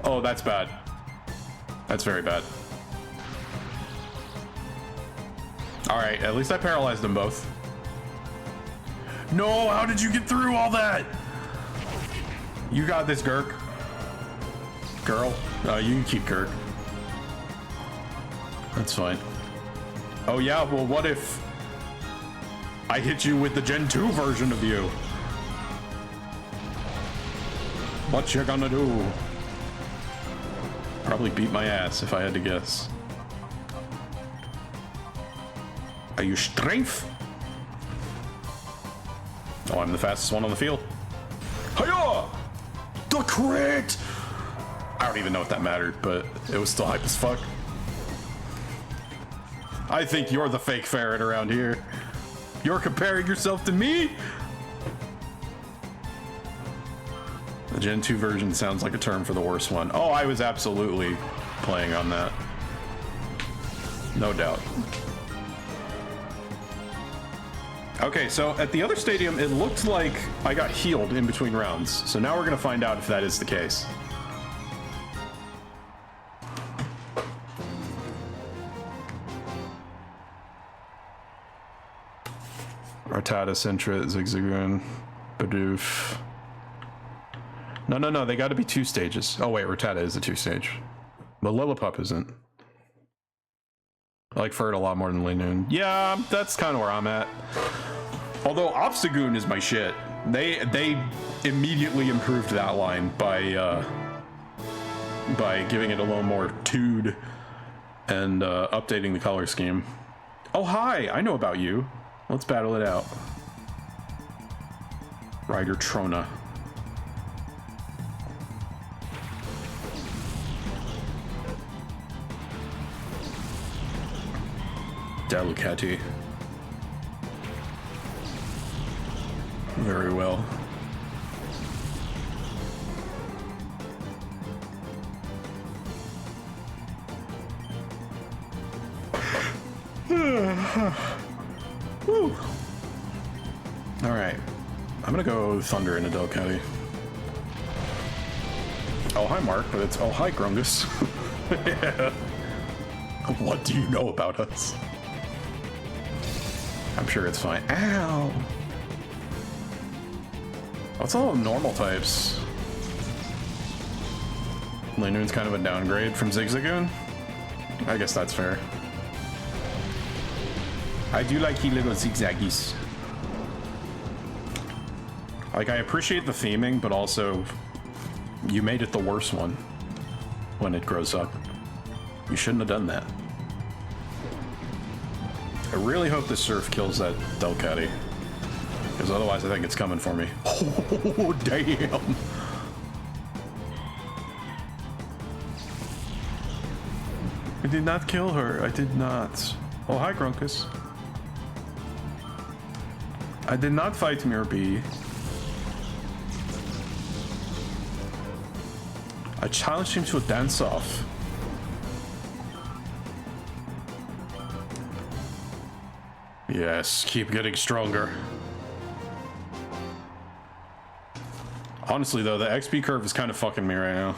Oh, that's bad. That's very bad. Alright, at least I paralyzed them both. No, how did you get through all that? You got this, Gurk. Girl. You can keep Gurk. That's fine. Oh yeah, well what if I hit you with the Gen 2 version of you? What you gonna do? Probably beat my ass if I had to guess. Are you strength? Oh, I'm the fastest one on the field. Hiya! The crit! I don't even know if that mattered, but it was still hype as fuck. I think you're the fake ferret around here. You're comparing yourself to me? The Gen 2 version sounds like a term for the worst one. Oh, I was absolutely playing on that. No doubt. Okay, so at the other stadium, it looked like I got healed in between rounds. So now we're gonna find out if that is the case. Rattata, Sentra, Zigzagoon, Bidoof. No, they gotta be 2 stages. Oh wait, Rattata is a 2-stage. But Lillipup isn't. I like Furt a lot more than Linoon. Yeah, that's kind of where I'm at. Although Obstagoon is my shit. They immediately improved that line by giving it a little more tood and updating the color scheme. Oh hi, I know about you. Let's battle it out. Ryder Trona. Dalucati. Very well. Woo. All right, I'm gonna go Thunder into Delcatty. Oh hi Mark, but it's oh hi Grungus. Yeah. What do you know about us? I'm sure it's fine. Ow! What's all the normal types? Linoon's kind of a downgrade from Zigzagoon? I guess that's fair. I do like he little zigzaggies. Like, I appreciate the theming, but also, you made it the worst one when it grows up. You shouldn't have done that. I really hope this surf kills that Delcatty. Because otherwise I think it's coming for me. Oh, damn! I did not kill her. I did not. Oh, hi, Grunkus. I did not fight Mirror B. I challenged him to a dance-off. Yes, keep getting stronger. Honestly, though, the XP curve is kind of fucking me right now.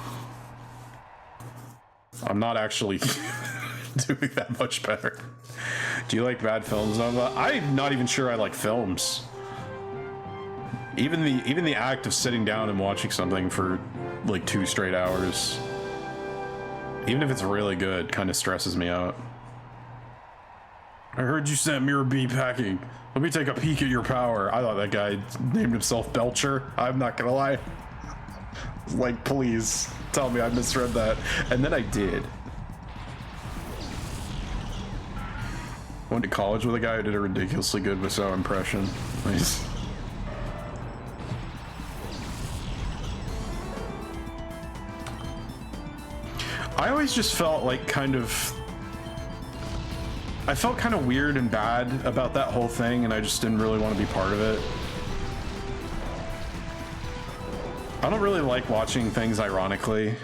I'm not actually doing that much better. Do you like bad films, Nova? I'm not even sure I like films. Even the act of sitting down and watching something for like 2 straight hours, even if it's really good, kind of stresses me out. I heard you sent Mirror B packing. Let me take a peek at your power. I thought that guy named himself Belcher. I'm not gonna lie. Like, please tell me I misread that. And then I did. Went to college with a guy who did a ridiculously good Wiseau impression. Nice. I always just felt like I felt kind of weird and bad about that whole thing, and I just didn't really want to be part of it. I don't really like watching things ironically.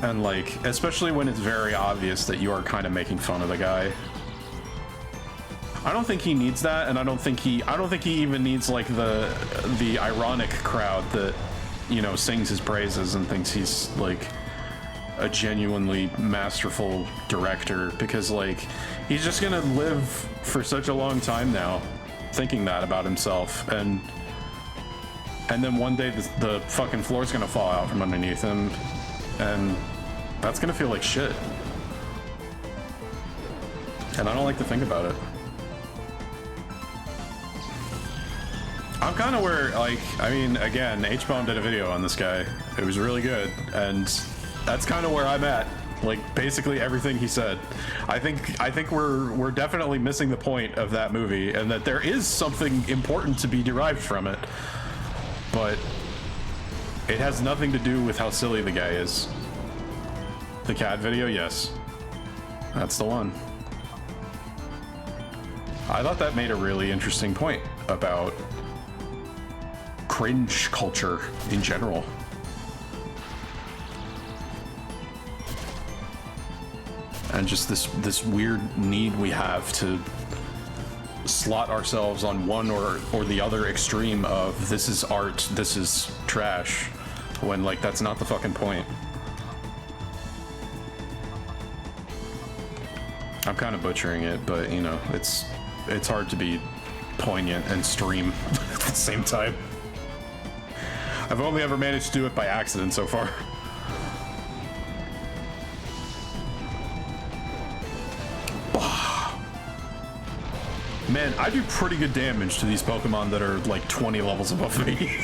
And like, especially when it's very obvious that you are kind of making fun of the guy. I don't think he needs that, and I don't think he even needs like the ironic crowd that, you know, sings his praises and thinks he's like a genuinely masterful director, because like he's just gonna live for such a long time now thinking that about himself, and then one day the fucking floor's gonna fall out from underneath him, and that's gonna feel like shit. And I don't like to think about it. I'm kind of where, like, I mean, again, H-Bomb did a video on this guy. It was really good, and that's kind of where I'm at. Like, basically everything he said. I think we're definitely missing the point of that movie, and that there is something important to be derived from it, but it has nothing to do with how silly the guy is. The cat video, yes. That's the one. I thought that made a really interesting point about cringe culture in general. And just this weird need we have to slot ourselves on one or the other extreme of this is art, this is trash, when like that's not the fucking point. I'm kind of butchering it, but you know, it's hard to be poignant and stream at the same time. I've only ever managed to do it by accident so far. Man, I do pretty good damage to these Pokemon that are like 20 levels above me.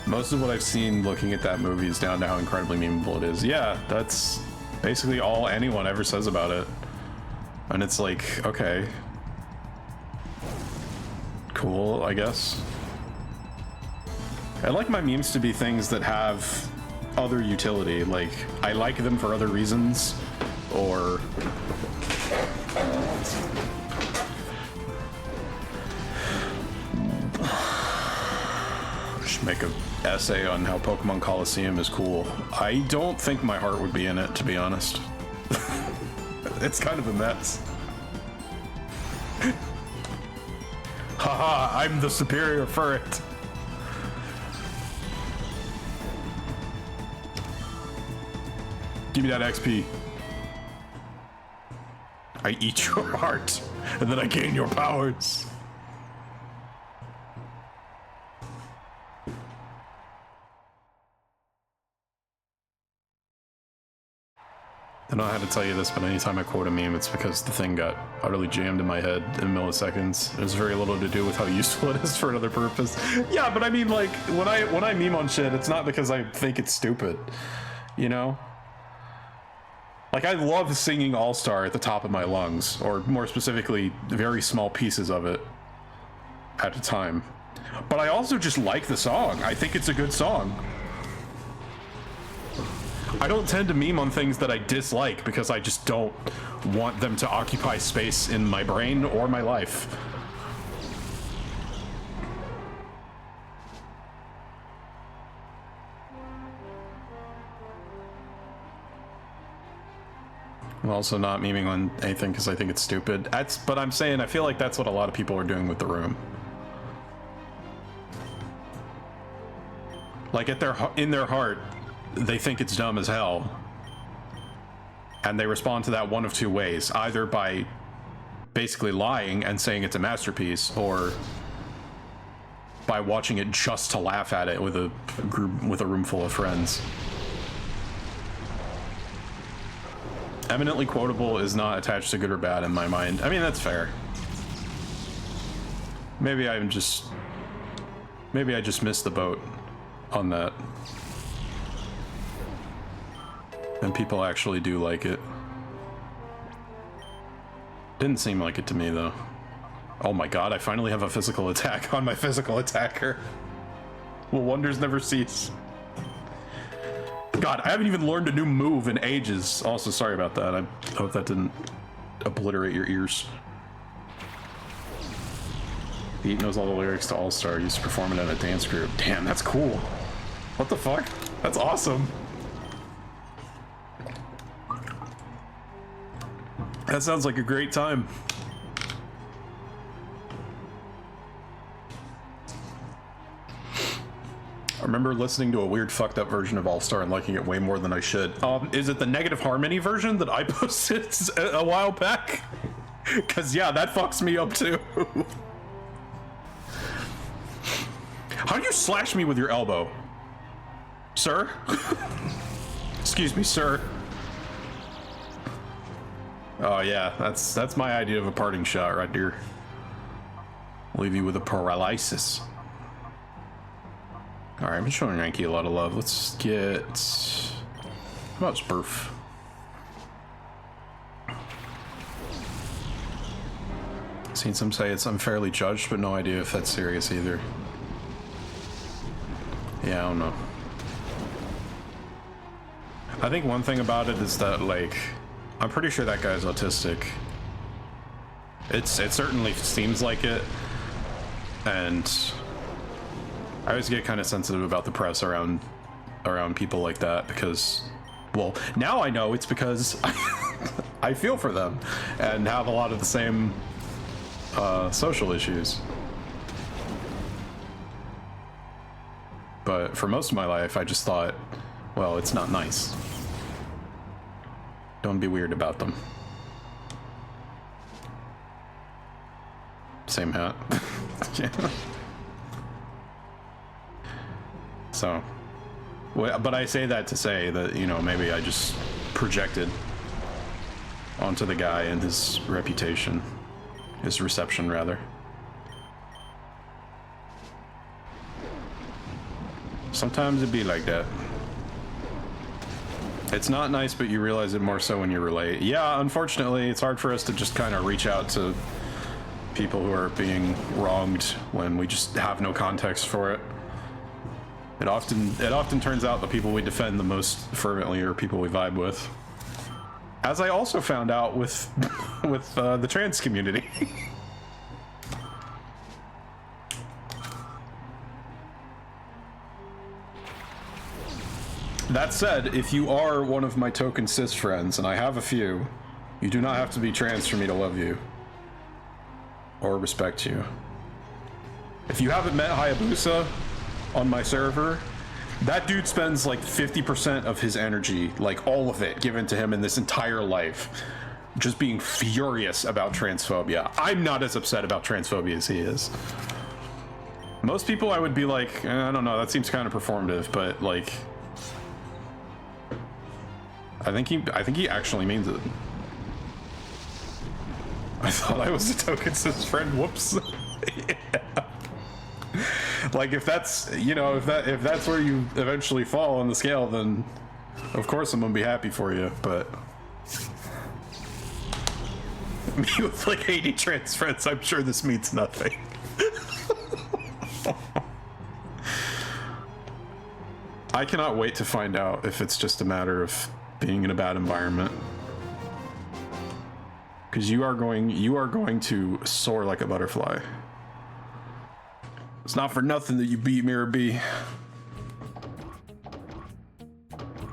Most of what I've seen looking at that movie is down to how incredibly memeable it is. Yeah, that's basically all anyone ever says about it. And it's like, okay. Cool, I guess. I like my memes to be things that have other utility, like I like them for other reasons, or just make an essay on how Pokémon Colosseum is cool. I don't think my heart would be in it, to be honest. It's kind of a mess. Haha, I'm the superior ferret. Give me that XP. I eat your heart, and then I gain your powers. I don't know how to tell you this, but anytime I quote a meme, it's because the thing got utterly jammed in my head in milliseconds. There's very little to do with how useful it is for another purpose. Yeah, but I mean, like, when I meme on shit, it's not because I think it's stupid, you know? Like, I love singing All-Star at the top of my lungs, or more specifically, very small pieces of it at a time. But I also just like the song. I think it's a good song. I don't tend to meme on things that I dislike because I just don't want them to occupy space in my brain or my life. I'm also not memeing on anything because I think it's stupid. But I'm saying I feel like that's what a lot of people are doing with The Room. Like in their heart, they think it's dumb as hell, and they respond to that one of two ways: either by basically lying and saying it's a masterpiece, or by watching it just to laugh at it with a room full of friends. Eminently quotable is not attached to good or bad in my mind. I mean, that's fair. Maybe I just missed the boat on that. And people actually do like it. Didn't seem like it to me, though. Oh my god, I finally have a physical attack on my physical attacker. Will wonders never cease? God, I haven't even learned a new move in ages. Also, sorry about that. I hope that didn't obliterate your ears. Pete knows all the lyrics to All-Star. Used to perform it in a dance group. Damn, that's cool. What the fuck? That's awesome. That sounds like a great time. I remember listening to a weird fucked up version of All-Star and liking it way more than I should. Is it the negative harmony version that I posted a while back? Cause yeah, that fucks me up too. How do you slash me with your elbow? Sir? Excuse me, sir. Oh yeah, that's my idea of a parting shot right there. Leave you with a paralysis. All right, I've been showing Yankee a lot of love. Let's get... How about Spurf? Seen some say it's unfairly judged, but no idea if that's serious either. Yeah, I don't know. I think one thing about it is that, like, I'm pretty sure that guy's autistic. It certainly seems like it, and I always get kind of sensitive about the press around people like that because, well, now I know it's because I feel for them and have a lot of the same social issues. But for most of my life, I just thought, well, it's not nice. Don't be weird about them. Same hat. Yeah. So, but I say that to say that, you know, maybe I just projected onto the guy and his reputation, his reception rather. Sometimes it'd be like that. It's not nice, but you realize it more so when you relate. Yeah, unfortunately, it's hard for us to just kind of reach out to people who are being wronged when we just have no context for it. It often turns out the people we defend the most fervently are people we vibe with. As I also found out with the trans community. That said, if you are one of my token cis friends, and I have a few, you do not have to be trans for me to love you. Or respect you. If you haven't met Hayabusa on my server, that dude spends like 50% of his energy, like all of it, given to him in this entire life, just being furious about transphobia. I'm not as upset about transphobia as he is. Most people I would be like, I don't know, that seems kind of performative, but like, I think he actually means it. I thought I was a token sis friend. Whoops. Yeah. Like if that's, you know, if that's where you eventually fall on the scale, then of course I'm gonna be happy for you. But me with like 80 trans friends, I'm sure this means nothing. I cannot wait to find out if it's just a matter of being in a bad environment. Because you are going to soar like a butterfly. It's not for nothing that you beat Mirror B.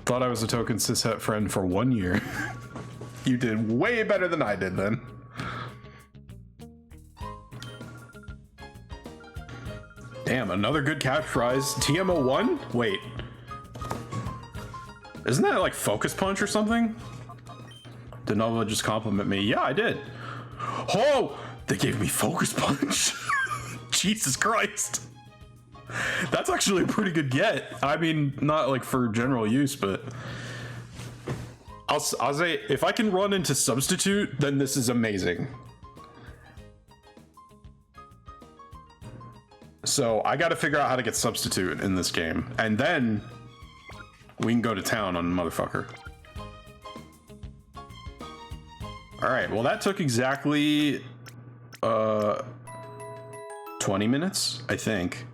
Thought I was a token cishet friend for 1 year. You did way better than I did then. Damn, another good catch prize. TMO1? Wait. Isn't that like Focus Punch or something? Did Nova just compliment me? Yeah, I did. Oh, they gave me Focus Punch. Jesus Christ. That's actually a pretty good get. I mean, not like for general use, but I'll say if I can run into Substitute, then this is amazing. So I got to figure out how to get Substitute in this game, and then we can go to town on the motherfucker. All right, well that took exactly 20 minutes, I think.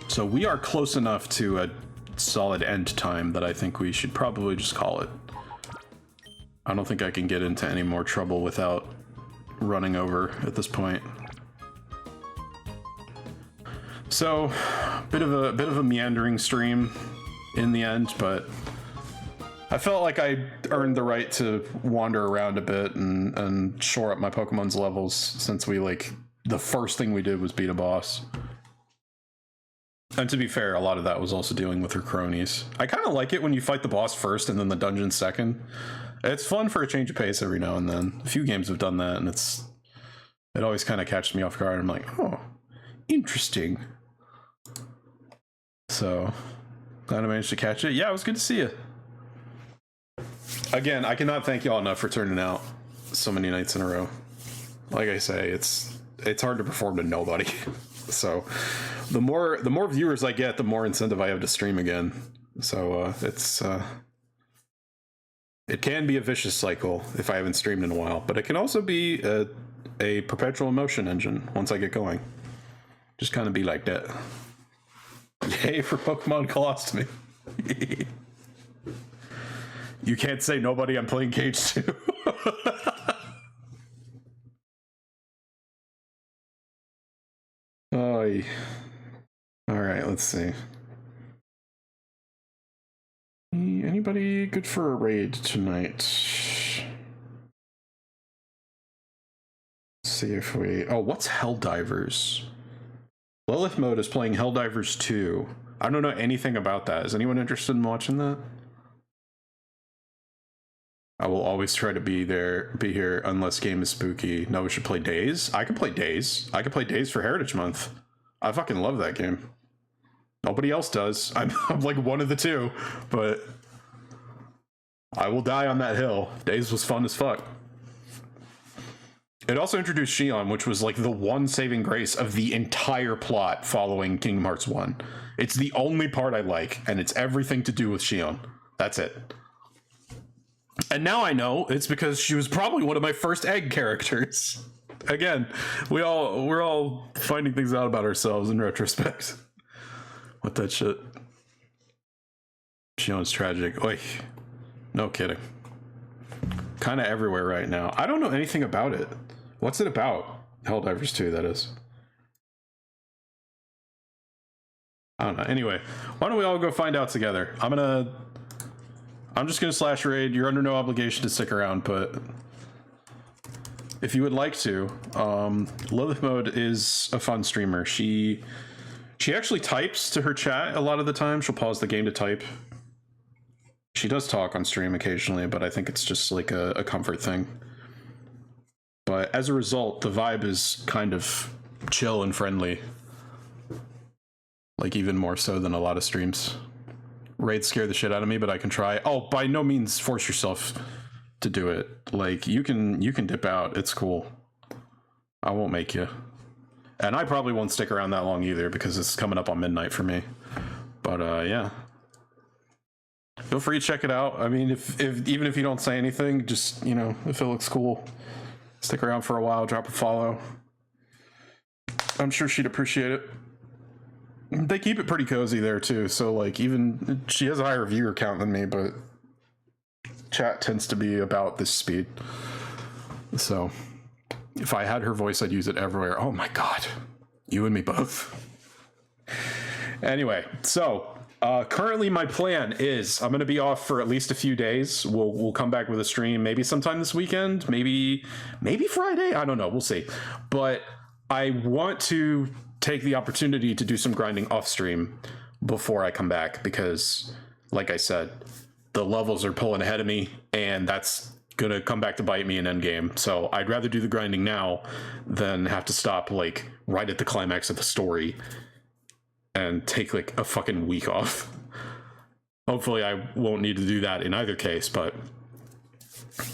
So we are close enough to a solid end time that I think we should probably just call it. I don't think I can get into any more trouble without running over at this point. So, bit of a meandering stream in the end, but I felt like I earned the right to wander around a bit and shore up my Pokemon's levels, since we like the first thing we did was beat a boss. And to be fair, a lot of that was also dealing with her cronies. I kind of like it when you fight the boss first and then the dungeon second. It's fun for a change of pace every now and then. A few games have done that, and it always kind of catches me off guard. I'm like, oh, interesting. So, glad I managed to catch it. Yeah, it was good to see you. Again, I cannot thank y'all enough for turning out so many nights in a row. Like I say, it's hard to perform to nobody. So, the more viewers I get, the more incentive I have to stream again. So, it can be a vicious cycle if I haven't streamed in a while, but it can also be a perpetual emotion engine once I get going. Just kind of be like that. Yay for Pokemon Colosseum. You can't say nobody, I'm playing Cage 2. Oh, alright, let's see. Anybody good for a raid tonight? Let's see if we... Oh, what's Helldivers? Lilith Mode is playing Helldivers 2. I don't know anything about that. Is anyone interested in watching that? I will always try to be here unless game is spooky. No, we should play Days. I can play Days. I can play Days for Heritage Month. I fucking love that game. Nobody else does. I'm like one of the two, but I will die on that hill. Days was fun as fuck. It also introduced Shion, which was like the one saving grace of the entire plot following Kingdom Hearts 1. It's the only part I like, and it's everything to do with Shion. That's it. And now I know it's because she was probably one of my first egg characters. Again, we're all finding things out about ourselves in retrospect. What that shit. Shion's tragic. Oy. No kidding. Kind of everywhere right now. I don't know anything about it. What's it about? Helldivers 2, that is. I don't know. Anyway, why don't we all go find out together? I'm just gonna slash raid. You're under no obligation to stick around, but if you would like to, Lilith Mode is a fun streamer. She actually types to her chat a lot of the time. She'll pause the game to type. She does talk on stream occasionally, but I think it's just like a comfort thing. But as a result, the vibe is kind of chill and friendly. Like even more so than a lot of streams. Raids scare the shit out of me, but I can try. Oh, by no means force yourself to do it. Like, you can dip out. It's cool. I won't make you. And I probably won't stick around that long either because it's coming up on midnight for me. But yeah. Feel free to check it out. I mean, if even if you don't say anything, just, you know, if it looks cool, stick around for a while, drop a follow. I'm sure she'd appreciate it. They keep it pretty cozy there too, so like, even she has a higher viewer count than me, but chat tends to be about this speed. So if I had her voice, I'd use it everywhere. Oh my god, you and me both. Anyway, so currently my plan is I'm going to be off for at least a few days. We'll come back with a stream maybe sometime this weekend, maybe Friday. I don't know. We'll see. But I want to take the opportunity to do some grinding off stream before I come back because, like I said, the levels are pulling ahead of me, and that's going to come back to bite me in endgame. So I'd rather do the grinding now than have to stop like right at the climax of the story and take like a fucking week off. Hopefully I won't need to do that in either case, but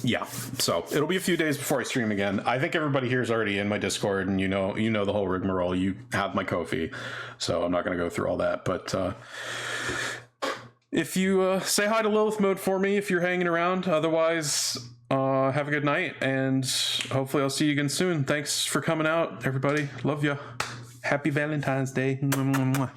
yeah. So it'll be a few days before I stream again. I think everybody here is already in my Discord, and you know the whole rigmarole. You have my Ko-fi, so I'm not going to go through all that. But if you say hi to Lilith Mode for me if you're hanging around. Otherwise, have a good night, and hopefully I'll see you again soon. Thanks for coming out, everybody. Love ya. Happy Valentine's Day. Mwah, mwah, mwah.